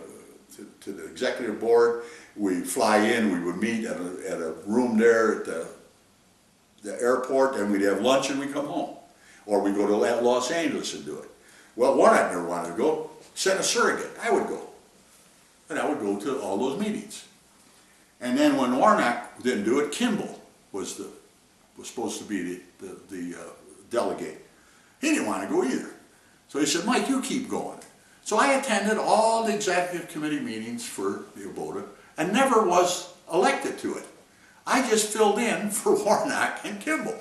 executive board. We fly in, we would meet at a room there at the airport, and we'd have lunch and we'd come home. Or we'd go to Los Angeles and do it. Well, Warnock never wanted to go. Sent a surrogate. I would go. And I would go to all those meetings. And then when Warnock didn't do it, Kimball was supposed to be the delegate. He didn't want to go either. So he said, Mike, you keep going. So I attended all the executive committee meetings for the ABOTA and never was elected to it. I just filled in for Warnock and Kimball.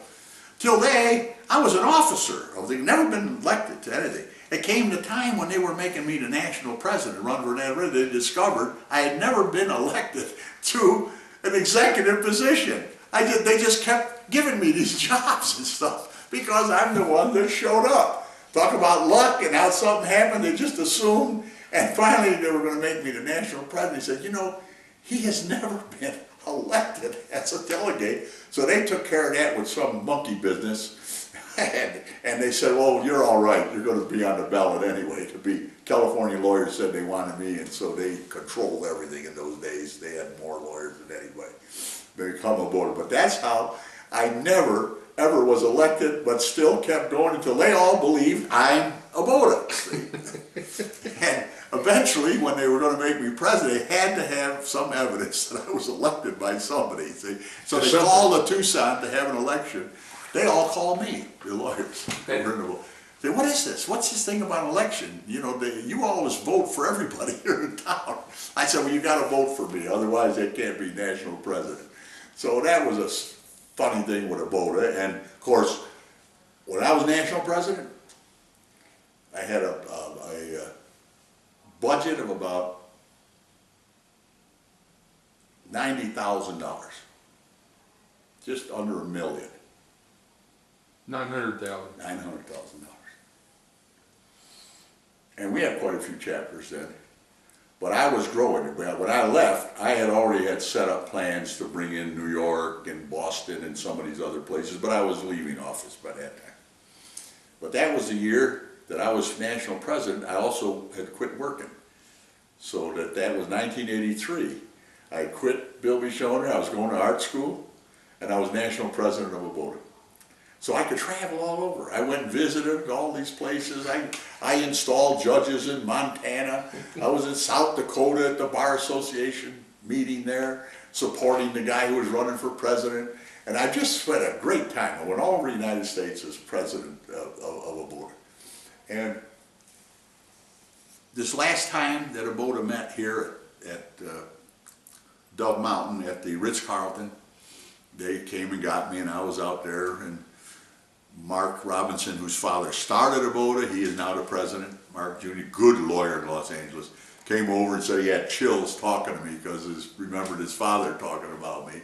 Till I was an officer of never been elected to anything. It came the time when they were making me the national president, run for that, they discovered I had never been elected to an executive position. They just kept giving me these jobs and stuff because I'm the one that showed up. Talk about luck and how something happened, they just assumed, and finally they were going to make me the national president. He said, you know, he has never been elected as a delegate. So they took care of that with some monkey business. And they said, well, you're all right. You're going to be on the ballot anyway to be. California lawyers said they wanted me, and so they controlled everything in those days. They had more lawyers than anybody. They become a voter. But that's how I never, ever was elected, but still kept going until they all believed I'm a voter. And eventually, when they were going to make me president, they had to have some evidence that I was elected by somebody. See? So they called the Tucson to have an election. They all called me, the lawyers. Say, what is this? What's this thing about election? You know, you always vote for everybody here in town. I said, well, you got to vote for me, otherwise they can't be national president. So that was a funny thing with ABOTA. And of course, when I was national president, I had a budget of about $90,000, just under $1 million. $900,000. $900,000. And we had quite a few chapters then. But I was growing. When I left, I had already had set up plans to bring in New York and Boston and some of these other places, but I was leaving office by that time. But that was the year that I was national president. I also had quit working. So that was 1983. I quit Bill Bishoner, I was going to art school, and I was national president of ABOTA. So I could travel all over. I went and visited all these places. I installed judges in Montana. I was in South Dakota at the Bar Association meeting there, supporting the guy who was running for president. And I just spent a great time. I went all over the United States as president of ABOTA. And this last time that ABOTA met here at Dove Mountain at the Ritz-Carlton, they came and got me, and I was out there, and Mark Robinson, whose father started ABOTA, he is now the president, Mark Jr., good lawyer in Los Angeles, came over and said he had chills talking to me because he remembered his father talking about me.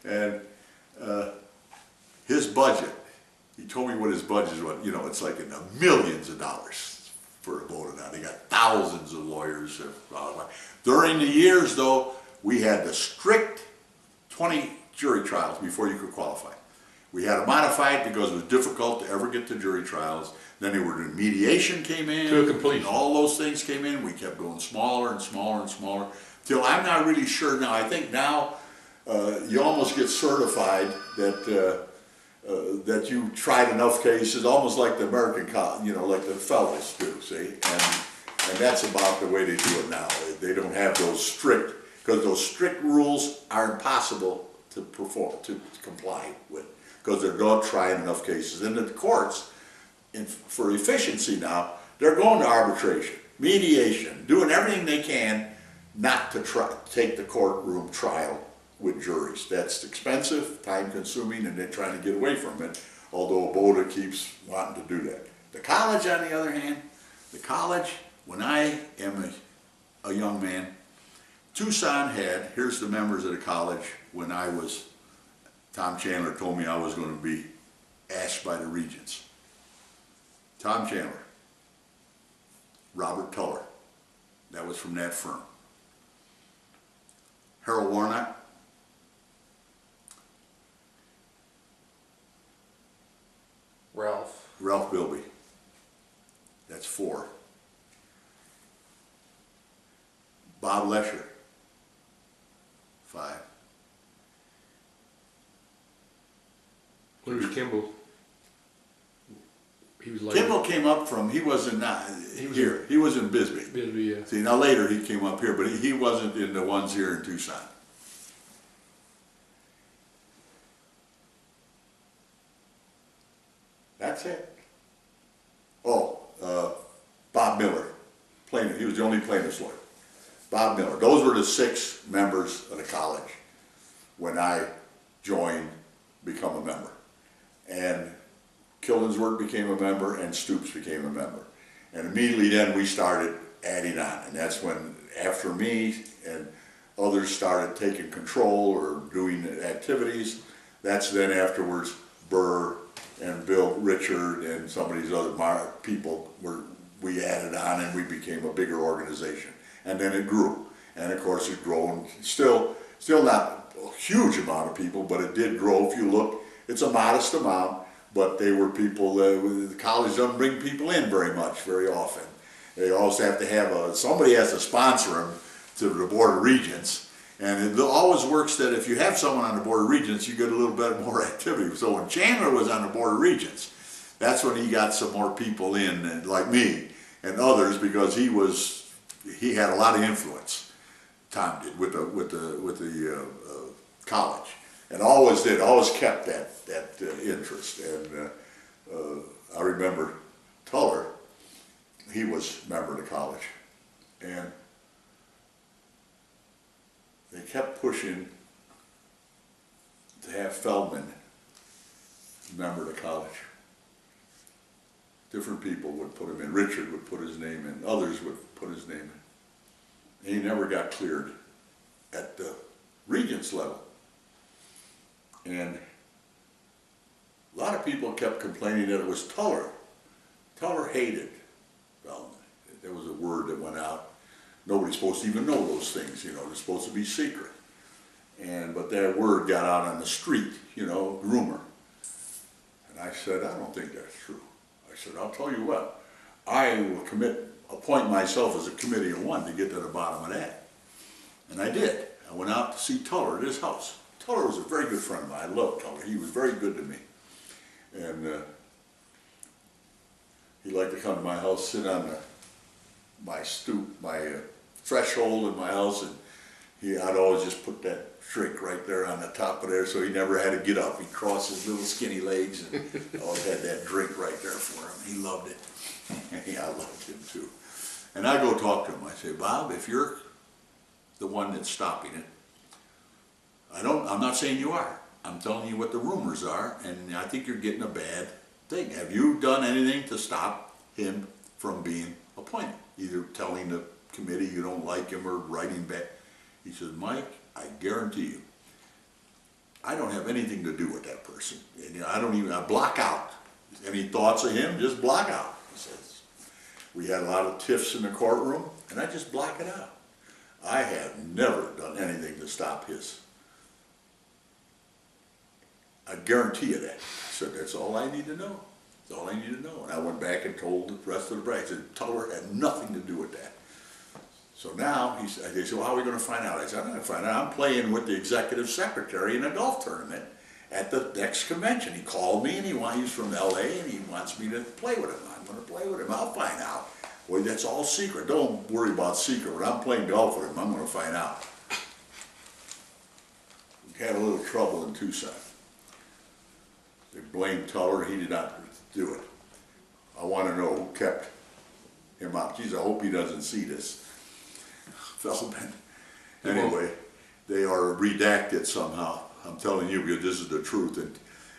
And his budget, he told me what his budget was, you know, it's like in the millions of dollars for ABOTA now. They got thousands of lawyers. During the years, though, we had the strict 20 jury trials before you could qualify. We had to modify it because it was difficult to ever get to jury trials. Then there were mediation came in, To a completion. and all those things came in. We kept going smaller and smaller and smaller till I'm not really sure now. I think now you almost get certified that that you tried enough cases, almost like the American, you know, like the fellows do. See, and that's about the way they do it now. They don't have those strict, because those strict rules are impossible to perform, to comply with, because they're not trying enough cases. And the courts, for efficiency now, they're going to arbitration, mediation, doing everything they can not to take the courtroom trial with juries. That's expensive, time-consuming, and they're trying to get away from it, although ABOTA keeps wanting to do that. The college, on the other hand, the college, when I am a young man, Tucson had, here's the members of the college when I was, Tom Chandler told me I was going to be asked by the regents. Tom Chandler, Robert Tuller, that was from that firm. Harold Warnock, Ralph Bilby, that's 4. Bob Lesher, 5. When was Kimball? He was later. Kimball came up from, he wasn't here, he was in Bisbee. Bisbee, yeah. See, now later he came up here, but he wasn't in the ones here in Tucson. That's it. Oh, Bob Miller, plaintiff. He was the only plaintiff's lawyer. Bob Miller. Those were the 6 members of the college when I joined, become a member. And Killingsworth became a member, and Stoops became a member. And immediately then we started adding on. And that's when, after me and others started taking control or doing activities, that's then afterwards Burr and Bill Richard and some of these other people we added on, and we became a bigger organization. And then it grew. And of course it's grown, still not a huge amount of people, but it did grow. If you look, it's a modest amount, but they were people, the college doesn't bring people in very often. They also have to have somebody has to sponsor them to the Board of Regents. And it always works that if you have someone on the Board of Regents, you get a little bit more activity. So when Chandler was on the Board of Regents, that's when he got some more people in, like me and others, because he had a lot of influence. Tom did with the college, and always kept that interest. And I remember Tuller, he was a member of the college, and they kept pushing to have Feldman member of the college. Different people would put him in. Richard would put his name in. Others would put his name in. He never got cleared at the Regents level. And a lot of people kept complaining that it was Tuller. Tuller hated Feldman. There was a word that went out. Nobody's supposed to even know those things, you know, they're supposed to be secret. But that word got out on the street, you know, rumor. And I said, I don't think that's true. I said, I'll tell you what, I will commit appoint myself as a committee of one to get to the bottom of that. And I did. I went out to see Tuller at his house. Tuller was a very good friend of mine. I loved Tuller. He was very good to me. And he liked to come to my house, sit on my stoop, my threshold in my house, and I'd always just put that drink right there on the top of there, so he never had to get up. He'd cross his little skinny legs, and I always had that drink right there for him. He loved it. Yeah, I loved him too. And I go talk to him. I say, Bob, if you're the one that's stopping it, I'm not saying you are. I'm telling you what the rumors are, and I think you're getting a bad thing. Have you done anything to stop him from being appointed? Either telling the committee you don't like him or writing back. He says, Mike, I guarantee you, I don't have anything to do with that person. And I block out. Any thoughts of him, just block out. He says, we had a lot of tiffs in the courtroom, and I just block it out. I have never done anything to stop his. I guarantee you that. I said, that's all I need to know. That's all I need to know. And I went back and told the rest of the brass. I said, Tuller had nothing to do with that. So now, they said, well, how are we going to find out? I said, I'm going to find out. I'm playing with the executive secretary in a golf tournament at the next convention. He called me, and he's from L.A., and he wants me to play with him. I'm going to play with him. I'll find out. Well, that's all secret. Don't worry about secret. When I'm playing golf with him, I'm going to find out. We had a little trouble in Tucson. They blamed Tuller. He did not do it. I want to know who kept him out. Geez, I hope he doesn't see this. Feldman. Anyway, they are redacted somehow. I'm telling you, because this is the truth.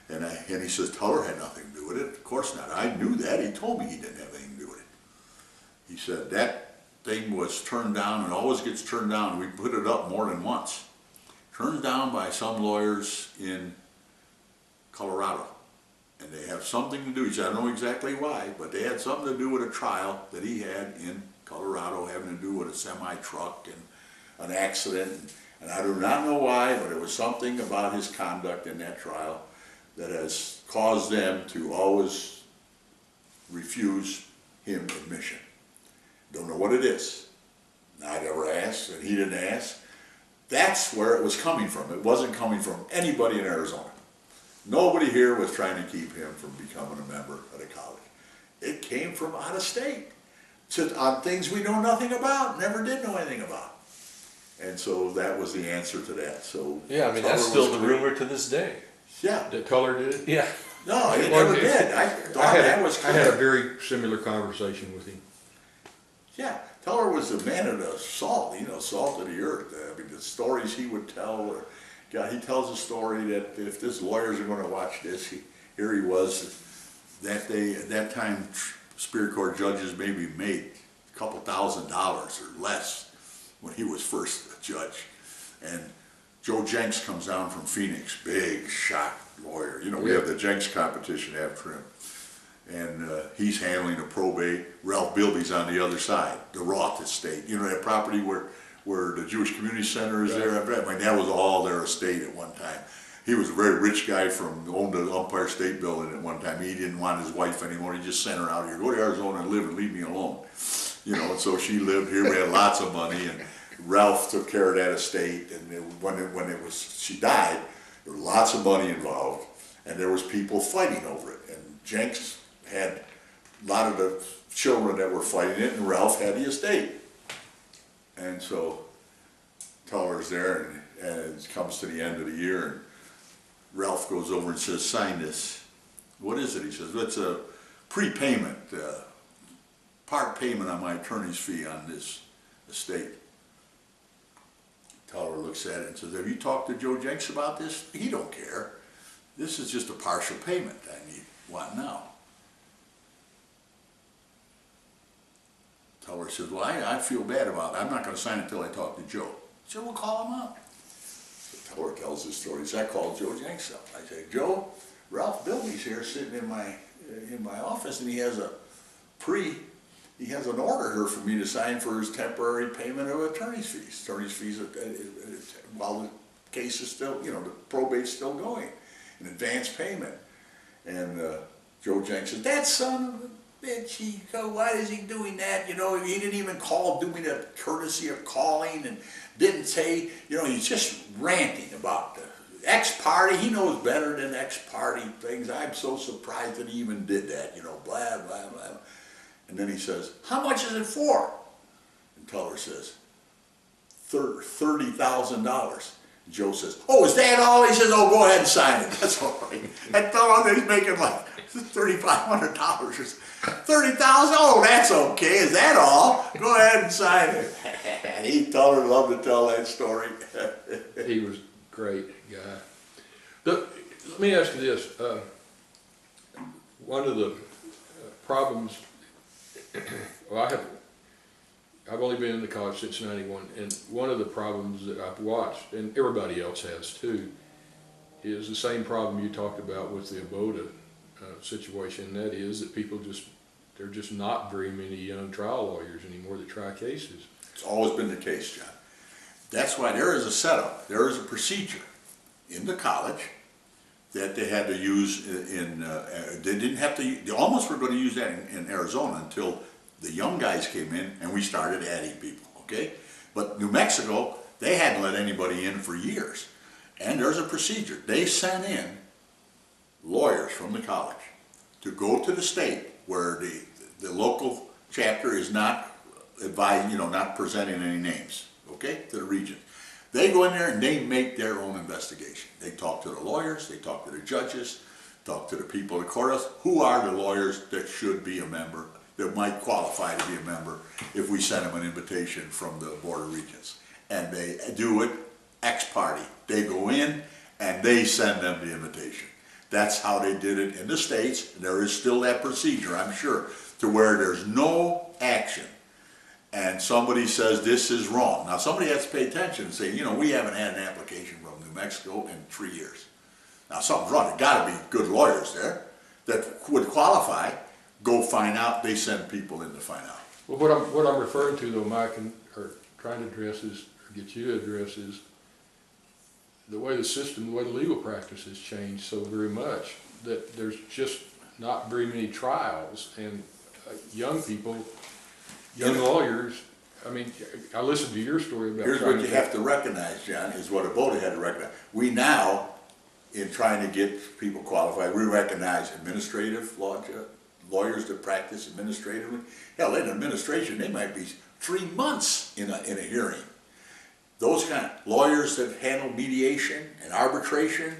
And he says, Tuller had nothing to do with it. Of course not. I knew that. He told me he didn't have anything to do with it. He said that thing was turned down and always gets turned down. We put it up more than once. Turned down by some lawyers in Colorado. And they have something to do, he said, I don't know exactly why, but they had something to do with a trial that he had in Colorado having to do with a semi-truck and an accident. And I do not know why, but it was something about his conduct in that trial that has caused them to always refuse him admission. Don't know what it is. I never asked, and he didn't ask. That's where it was coming from. It wasn't coming from anybody in Arizona. Nobody here was trying to keep him from becoming a member of the college. It came from out of state, on things we know nothing about, never did know anything about. And so that was the answer to that. So Yeah, I mean, that's still the rumor to this day. Yeah. That Tuller did it? Yeah. No, he never did. I thought that was I had a clear. very similar conversation with him. Yeah, Tuller was the man of the salt, salt of the earth. I mean, the stories he would tell, he tells a story that if this lawyers are going to watch this, here he was that day. At that time, Superior Court judges maybe made a couple $1,000 or less when he was first a judge. And Joe Jenks comes down from Phoenix, big shot lawyer. We have the Jenks competition after him. And he's handling the probate. Ralph Bilby's on the other side, the Roth estate. That property where the Jewish Community Center is there. I mean, that was all their estate at one time. He was a very rich guy owned the Empire State Building at one time. He didn't want his wife anymore. He just sent her out here. Go to Arizona and live and leave me alone. And so she lived here. We had lots of money, and Ralph took care of that estate. And when she died, there was lots of money involved, and there was people fighting over it. And Jenks had a lot of the children that were fighting it, and Ralph had the estate. And so Tuller's there, and it comes to the end of the year, and Ralph goes over and says, sign this. What is it? He says, it's a prepayment, part payment on my attorney's fee on this estate. Tuller looks at it and says, have you talked to Joe Jenks about this? He don't care. This is just a partial payment I want now. Tuller says, well, I feel bad about it. I'm not going to sign it until I talk to Joe. He said, well, call him up. So Tuller tells this story. So I called Joe Jenks up. I said, Joe, Ralph Bilby's here sitting in my office, and he has an order here for me to sign for his temporary payment of attorney's fees. Attorney's fees while the case is still, the probate's still going. An advance payment. And Joe Jenks says, that son of a why is he doing that? You know, he didn't even do me the courtesy of calling, and didn't say, you know, he's just ranting about the X-Party. He knows better than X-Party things. I'm so surprised that he even did that, you know, blah, blah, blah. And then he says, how much is it for? And Teller says, $30,000. Joe says, oh, is that all? He says, oh, go ahead and sign it. That's all right. And Teller, he's making like $3,500. $30,000? Oh, that's okay. Is that all? Go ahead and sign it. And Teller loved to tell that story. He was a great guy. Let me ask you this. One of the problems, well, I've only been in the college since '91, and one of the problems that I've watched, and everybody else has too, is the same problem you talked about with the Aboda situation. And that is that there are just not very many young trial lawyers anymore that try cases. It's always been the case, John. That's why there is a setup, there is a procedure in the college that they had to use they didn't have to, they almost were going to use that in Arizona until the young guys came in and we started adding people, okay? But New Mexico, they hadn't let anybody in for years. And there's a procedure. They sent in lawyers from the college to go to the state where the local chapter is not advising, you know, not presenting any names, okay, to the region. They go in there and they make their own investigation. They talk to the lawyers, they talk to the judges, talk to the people in the courthouse. Who are the lawyers that should be a member, that might qualify to be a member if we send them an invitation from the Board of Regents? And they do it ex-party. They go in and they send them the invitation. That's how they did it in the States. There is still that procedure, I'm sure, to where there's no action and somebody says this is wrong. Now somebody has to pay attention and say, you know, we haven't had an application from New Mexico in 3 years. Now something's wrong. There's got to be good lawyers there that would qualify. Go find out. They send people in to find out. Well, what I'm referring to though, Mike, or trying to address is, or get you to address is, the way the system, the way the legal practice has changed so very much that there's just not very many trials, and young people, young lawyers, I mean, I listened to your story about. Here's what you have to recognize, John, is what Aboda had to recognize. We now, in trying to get people qualified, we recognize administrative lawyers that practice administratively. Hell, in administration, they might be 3 months in a hearing. Those kind of lawyers that handle mediation and arbitration,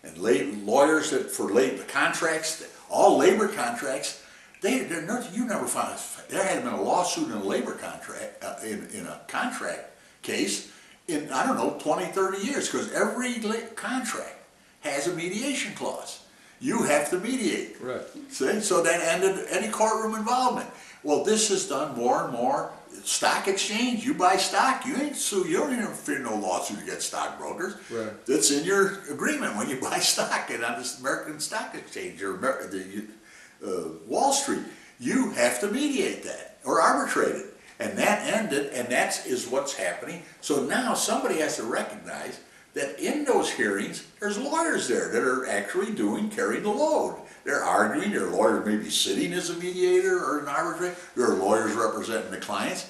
and lawyers that for labor contracts, all labor contracts, you never found, there hadn't been a lawsuit in a labor contract, in a contract case in, I don't know, 20, 30 years, because every contract has a mediation clause. You have to mediate. Right. See? So that ended any courtroom involvement. Well, this is done more and more. Stock exchange, you buy stock, you don't even fear no lawsuit against stockbrokers. Right. That's in your agreement when you buy stock and on this American Stock Exchange or Wall Street. You have to mediate that or arbitrate it. And that ended, and that is what's happening. So now somebody has to recognize that in those hearings, there's lawyers there that are actually carrying the load. They're arguing, their lawyer may be sitting as a mediator or an arbitrator, there are lawyers representing the clients.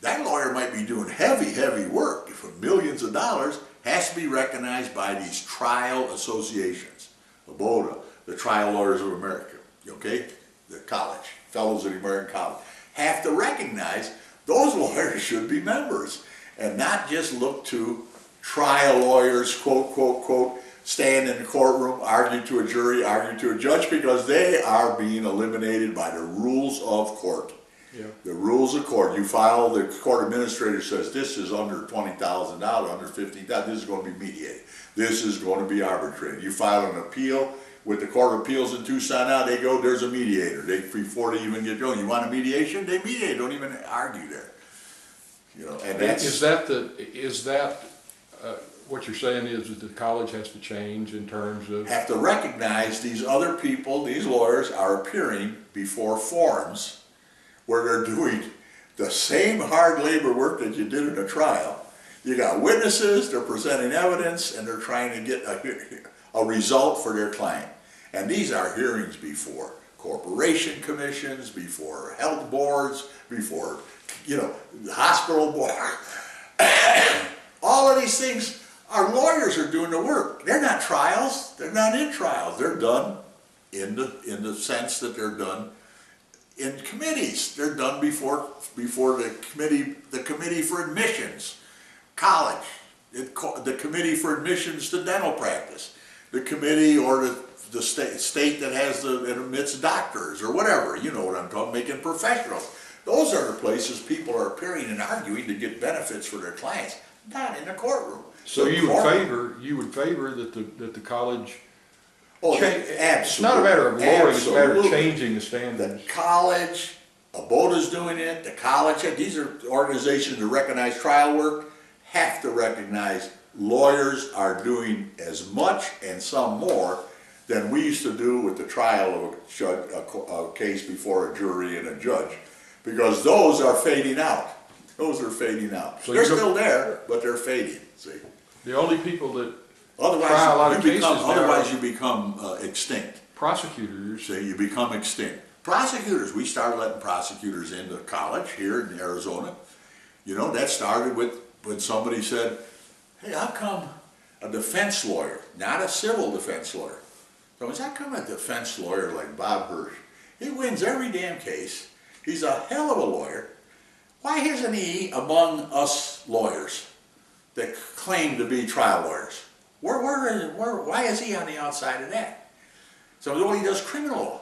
That lawyer might be doing heavy, heavy work for millions of dollars, has to be recognized by these trial associations. Aboda, the Trial Lawyers of America, okay? The college, fellows of the American College, have to recognize those lawyers should be members and not just look to trial lawyers, quote, quote, quote, stand in the courtroom, argue to a jury, argue to a judge, because they are being eliminated by the rules of court. Yeah. The rules of court. You file, the court administrator says this is under $20,000, under $15,000, this is going to be mediated. This is going to be arbitrated. You file an appeal with the Court of Appeals in Tucson, now they go, there's a mediator. Before they even get going, you want a mediation? They mediate, don't even argue there. You know, and that's... Is that what you're saying is that the college has to change in terms of... Have to recognize these other people, these lawyers, are appearing before forums where they're doing the same hard labor work that you did in a trial. You got witnesses, they're presenting evidence, and they're trying to get a result for their client. And these are hearings before corporation commissions, before health boards, before, you know, the hospital board. All of these things, our lawyers are doing the work. They're not trials. They're not in trials. They're done in the sense that they're done in committees. They're done before the committee for admissions, college, the committee for admissions to dental practice, the committee or the state that admits doctors or whatever. You know what I'm talking, making professionals. Those are the places people are appearing and arguing to get benefits for their clients, not in the courtroom. So you would favor that the college. Oh, It's absolutely. not a matter of lowering, it's a matter of Absolutely. changing the The standards. college, ABOTA's doing it, the college, these are organizations that recognize trial work, have to recognize lawyers are doing as much and some more than we used to do with the trial of a case before a jury and a judge, because those are fading out. Those are fading out. So they're you don't- still there, but they're fading, see? The only people that Otherwise, try a lot of cases now otherwise are you become extinct. prosecutors. So you become extinct. Prosecutors, we started letting prosecutors into college here in Arizona. You know, that started with when somebody said, hey, how come a defense lawyer, not a civil defense lawyer, so how come a defense lawyer like Bob Hirsch, he wins every damn case, he's a hell of a lawyer, why isn't he among us lawyers that claim to be trial lawyers? Why is he on the outside of that? So he does criminal law.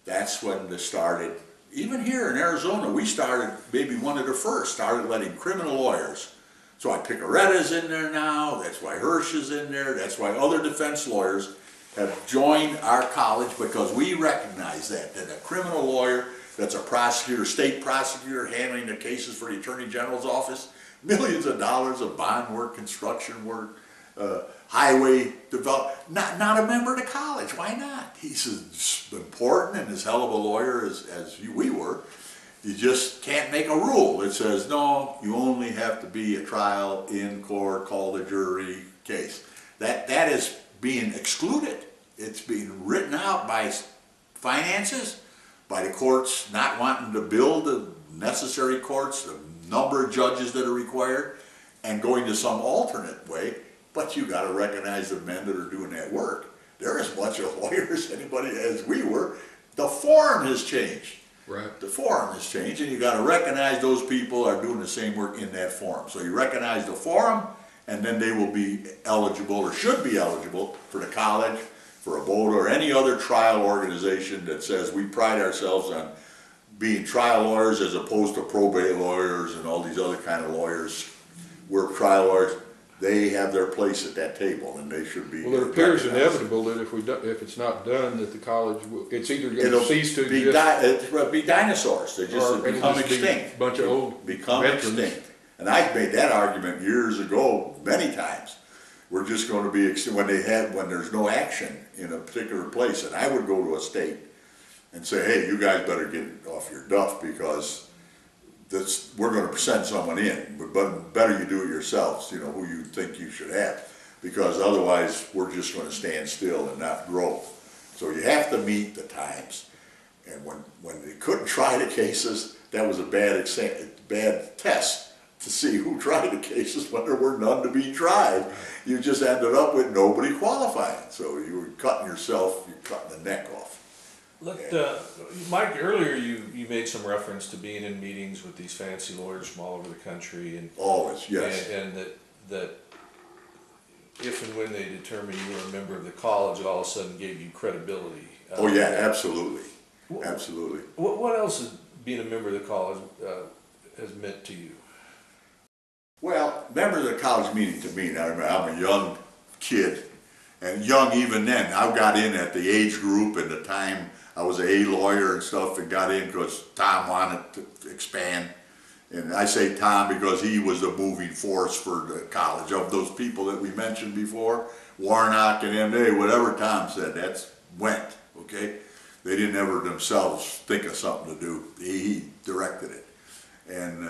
That's when this started. Even here in Arizona, we started, maybe one of the first, started letting criminal lawyers. So why Picaretta's in there now, that's why Hirsch is in there, that's why other defense lawyers have joined our college, because we recognize that a criminal lawyer that's a prosecutor, state prosecutor handling the cases for the Attorney General's office, millions of dollars of bond work, construction work, highway development, not a member of the college. Why not? He's as important and as hell of a lawyer as we were. You just can't make a rule that says, no, you only have to be a trial in court, call the jury case. That is being excluded. It's being written out by finances, by the courts not wanting to build the necessary courts, the number of judges that are required, and going to some alternate way. But you got to recognize the men that are doing that work. They're as much a lawyer as anybody as we were. The forum has changed. Right. The forum has changed, and you got to recognize those people are doing the same work in that forum. So you recognize the forum, and then they will be eligible, or should be eligible, for the college, for ABOTA, or any other trial organization that says we pride ourselves on being trial lawyers as opposed to probate lawyers and all these other kind of lawyers. We're trial lawyers. They have their place at that table, and they should be. Well, it appears recognized. inevitable that if it's not done, that the college will, it's either going It'll to cease to be exist, it'll be dinosaurs. They just or it'll become just be extinct. a bunch of old Become veterans. extinct. And I made that argument years ago, many times. We're just going to be extinct when there's no action in a particular place. And I would go to a state and say, hey, you guys better get off your duff, because we're going to send someone in, but better you do it yourselves, you know, who you think you should have, because otherwise we're just going to stand still and not grow. So you have to meet the times. And when they couldn't try the cases, that was a bad test to see who tried the cases when there were none to be tried. You just ended up with nobody qualifying. So you were cutting the neck off. Mike, earlier you made some reference to being in meetings with these fancy lawyers from all over the country, and Always, yes. and that if and when they determined you were a member of the college, it all of a sudden gave you credibility. Oh yeah, absolutely, absolutely. What else is being a member of the college has meant to you? Well, member of the college meeting to me, now I'm a young kid, and young even then. I got in at the age group and the time. I was a lawyer and stuff, and got in because Tom wanted to expand. And I say Tom because he was the moving force for the college. Of those people that we mentioned before, Warnock and M.A., whatever Tom said, that's went, okay? They didn't ever themselves think of something to do. He directed it. And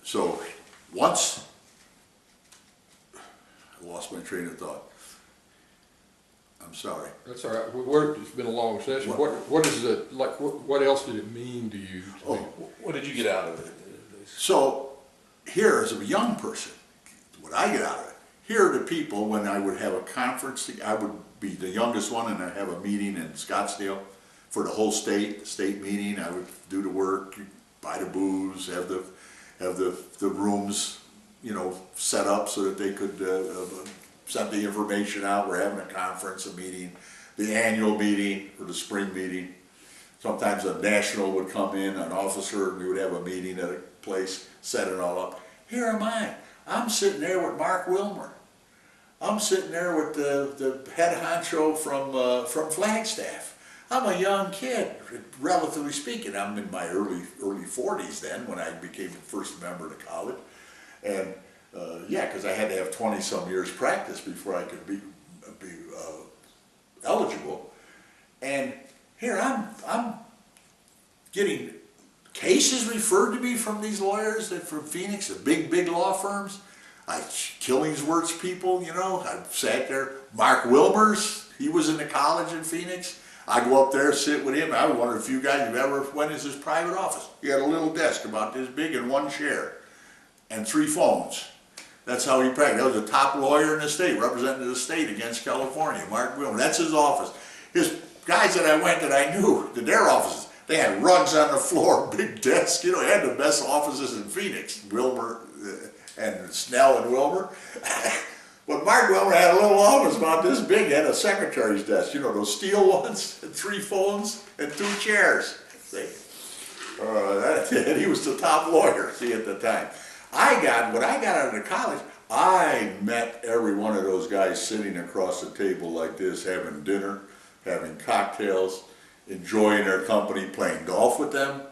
so once, I lost my train of thought. I'm sorry. That's all right. It's been a long session. What? What is it, like, what else did it mean to you? Oh, What did you get out of it? so here as a young person, what I get out of it, here are the people when I would have a conference, I would be the youngest one and I'd have a meeting in Scottsdale for the whole state, the state meeting. I would do the work, buy the booze, have the rooms, you know, set up so that they could send the information out. We're having a conference, a meeting, the annual meeting or the spring meeting. Sometimes a national would come in, an officer, and we would have a meeting at a place, set it all up. Here am I. I'm sitting there with Mark Wilmer. I'm sitting there with the head honcho from Flagstaff. I'm a young kid, relatively speaking. I'm in my early 40s then when I became the first member of the college. And yeah, because I had to have 20-some years practice before I could be eligible. And here I'm getting cases referred to me from these lawyers from Phoenix, the big law firms. Killingsworth's people, you know, I sat there. Mark Wilmers, he was in the college in Phoenix. I go up there, sit with him. I was one of the few guys who ever went into his private office. He had a little desk about this big and one chair and 3 phones. That's how he practiced. That was the top lawyer in the state, representing the state against California, Mark Wilmer. That's his office. His guys that I knew, to their offices, they had rugs on the floor, big desks. You know, they had the best offices in Phoenix, Wilmer and Snell and Wilmer. But Mark Wilmer had a little office about this big. He had a secretary's desk, you know, those steel ones, and 3 phones and 2 chairs. See? And he was the top lawyer, see, at the time. When I got out of college, I met every one of those guys sitting across the table like this, having dinner, having cocktails, enjoying their company, playing golf with them.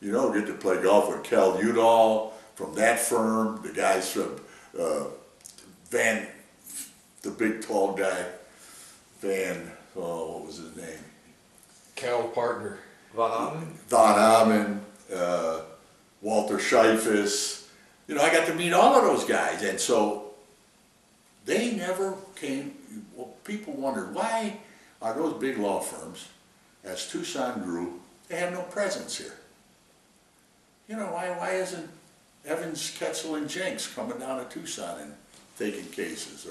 You know, get to play golf with Cal Udall from that firm, the guys from the big tall guy, what was his name? Cal partner. Von Von Amen, Walter Scheifus. You know, I got to meet all of those guys, and so they never came. Well, people wondered, why are those big law firms, as Tucson grew, they have no presence here? You know, why isn't Evans, Ketzel, and Jenks coming down to Tucson and taking cases,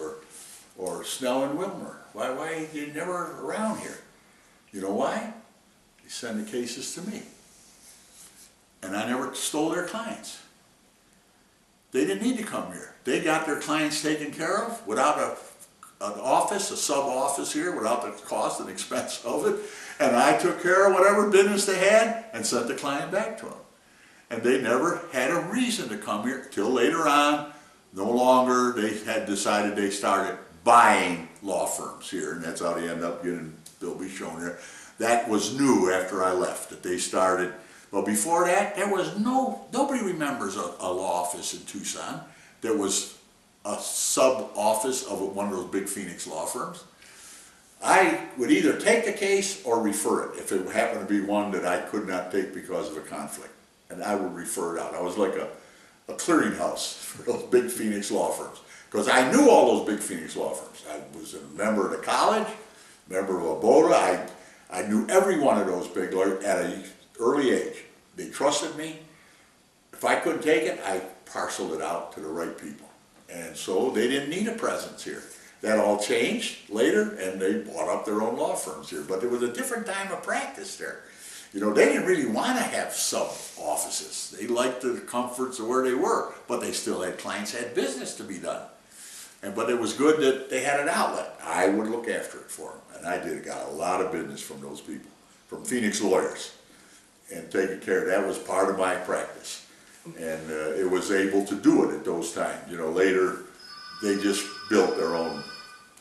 or Snell and Wilmer? Why are they never around here? You know why? They send the cases to me, and I never stole their clients. They didn't need to come here. They got their clients taken care of without an office, a sub-office here, without the cost and expense of it. And I took care of whatever business they had and sent the client back to them. And they never had a reason to come here till later on. No longer, they had decided they started buying law firms here, and that's how they end up getting, they'll be shown here. That was new after I left, that they started. But before that, there was nobody remembers a law office in Tucson. There was a sub-office of one of those big Phoenix law firms. I would either take the case or refer it if it happened to be one that I could not take because of a conflict. And I would refer it out. I was like a clearinghouse for those big Phoenix law firms. Because I knew all those big Phoenix law firms. I was a member of the college, member of ABOTA. I knew every one of those big lawyers at an early age. They trusted me. If I couldn't take it, I parceled it out to the right people. And so they didn't need a presence here. That all changed later, and they bought up their own law firms here. But it was a different time of practice there. You know, they didn't really want to have sub-offices. They liked the comforts of where they were, but they still had clients, had business to be done. But it was good that they had an outlet. I would look after it for them, and I did. Got a lot of business from those people, from Phoenix lawyers, and taking care of that was part of my practice. And it was able to do it at those times. You know, later they just built their own.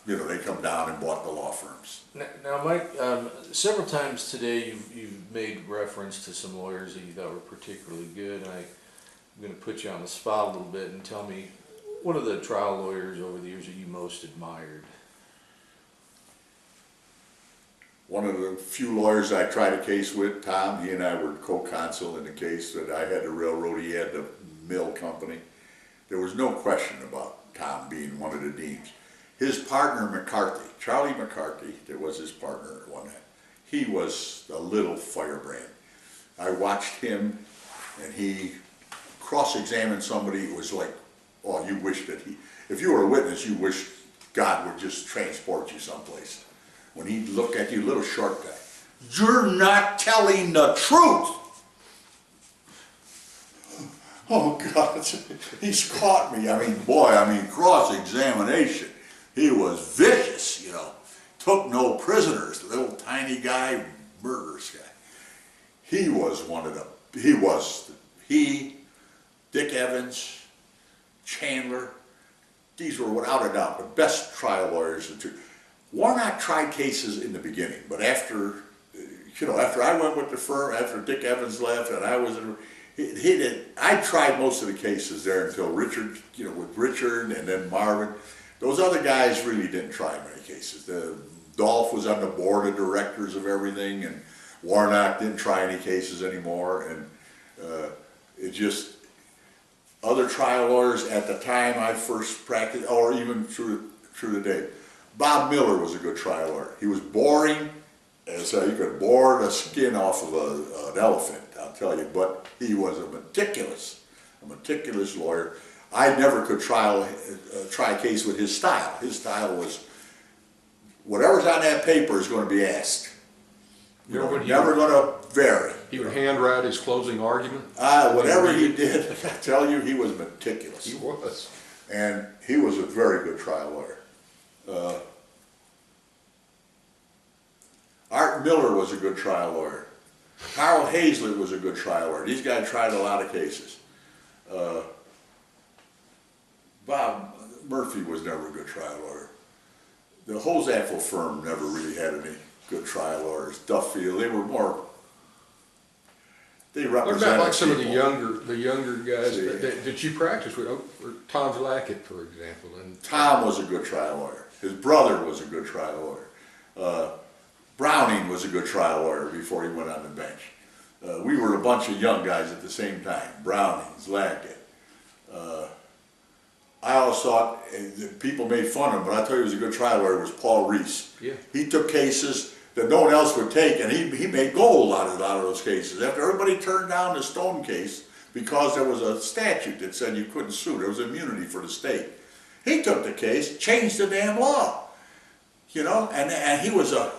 You know, they come down and bought the law firms. Now, Mike, several times today you've made reference to some lawyers that you thought were particularly good, and I'm going to put you on the spot a little bit and tell me, what are the trial lawyers over the years that you most admired? One of the few lawyers I tried a case with, Tom, he and I were co-counsel in the case that I had the railroad, he had the mill company. There was no question about Tom being one of the deans. His partner McCarthy, Charlie McCarthy, that was his partner at one time, he was a little firebrand. I watched him, and he cross-examined somebody. It was like, oh, you wish that if you were a witness, you wish God would just transport you someplace. When he'd look at you, little short guy, you're not telling the truth. Oh God, he's caught me. I mean, boy, cross-examination. He was vicious, you know. Took no prisoners. Little tiny guy, murderous guy. He was one of them. Dick Evans, Chandler, these were without a doubt the best trial lawyers. Warnock tried cases in the beginning, but after I went with the firm, after Dick Evans left, and I was I tried most of the cases there until Richard, with Richard and then Marvin. Those other guys really didn't try many cases. Dolph was on the board of directors of everything, and Warnock didn't try any cases anymore, and other trial lawyers at the time I first practiced, or even through the day. Bob Miller was a good trial lawyer. He was boring, as you could bore the skin off of an elephant, I'll tell you, but he was a meticulous lawyer. I never could try a case with his style. His style was, whatever's on that paper is going to be asked. Never going to vary. He would handwrite his closing argument? Whatever he did, I tell you, he was meticulous. He was. And he was a very good trial lawyer. Art Miller was a good trial lawyer. Carl Hazlett was a good trial lawyer. These guys tried a lot of cases. Bob Murphy was never a good trial lawyer. The Hosapple firm never really had any good trial lawyers. Duffield, they represented. What about like some people. of the younger guys that you practiced with, or Tom Zlakic, for example? And Tom was a good trial lawyer. His brother was a good trial lawyer. Browning was a good trial lawyer before he went on the bench. We were a bunch of young guys at the same time. Browning, Zlakic. I always thought that people made fun of him, but I tell you, he was a good trial lawyer. Was Paul Reese. Yeah. He took cases that no one else would take, and he made gold out of those cases. After everybody turned down the Stone case because there was a statute that said you couldn't sue, there was immunity for the state. He took the case, changed the damn law, and he was a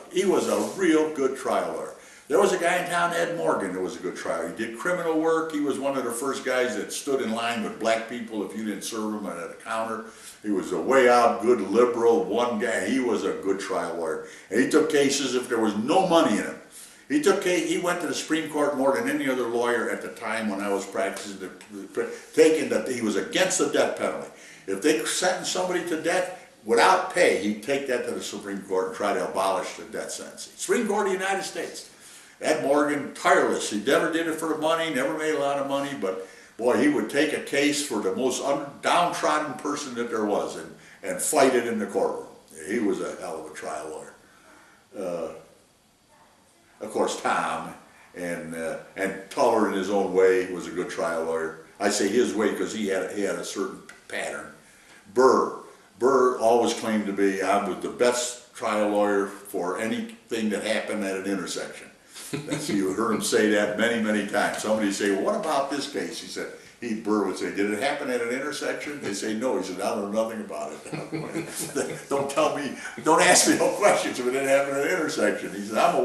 real good trial lawyer. There was a guy in town, Ed Morgan, that was a good trial. He did criminal work. He was one of the first guys that stood in line with black people if you didn't serve him at a counter. He was a way out, good liberal, one guy. He was a good trial lawyer. And he took cases if there was no money in him. He went to the Supreme Court more than any other lawyer at the time when I was practicing, he was against the death penalty. If they sentenced somebody to death without pay, he'd take that to the Supreme Court and try to abolish the death sentence. Supreme Court of the United States. Ed Morgan, tireless. He never did it for the money, never made a lot of money, but boy, he would take a case for the most downtrodden person that there was and fight it in the courtroom. He was a hell of a trial lawyer. Of course, Tom and Tuller in his own way was a good trial lawyer. I say his way because he had a certain pattern. Burr always claimed to be, I was the best trial lawyer for anything that happened at an intersection. You heard him say that many, many times. Somebody say, well, what about this case? He said, Burr would say, did it happen at an intersection? They say, no. He said, I know nothing about it. Don't tell me, don't ask me no questions if it didn't happen at an intersection. He said, I'm a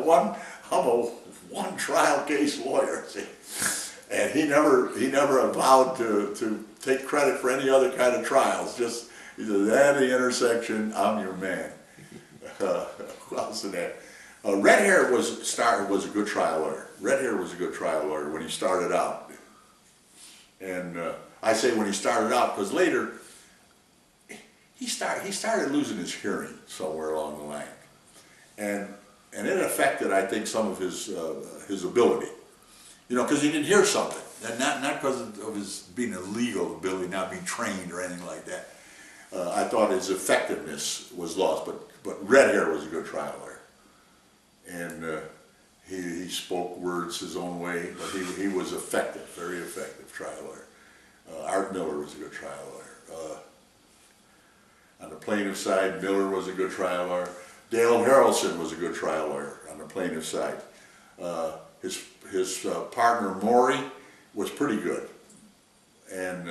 one trial case lawyer. See? And he never avowed to take credit for any other kind of trials. Just, he said, at the intersection, I'm your man. Who else in that? Red Hair was a good trial lawyer. Red Hair was a good trial lawyer when he started out. And I say when he started out because later he started losing his hearing somewhere along the line, and it affected, I think, some of his ability. Because he didn't hear something, and not because of his being a legal ability, not being trained or anything like that. I thought his effectiveness was lost, but Red Hair was a good trial lawyer. And he spoke words his own way, but he was effective, very effective trial lawyer. Art Miller was a good trial lawyer. On the plaintiff side, Miller was a good trial lawyer. Dale Harrelson was a good trial lawyer on the plaintiff side. His partner Maury was pretty good. And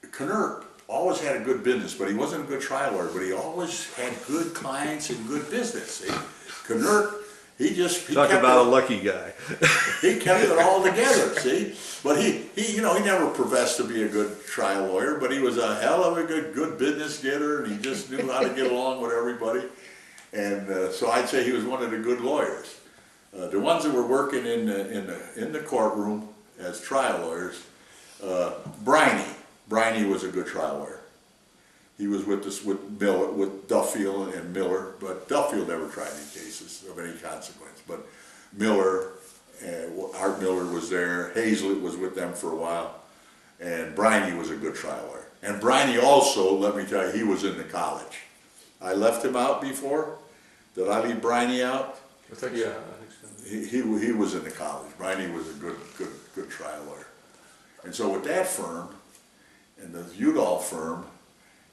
Knurk always had a good business, but he wasn't a good trial lawyer, but he always had good clients and good business. See? Knurk, he Talk kept about it, a lucky guy. he kept it all together, see? But he never professed to be a good trial lawyer, but he was a hell of a good business getter, and he just knew how to get along with everybody. And so I'd say he was one of the good lawyers. The ones that were working in the courtroom as trial lawyers, Briney was a good trial lawyer. He was with Duffield and Miller, but Duffield never tried any cases of any consequence. But Miller, Art Miller was there. Hazlett was with them for a while, and Briney was a good trial lawyer. And Briney also, let me tell you, he was in the college. I left him out before. Did I leave Briney out? I think Yeah, so. I think so. He was in the college. Briney was a good trial lawyer. And so with that firm, and the Udall firm,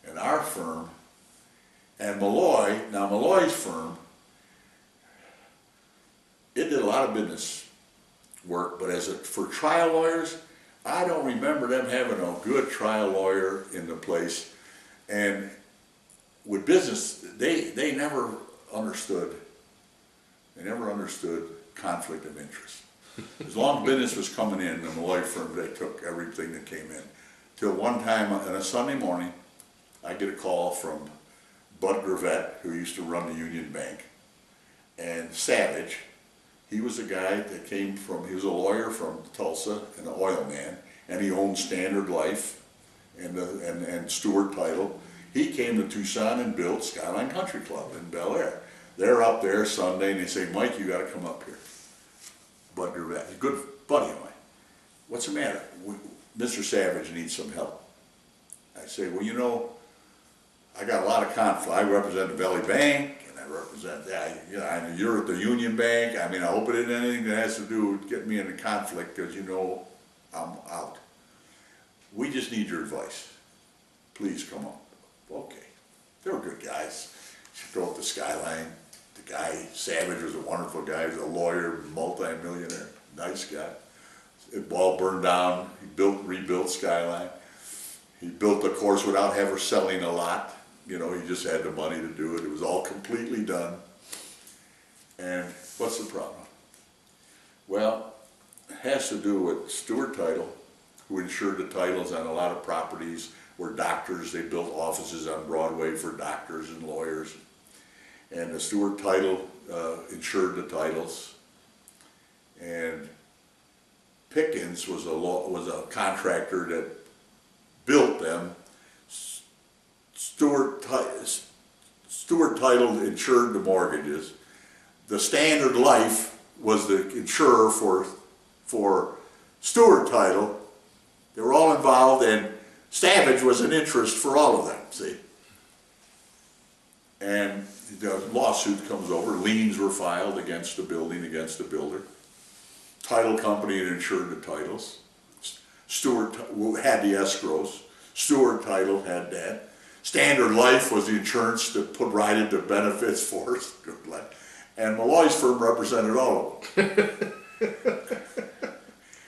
and our firm, and Malloy, now Malloy's firm, it did a lot of business work, but for trial lawyers, I don't remember them having a good trial lawyer in the place. And with business, they never understood conflict of interest. As long as business was coming in, the Malloy firm, they took everything that came in. Till one time on a Sunday morning, I get a call from Bud Gravett, who used to run the Union Bank, and Savage. He was a guy that he was a lawyer from Tulsa, an oil man, and he owned Standard Life and Stewart Title. He came to Tucson and built Skyline Country Club in Bel Air. They're up there Sunday, and they say, Mike, you got to come up here. Bud Gravett, a good buddy of mine. What's the matter? Mr. Savage needs some help. I say, well, you know, I got a lot of conflict. I represent the Valley Bank, and I represent that. You know, I know you're at the Union Bank. I mean, I hope it isn't anything that has to do with getting me into conflict, because you know I'm out. We just need your advice. Please come up. Okay. They were good guys. She built the Skyline. The guy, Savage, was a wonderful guy. He was a lawyer, multi-millionaire, nice guy. It all burned down. He rebuilt Skyline. He built the course without ever selling a lot. You know, he just had the money to do it. It was all completely done. And what's the problem? Well, it has to do with Stewart Title, who insured the titles on a lot of properties where doctors, they built offices on Broadway for doctors and lawyers. And the Stewart Title insured the titles. And Pickens was a contractor that built them. Stewart Title insured the mortgages. The Standard Life was the insurer for Stewart Title. They were all involved, and Savage was an interest for all of them, see? And the lawsuit comes over, liens were filed against the building, against the builder. Title company had insured the titles. Stewart had the escrows. Stewart Title had that. Standard Life was the insurance that provided the benefits for us. And Malloy's firm represented all of them.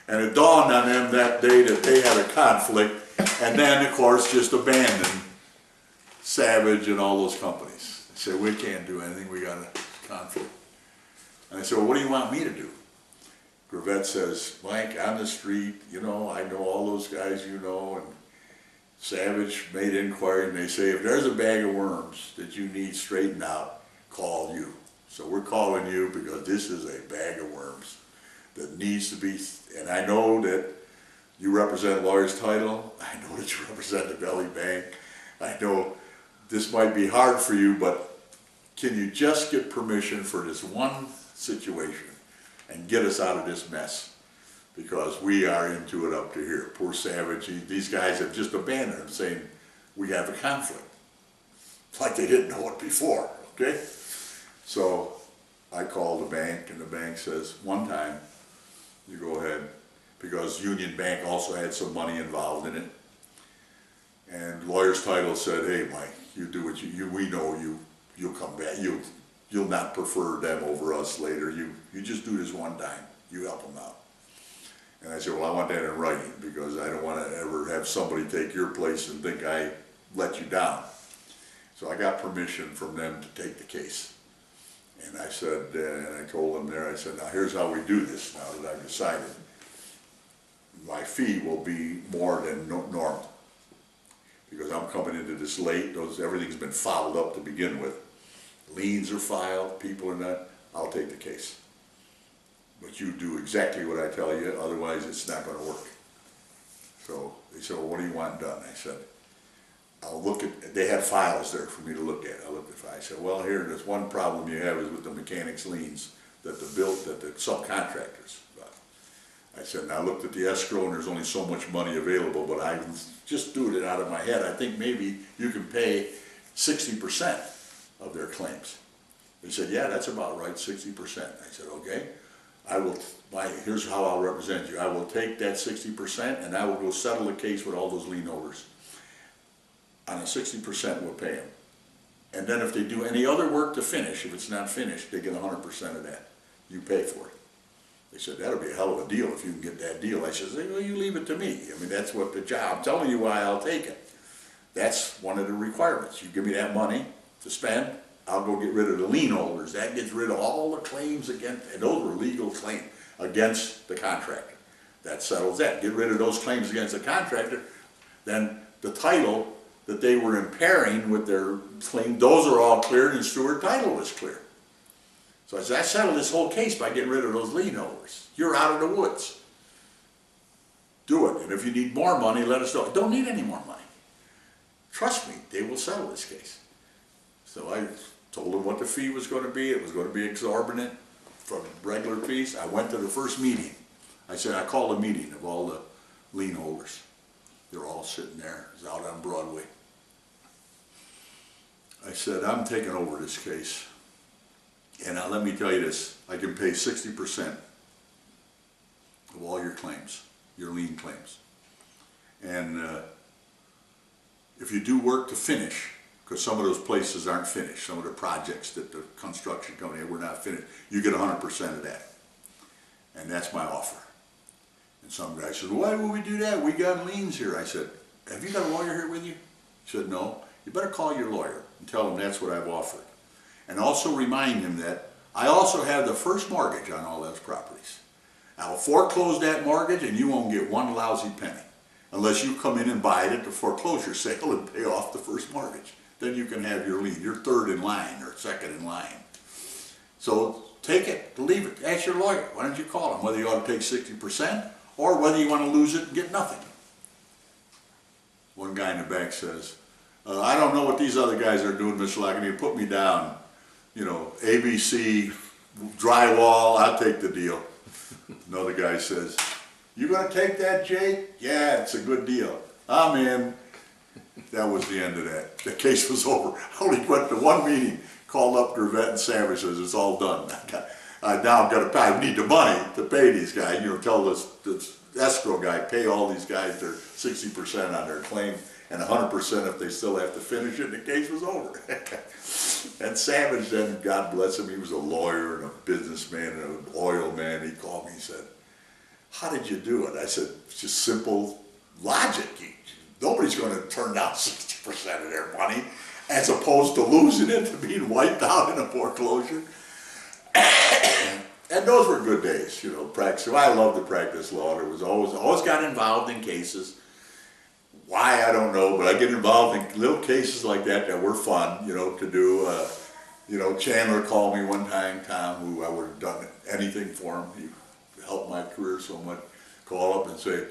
And it dawned on them that day that they had a conflict, and then, of course, just abandoned Savage and all those companies. They said, we can't do anything, we got a conflict. And I said, well, what do you want me to do? Gravett says, Mike, on the street, you know, I know all those guys you know, and Savage made inquiry, and they say, if there's a bag of worms that you need straightened out, call you. So we're calling you because this is a bag of worms that needs to be, and I know that you represent Lawyer's Title, I know that you represent the Valley Bank, I know this might be hard for you, but can you just get permission for this one situation and get us out of this mess? Because we are into it up to here. Poor Savage, these guys have just abandoned him, saying, we have a conflict. It's like they didn't know it before, okay? So I called the bank, and the bank says, one time, you go ahead, because Union Bank also had some money involved in it. And lawyer's title said, hey, Mike, you do what we know you'll come back. You'll not prefer them over us later. You just do this one time. You help them out. And I said, well, I want that in writing because I don't want to ever have somebody take your place and think I let you down. So I got permission from them to take the case. And I said, and I told them there, I said, now here's how we do this now that I've decided. My fee will be more than normal because I'm coming into this late. Everything's been filed up to begin with. Liens are filed, people are not, I'll take the case. But you do exactly what I tell you, otherwise it's not going to work. So they said, well, what do you want done? I said, I'll look at, they had files there for me to look at. I looked at the file. I said, well, there's one problem you have is with the mechanics liens that the subcontractors got. I said, and I looked at the escrow and there's only so much money available, but I just doing it out of my head. I think maybe you can pay 60% of their claims. They said, yeah, that's about right, 60%. I said, okay, here's how I'll represent you. I will take that 60% and I will go settle the case with all those lien holders. On a 60% we'll pay them. And then if they do any other work to finish, if it's not finished, they get 100% of that. You pay for it. They said, that'll be a hell of a deal if you can get that deal. I said, well, you leave it to me. I mean, that's what the job, I'm telling you why I'll take it. That's one of the requirements. You give me that money to spend, I'll go get rid of the lien holders. That gets rid of all the claims against, and those were legal claims against the contractor. That settles that. Get rid of those claims against the contractor, then the title that they were impairing with their claim, those are all cleared and Stewart title was clear. So I said, I settled this whole case by getting rid of those lien holders. You're out of the woods. Do it. And if you need more money, let us know. I don't need any more money. Trust me, they will settle this case. So I told them what the fee was going to be. It was going to be exorbitant from regular fees. I went to the first meeting. I said, I called a meeting of all the lien holders. They're all sitting there. It's out on Broadway. I said, I'm taking over this case. And now let me tell you this, I can pay 60% of all your claims, your lien claims. And if you do work to finish, because some of those places aren't finished, some of the projects that the construction company were not finished, you get 100% of that. And that's my offer. And some guy said, why would we do that? We got liens here. I said, have you got a lawyer here with you? He said, no. You better call your lawyer and tell him that's what I've offered. And also remind him that I also have the first mortgage on all those properties. I'll foreclose that mortgage and you won't get one lousy penny unless you come in and buy it at the foreclosure sale and pay off the first mortgage. Then you can have your lien. You're third in line or second in line. So take it, leave it. Ask your lawyer. Why don't you call him whether you ought to take 60% or whether you want to lose it and get nothing. One guy in the back says, I don't know what these other guys are doing, Mr. Lacagnina. Put me down. You know, ABC, drywall, I'll take the deal. Another guy says, you gonna take that, Jake? Yeah, it's a good deal. I'm in. That was the end of that. The case was over. I only went to one meeting, called up Gravette and Savage, says it's all done. Now I've got to pay, I need the money to pay these guys, you know, tell this escrow guy, pay all these guys their 60% on their claim and 100% if they still have to finish it, and the case was over. And Savage then, God bless him, he was a lawyer and a businessman and an oil man. He called me and said, how did you do it? I said, it's just simple logic. Nobody's going to turn down 60% of their money as opposed to losing it, to being wiped out in a foreclosure. And those were good days, you know, practice. I loved to practice law. There was always got involved in cases. Why, I don't know, but I get involved in little cases like that were fun, you know, to do. You know, Chandler called me one time, Tom, who I would have done anything for him. He helped my career so much. Call up and say,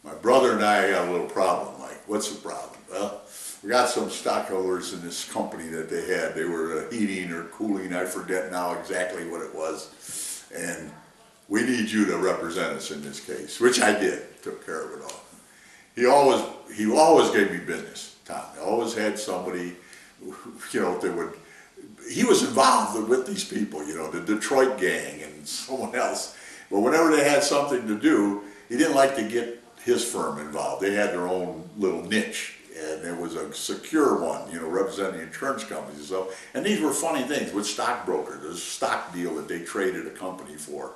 my brother and I got a little problem, Mike. What's the problem? Well, we got some stockholders in this company that they had. They were heating or cooling, I forget now exactly what it was. And we need you to represent us in this case, which I did, took care of it all. He always gave me business, Tom. He always had somebody, you know, he was involved with these people, you know, the Detroit gang and someone else. But whenever they had something to do, he didn't like to get his firm involved. They had their own little niche. and it was a secure one, you know, representing insurance companies and so. And these were funny things with stockbrokers. There's a stock deal that they traded a company for,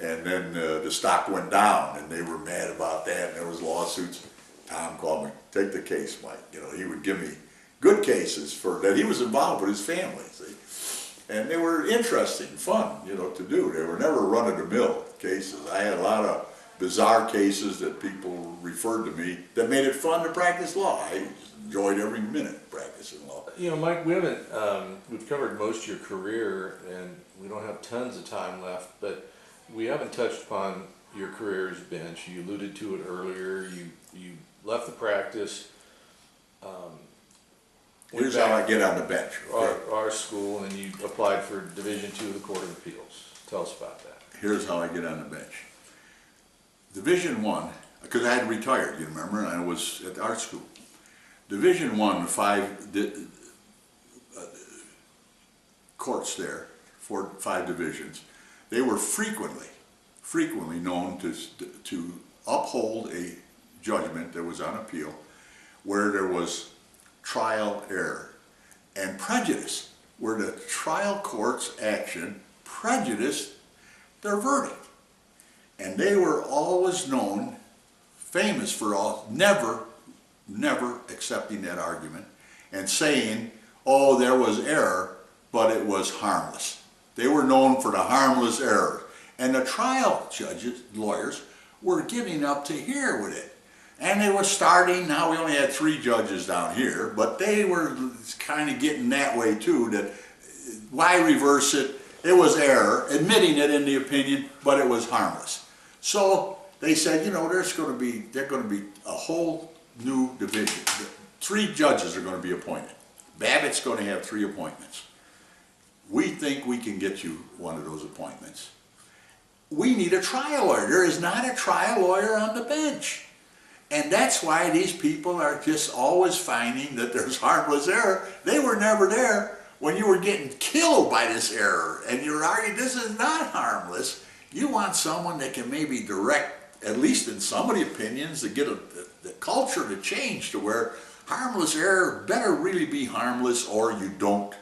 and then the stock went down, and they were mad about that, and there was lawsuits. Tom called me, take the case, Mike. You know, he would give me good cases for that he was involved with his family, see. And they were interesting, fun, you know, to do. They were never run-of-the-mill cases. I had a lot of bizarre cases that people referred to me that made it fun to practice law. I enjoyed every minute practicing law. You know, Mike, we haven't, we've covered most of your career, and we don't have tons of time left, but we haven't touched upon your career as bench. You alluded to it earlier. You left the practice. Here's how I get on the bench. Okay? Our school, and you applied for Division II of the Court of Appeals. Tell us about that. Here's how I get on the bench. Division I, because I had retired, you remember, and I was at art school. Division I, the courts there, 5 divisions, they were frequently known to uphold a judgment that was on appeal where there was trial error and prejudice, where the trial court's action prejudiced their verdict. And they were always known, famous for never accepting that argument and saying, oh, there was error, but it was harmless. They were known for the harmless error. And the trial judges, lawyers, were giving up to here with it. And they were starting, now we only had 3 judges down here, but they were kind of getting that way too, that why reverse it? It was error, admitting it in the opinion, but it was harmless. So they said, you know, there's going to be a whole new division. 3 judges are going to be appointed. Babbitt's going to have 3 appointments. We think we can get you one of those appointments. We need a trial lawyer. There is not a trial lawyer on the bench. And that's why these people are just always finding that there's harmless error. They were never there when you were getting killed by this error. And you're arguing this is not harmless. You want someone that can maybe direct, at least in some of the opinions, to get the culture to change to where harmless error better really be harmless, or you don't,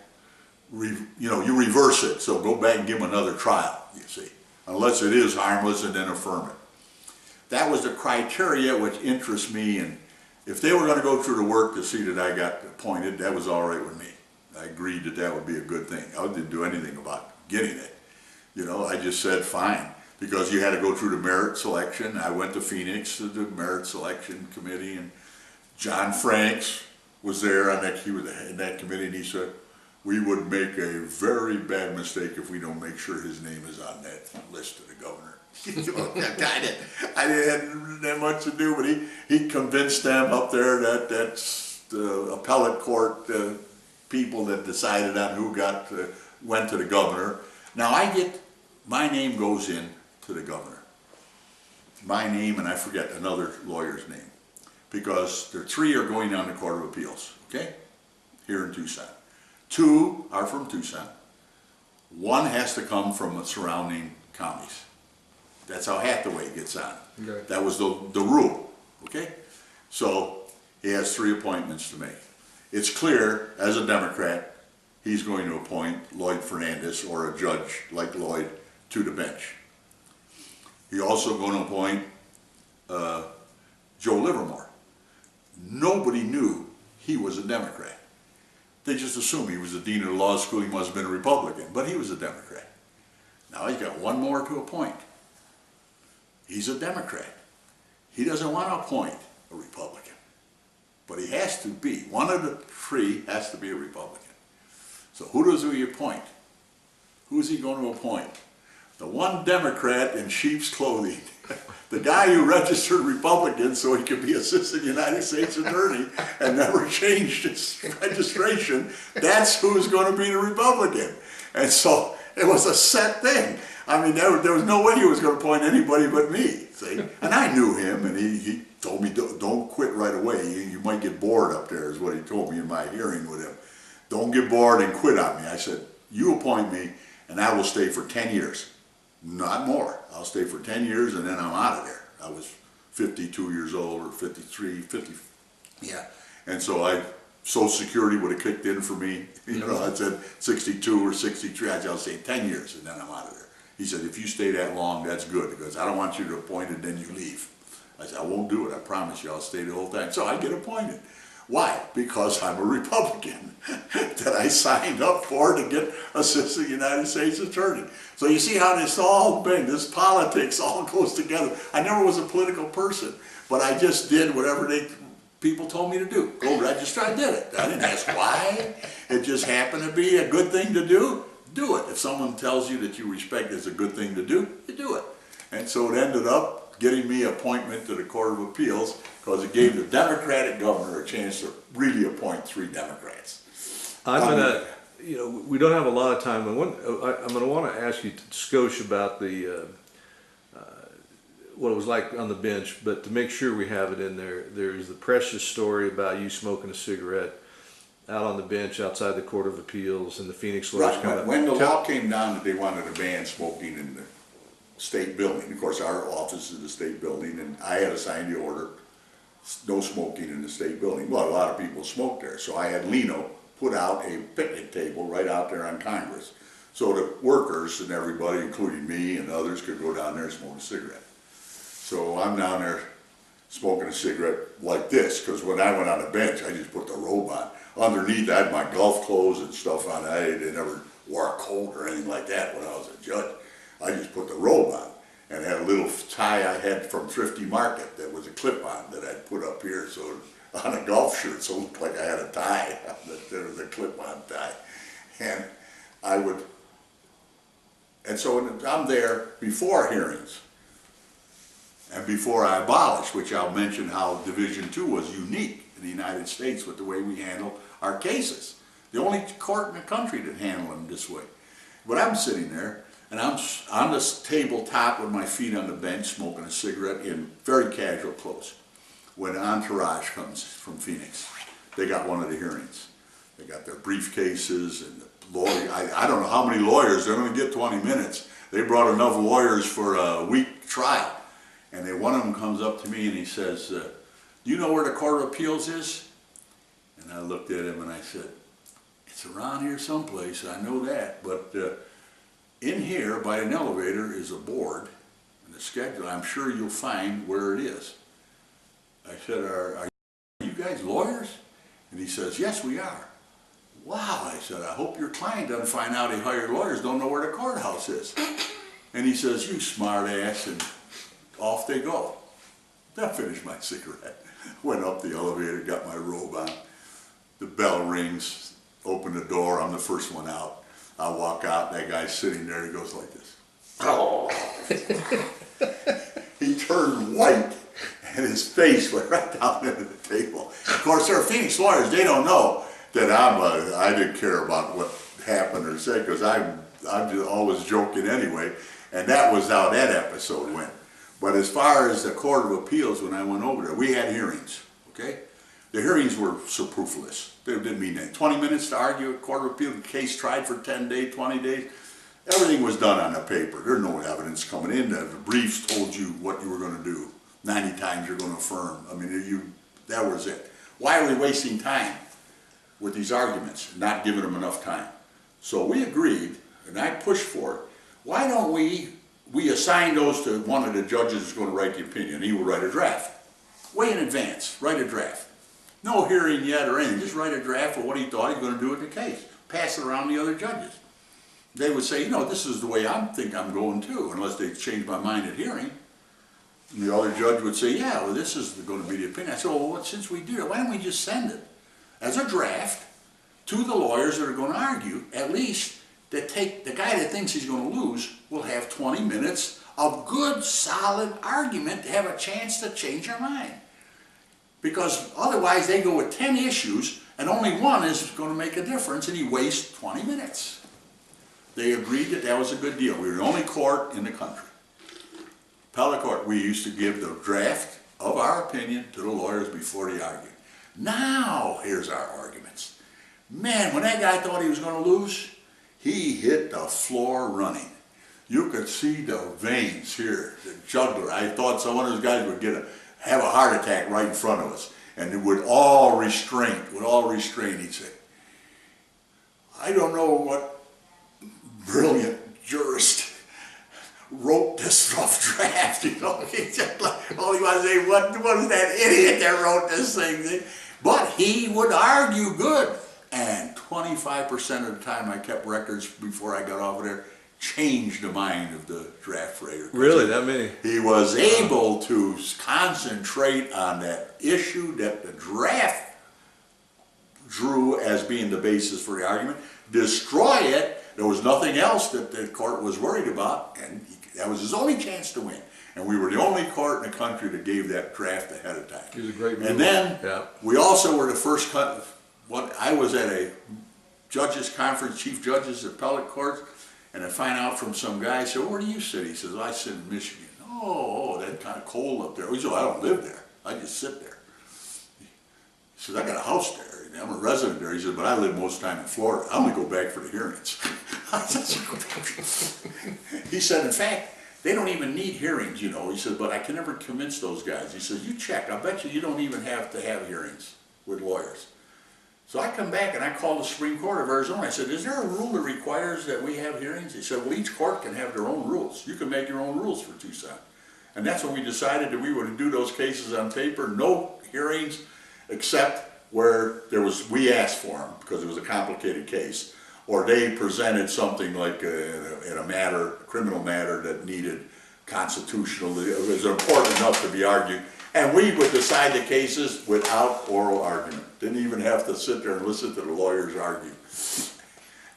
you reverse it. So go back and give them another trial, you see. Unless it is harmless, and then affirm it. That was the criteria which interests me, and if they were going to go through the work to see that I got appointed, that was all right with me. I agreed that that would be a good thing. I didn't do anything about getting it. You know, I just said fine, because you had to go through the merit selection. I went to Phoenix to the merit selection committee, and John Franks was there on that, he was in that committee, and he said, we would make a very bad mistake if we don't make sure his name is on that list of the governor. I didn't have much to do, but he convinced them up there that that's the appellate court people that decided on who went to the governor. Now my name goes in to the governor. My name, and I forget another lawyer's name, because there 3 are going on the Court of Appeals, okay, here in Tucson. 2 are from Tucson. 1 has to come from the surrounding counties. That's how Hathaway gets on. Okay. That was the rule, okay? So he has 3 appointments to make. It's clear, as a Democrat, he's going to appoint Lloyd Fernandez, or a judge like Lloyd, to the bench. He's also going to appoint Joe Livermore. Nobody knew he was a Democrat. They just assumed he was the dean of the law school, he must have been a Republican, but he was a Democrat. Now he's got 1 more to appoint. He's a Democrat. He doesn't want to appoint a Republican, but he has to be. One of the 3 has to be a Republican. So who does he appoint? Who's he going to appoint? The one Democrat in sheep's clothing. The guy who registered Republican so he could be assistant United States attorney and never changed his registration. That's who's going to be the Republican. And so it was a set thing. I mean, there was no way he was going to appoint anybody but me, see? And I knew him, and he told me, don't quit right away. You might get bored up there, is what he told me in my hearing with him. Don't get bored and quit on me. I said, you appoint me, and I will stay for 10 years. Not more. I'll stay for 10 years, and then I'm out of there. I was 52 years old, or 53, 50, yeah. And so Social Security would have kicked in for me. You know, I said 62 or 63. I said, I'll say 10 years and then I'm out of there. He said, if you stay that long, that's good, because I don't want you to appoint and then you leave. I said, I won't do it. I promise you, I'll stay the whole time. So I get appointed. Why? Because I'm a Republican that I signed up for to get Assistant United States Attorney. So you see how this all been, this politics all goes together. I never was a political person, but I just did whatever people told me to do. Go register, I did it. I didn't ask why. It just happened to be a good thing to do. Do it. If someone tells you that you respect it's a good thing to do, you do it. And so it ended up getting me appointment to the Court of Appeals, because it gave the Democratic governor a chance to really appoint 3 Democrats. I'm gonna, you know, we don't have a lot of time. I'm gonna want to ask you, Scotia, about the what it was like on the bench, but to make sure we have it in there, there's the precious story about you smoking a cigarette out on the bench outside the Court of Appeals, and the Phoenix lawyers Right, kind of. when the law came down that they wanted to ban smoking in the state building, of course our office is the state building, and I had to sign the order, no smoking in the state building. Well, a lot of people smoke there, so I had Lino put out a picnic table right out there on Congress, so the workers and everybody, including me and others, could go down there and smoke a cigarette. So I'm down there smoking a cigarette like this, because when I went on the bench, I just put the robe on. Underneath, I had my golf clothes and stuff on. I never wore a coat or anything like that when I was a judge. I just put the robe on, and had a little tie I had from Thrifty Market that was a clip-on that I'd put up here, so on a golf shirt, so it looked like I had a tie. There was a clip-on tie. And so I'm there before hearings, and before I abolished, which I'll mention how Division II was unique in the United States with the way we handle our cases. The only court in the country that handled them this way. But I'm sitting there, and I'm on this tabletop with my feet on the bench, smoking a cigarette in very casual clothes. When Entourage comes from Phoenix, they got one of the hearings. They got their briefcases and the lawyer. I don't know how many lawyers, they're going to get 20 minutes. They brought enough lawyers for a week trial. And then one of them comes up to me and he says, do you know where the Court of Appeals is? And I looked at him and I said, it's around here someplace, I know that, but in here by an elevator is a board and a schedule. I'm sure you'll find where it is. I said, are you guys lawyers? And he says, yes, we are. Wow, I said, I hope your client doesn't find out he hired lawyers, don't know where the courthouse is. And he says, you smart ass, and off they go. I finished my cigarette, went up the elevator, got my robe on. The bell rings, open the door, I'm the first one out. I walk out, that guy's sitting there, he goes like this. Oh. He turned white, and his face went right down into the table. Of course, they're Phoenix lawyers, they don't know that I didn't care about what happened or said, because I'm just always joking anyway, and that was how that episode went. But as far as the Court of Appeals, when I went over there, we had hearings, okay? The hearings were superfluous. They didn't mean that. 20 minutes to argue at Court of Appeals, the case tried for 10 days, 20 days. Everything was done on the paper. There's no evidence coming in. The briefs told you what you were going to do. 90 times you're going to affirm. I mean, that was it. Why are we wasting time with these arguments, not giving them enough time? So we agreed, and I pushed for it. Why don't we assign those to one of the judges who's going to write the opinion. He will write a draft. Way in advance, write a draft. No hearing yet or anything, just write a draft of what he thought he was going to do with the case. Pass it around the other judges. They would say, you know, this is the way I think I'm going too, unless they change my mind at hearing. And the other judge would say, yeah, well, this is going to be the opinion. I said, well, since we do it, why don't we just send it as a draft to the lawyers that are going to argue, at least the guy that thinks he's going to lose will have 20 minutes of good, solid argument to have a chance to change their mind. Because otherwise they go with 10 issues and only one is going to make a difference, and he wastes 20 minutes. They agreed that that was a good deal. We were the only court in the country. Appellate court, we used to give the draft of our opinion to the lawyers before they argued. Now, here's our arguments. Man, when that guy thought he was going to lose, he hit the floor running. You could see the veins here, the jugular. I thought some of those guys would have a heart attack right in front of us. And with all restraint, he'd say, I don't know what brilliant jurist wrote this rough draft, you know. He just like, all he wanted to say, what was that idiot that wrote this thing? But he would argue good. And 25% of the time I kept records before I got off of there, changed the mind of the draft writer. Really, that many? He was able to concentrate on that issue that the draft drew as being the basis for the argument, destroy it. There was nothing else that the court was worried about, and that was his only chance to win. And we were the only court in the country that gave that draft ahead of time. It was a great rule. And then Yeah. we also were the first I was at a judges conference, chief judges, appellate courts, and I find out from some guy, I said, where do you sit? He says, I sit in Michigan. Oh, that's kind of cold up there. He said, I don't live there. I just sit there. He says, I got a house there. I'm a resident there. He said, but I live most of the time in Florida. I only go back for the hearings. He said, in fact, they don't even need hearings, you know. He said, but I can never convince those guys. He says, you check. I bet you don't even have to have hearings with lawyers. So I come back and I call the Supreme Court of Arizona. I said, is there a rule that requires that we have hearings? He said, well, each court can have their own rules. You can make your own rules for Tucson. And that's when we decided that we would do those cases on paper, no hearings, except where we asked for them because it was a complicated case, or they presented something like in a criminal matter that needed constitutional, it was important enough to be argued. And we would decide the cases without oral argument. Didn't even have to sit there and listen to the lawyers argue.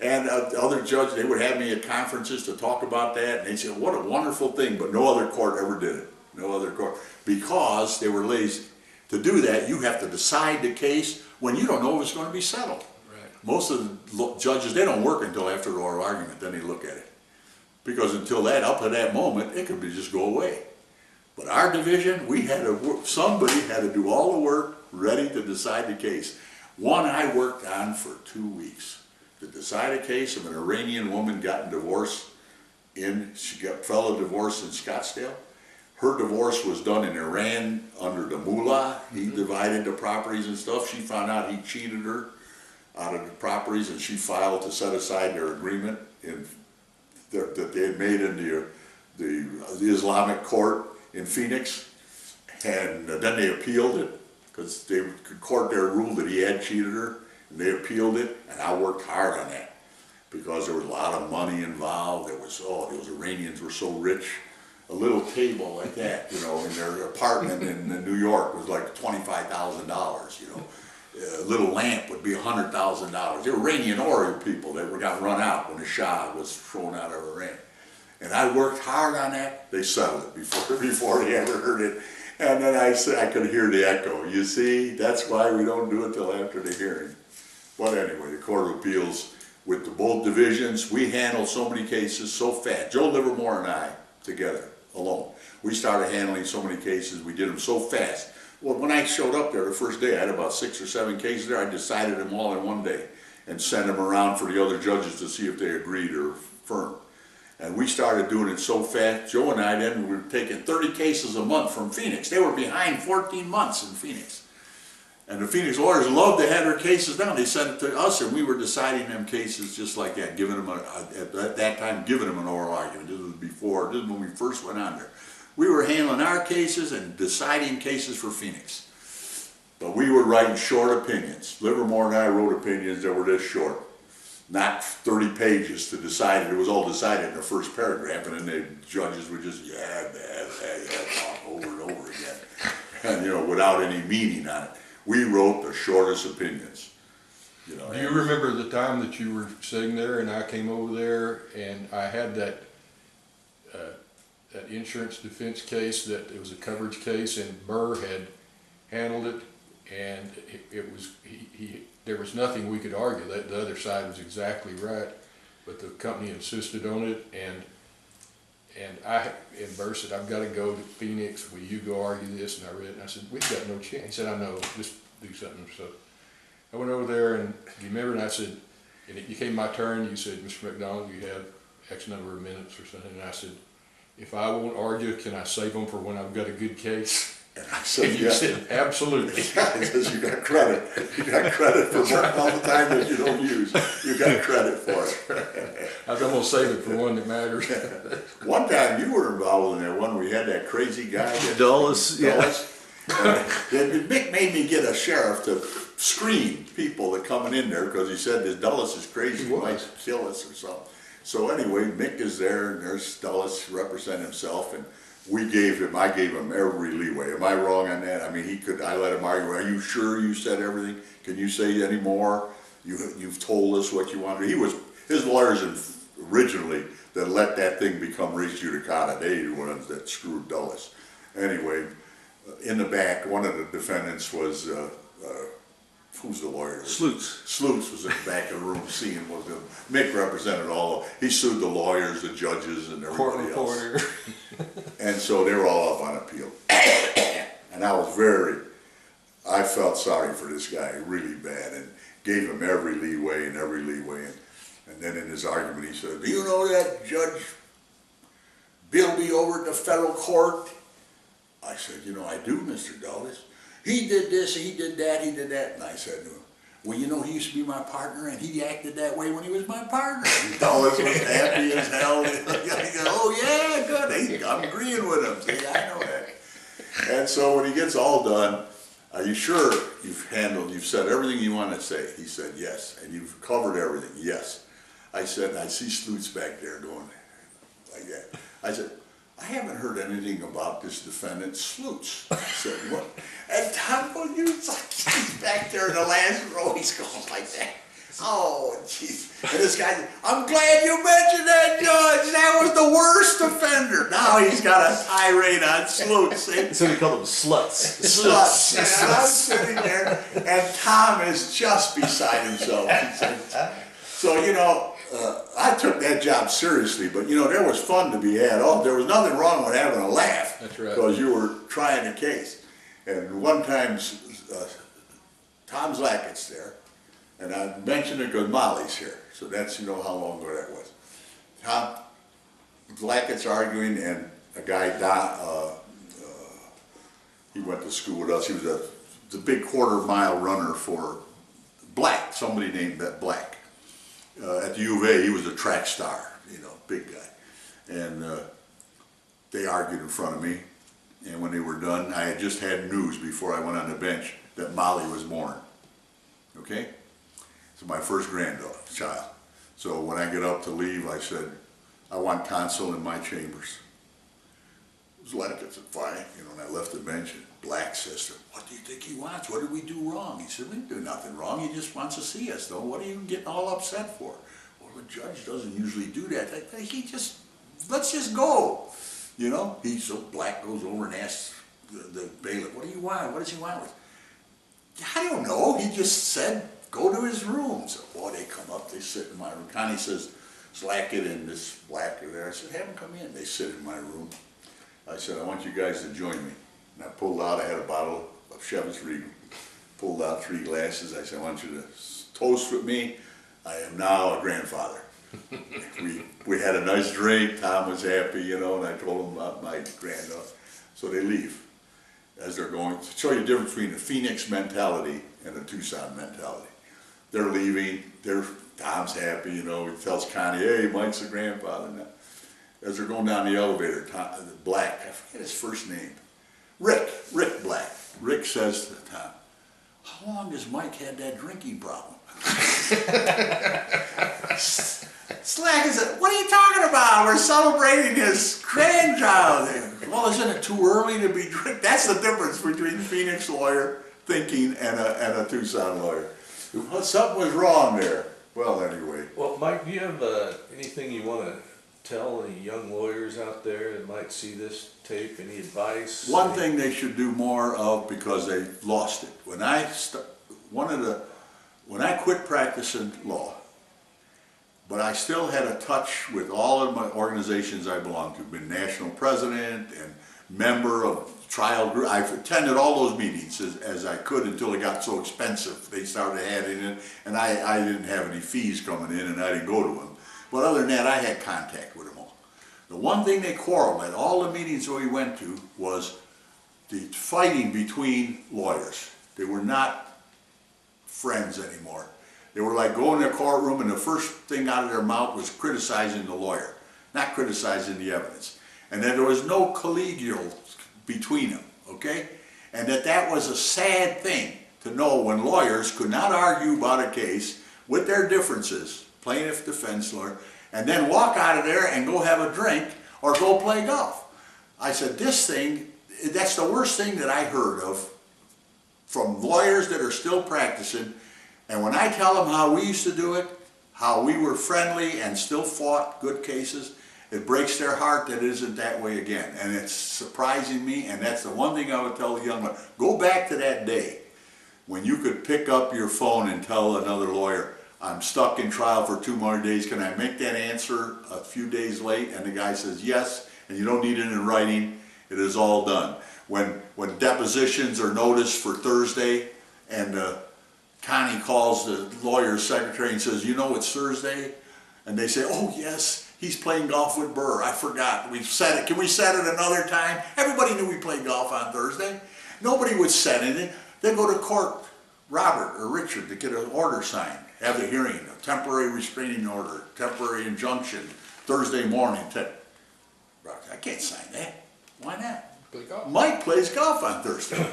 And other judges, they would have me at conferences to talk about that, and they'd say, what a wonderful thing, but no other court ever did it. No other court. Because they were lazy. To do that, you have to decide the case when you don't know if it's going to be settled. Right. Most of the judges, they don't work until after the oral argument, then they look at it. Because until that, up to that moment, it could just go away. But our division, somebody had to do all the work ready to decide the case. One I worked on for 2 weeks to decide a case of an Iranian woman gotten divorced fell a divorce in Scottsdale. Her divorce was done in Iran under the mullah. He divided the properties and stuff. She found out he cheated her out of the properties, and she filed to set aside their agreement that they had made in the Islamic court in Phoenix, and then they appealed it because the court there ruled that he had cheated her, and they appealed it, and I worked hard on that because there was a lot of money involved. Those Iranians were so rich. A little table like that, you know, in their apartment in New York was like $25,000, you know. A little lamp would be $100,000. They were Iranian oil people that got run out when the Shah was thrown out of Iran. And I worked hard on that. They settled it before they ever heard it. And then I could hear the echo. You see, that's why we don't do it till after the hearing. But anyway, the Court of Appeals, with both divisions, we handled so many cases so fast. Joe Livermore and I, together, alone. We started handling so many cases, we did them so fast. Well, when I showed up there the first day, I had about 6 or 7 cases there. I decided them all in one day and sent them around for the other judges to see if they agreed or affirmed. And we started doing it so fast. Joe and I then were taking 30 cases a month from Phoenix. They were behind 14 months in Phoenix. And the Phoenix lawyers loved to have their cases down. They sent it to us, and we were deciding them cases just like that, giving them, at that time, giving them an oral argument. This is when we first went on there. We were handling our cases and deciding cases for Phoenix. But we were writing short opinions. Livermore and I wrote opinions that were this short. Not 30 pages to decide it. It was all decided in the first paragraph, and then the judges would just, talk over and over again. And, you know, without any meaning on it. We wrote the shortest opinions. You know, Do you remember the time that you were sitting there and I came over there and I had that insurance defense case, that it was a coverage case, and Burr had handled it, and there was nothing we could argue. That the other side was exactly right, but the company insisted on it, and Burr said, I've got to go to Phoenix, will you go argue this? And I read it, and I said, we've got no chance. He said, I know, just do something. So I went over there, and you remember, and I said, and it became my turn, you said, Mr. McDonald, you have X number of minutes or something, and I said, if I won't argue, can I save them for when I've got a good case? And I said, And you yes. said, absolutely. He says, you got credit. You got credit for all the time that you don't use. You got credit for it. I'm going to save it for one that matters. One time you were involved in that one where you had that crazy guy. Dulles, yeah. And Mick made me get a sheriff to screen people that coming in there because he said this Dulles is crazy. He might kill us or something. So anyway, Mick is there and there's Dulles represent himself, and I gave him every leeway. Am I wrong on that? I mean, I let him argue. Are you sure you said everything? Can you say any more? You've told us what you wanted. His lawyers originally that let that thing become res judicata. They were the ones that screwed Dulles. Anyway, in the back, one of the defendants was, who's the lawyer? Sleuths. Sleuths was in the back of the room seeing what Mick represented he sued the lawyers, the judges, and everybody else. And so they were all up on appeal. And I felt sorry for this guy really bad and gave him every leeway. And then in his argument he said, do you know that Judge Bilby over at the federal court? I said, I do, Mr. Dulles. He did this, he did that. And I said, well, he used to be my partner, and he acted that way when he was my partner. Dulles was happy as hell. He said, oh, yeah, good. I'm agreeing with him. See, I know that. And so when he gets all done, are you sure you've said everything you want to say? He said, yes. And you've covered everything? Yes. I said, I see Sleuths back there going like that. I said, I haven't heard anything about this defendant, Sleuths. I said, what? And Tom he's back there in the last row, he's going like that. Oh, jeez. And this guy said, I'm glad you mentioned that, Judge. That was the worst offender. Now he's got a tirade on Sleuths. So we call them sluts. Sluts. And I'm sitting there, and Tom is just beside himself. He said, so, I took that job seriously, but there was fun to be had. Oh, there was nothing wrong with having a laugh. That's right. Because you were trying a case. And one time, Tom Zlackett's there, and I mentioned it because Molly's here. So that's, how long ago that was. Tom Zlackett's arguing, and a guy, he went to school with us. He was the big quarter-mile runner for Black, somebody named Black. At the U of A, he was a track star, big guy. And they argued in front of me. And when they were done, I had just had news before I went on the bench that Molly was born. Okay? So my first grandchild. So when I get up to leave, I said, I want counsel in my chambers. Zlatkett said, fine. And I left the bench, and Black says to him, what do you think he wants? What did we do wrong? He said, we didn't do nothing wrong. He just wants to see us, though. What are you getting all upset for? Well, the judge doesn't usually do that. Let's just go. So Black goes over and asks the bailiff, what do you want? What does he want? I don't know. He just said, go to his room. So, boy, they come up, they sit in my room. Connie says, Zlackett and this Black are there. I said, have them come in. They sit in my room. I said, I want you guys to join me. And I pulled out, I had a bottle of Chivas Regal. Pulled out 3 glasses. I said, I want you to toast with me. I am now a grandfather. we had a nice drink. Tom was happy, and I told him about my granddaughter. So they leave. As they're going, to show you the difference between a Phoenix mentality and a Tucson mentality. They're leaving. Tom's happy, he tells Connie, hey, Mike's the grandfather now. As they're going down the elevator, Black, I forget his first name, Rick Black. Rick says to Tom, how long has Mike had that drinking problem? Slack said, what are you talking about? We're celebrating his grandchild. Well, isn't it too early to be drinking? That's the difference between Phoenix lawyer thinking and a Tucson lawyer. Well, something was wrong there. Well, anyway. Well, Mike, do you have anything you want to tell any young lawyers out there that might see this tape? Any advice? One thing they should do more of, because they lost it. When I quit practicing law, but I still had a touch with all of my organizations I belonged to. Been national president and member of trial group. I've attended all those meetings as I could until it got so expensive. They started adding in, and I didn't have any fees coming in, and I didn't go to them. But other than that, I had contact with them all. The one thing they quarreled at all the meetings that we went to was, the fighting between lawyers. They were not friends anymore. They were like going in a courtroom and the first thing out of their mouth was criticizing the lawyer, not criticizing the evidence. And that there was no collegial between them, okay? And that was a sad thing to know when lawyers could not argue about a case with their differences, plaintiff, defense lawyer, and then walk out of there and go have a drink or go play golf. I said, this thing, that's the worst thing that I heard of from lawyers that are still practicing. And when I tell them how we used to do it, how we were friendly and still fought good cases, it breaks their heart that it isn't that way again. And it's surprising me, and that's the one thing I would tell the young man. Go back to that day when you could pick up your phone and tell another lawyer, I'm stuck in trial for 2 more days, can I make that answer a few days late? And the guy says yes, and you don't need it in writing, it is all done. When depositions are noticed for Thursday, and Connie calls the lawyer's secretary and says, you know it's Thursday? And they say, oh yes, he's playing golf with Burr, I forgot, we've set it, can we set it another time? Everybody knew we played golf on Thursday. Nobody would set anything. They'd go to court, Robert or Richard, to get an order signed, have the hearing, a temporary restraining order, temporary injunction, Thursday morning. I can't sign that. Why not? Play golf. Mike plays golf on Thursday.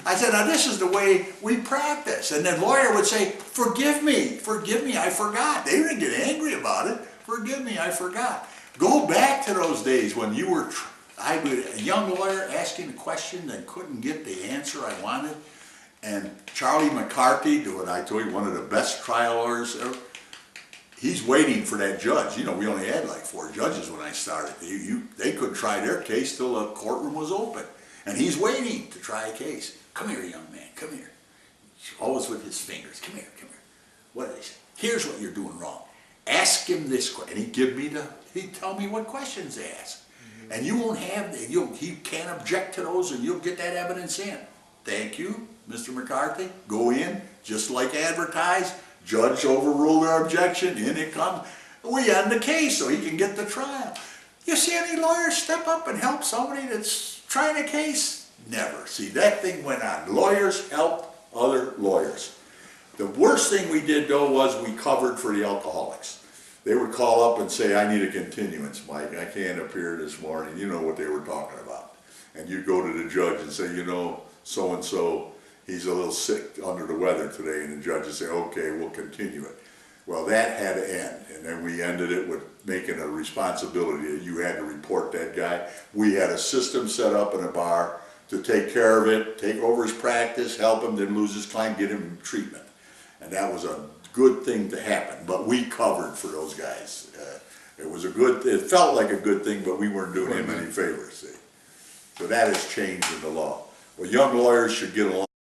I said, now this is the way we practice. And then lawyer would say, forgive me, I forgot. They didn't get angry about it. Forgive me, I forgot. Go back to those days when you were, a young lawyer asking a question and couldn't get the answer I wanted. And Charlie McCarthy, what I told you, one of the best trial lawyers ever, he's waiting for that judge. You know, we only had like 4 judges when I started. They couldn't try their case till the courtroom was open. And he's waiting to try a case. Come here, young man, come here. Always with his fingers. Come here, come here. What did he say? Here's what you're doing wrong. Ask him this question. And he'd tell me what questions to ask. And you won't have, he can't object to those, and you'll get that evidence in. Thank you, Mr. McCarthy. Go in, just like advertised. Judge overruled our objection. In it comes. We end the case so he can get the trial. You see any lawyers step up and help somebody that's trying a case? Never. See, that thing went on. Lawyers help other lawyers. The worst thing we did, though, was we covered for the alcoholics. They would call up and say, I need a continuance, Mike. I can't appear this morning. You know what they were talking about. And you go to the judge and say, you know, so-and-so, he's a little sick, under the weather today. And the judge would say, okay, we'll continue it. Well, that had to end. And then we ended it with making a responsibility that you had to report that guy. We had a system set up in a bar to take care of it, take over his practice, help him, then lose his client, get him treatment. And that was a good thing to happen, but we covered for those guys. It felt like a good thing, but we weren't doing him any favors, see. So that has changed in the law. Well, young lawyers should get along.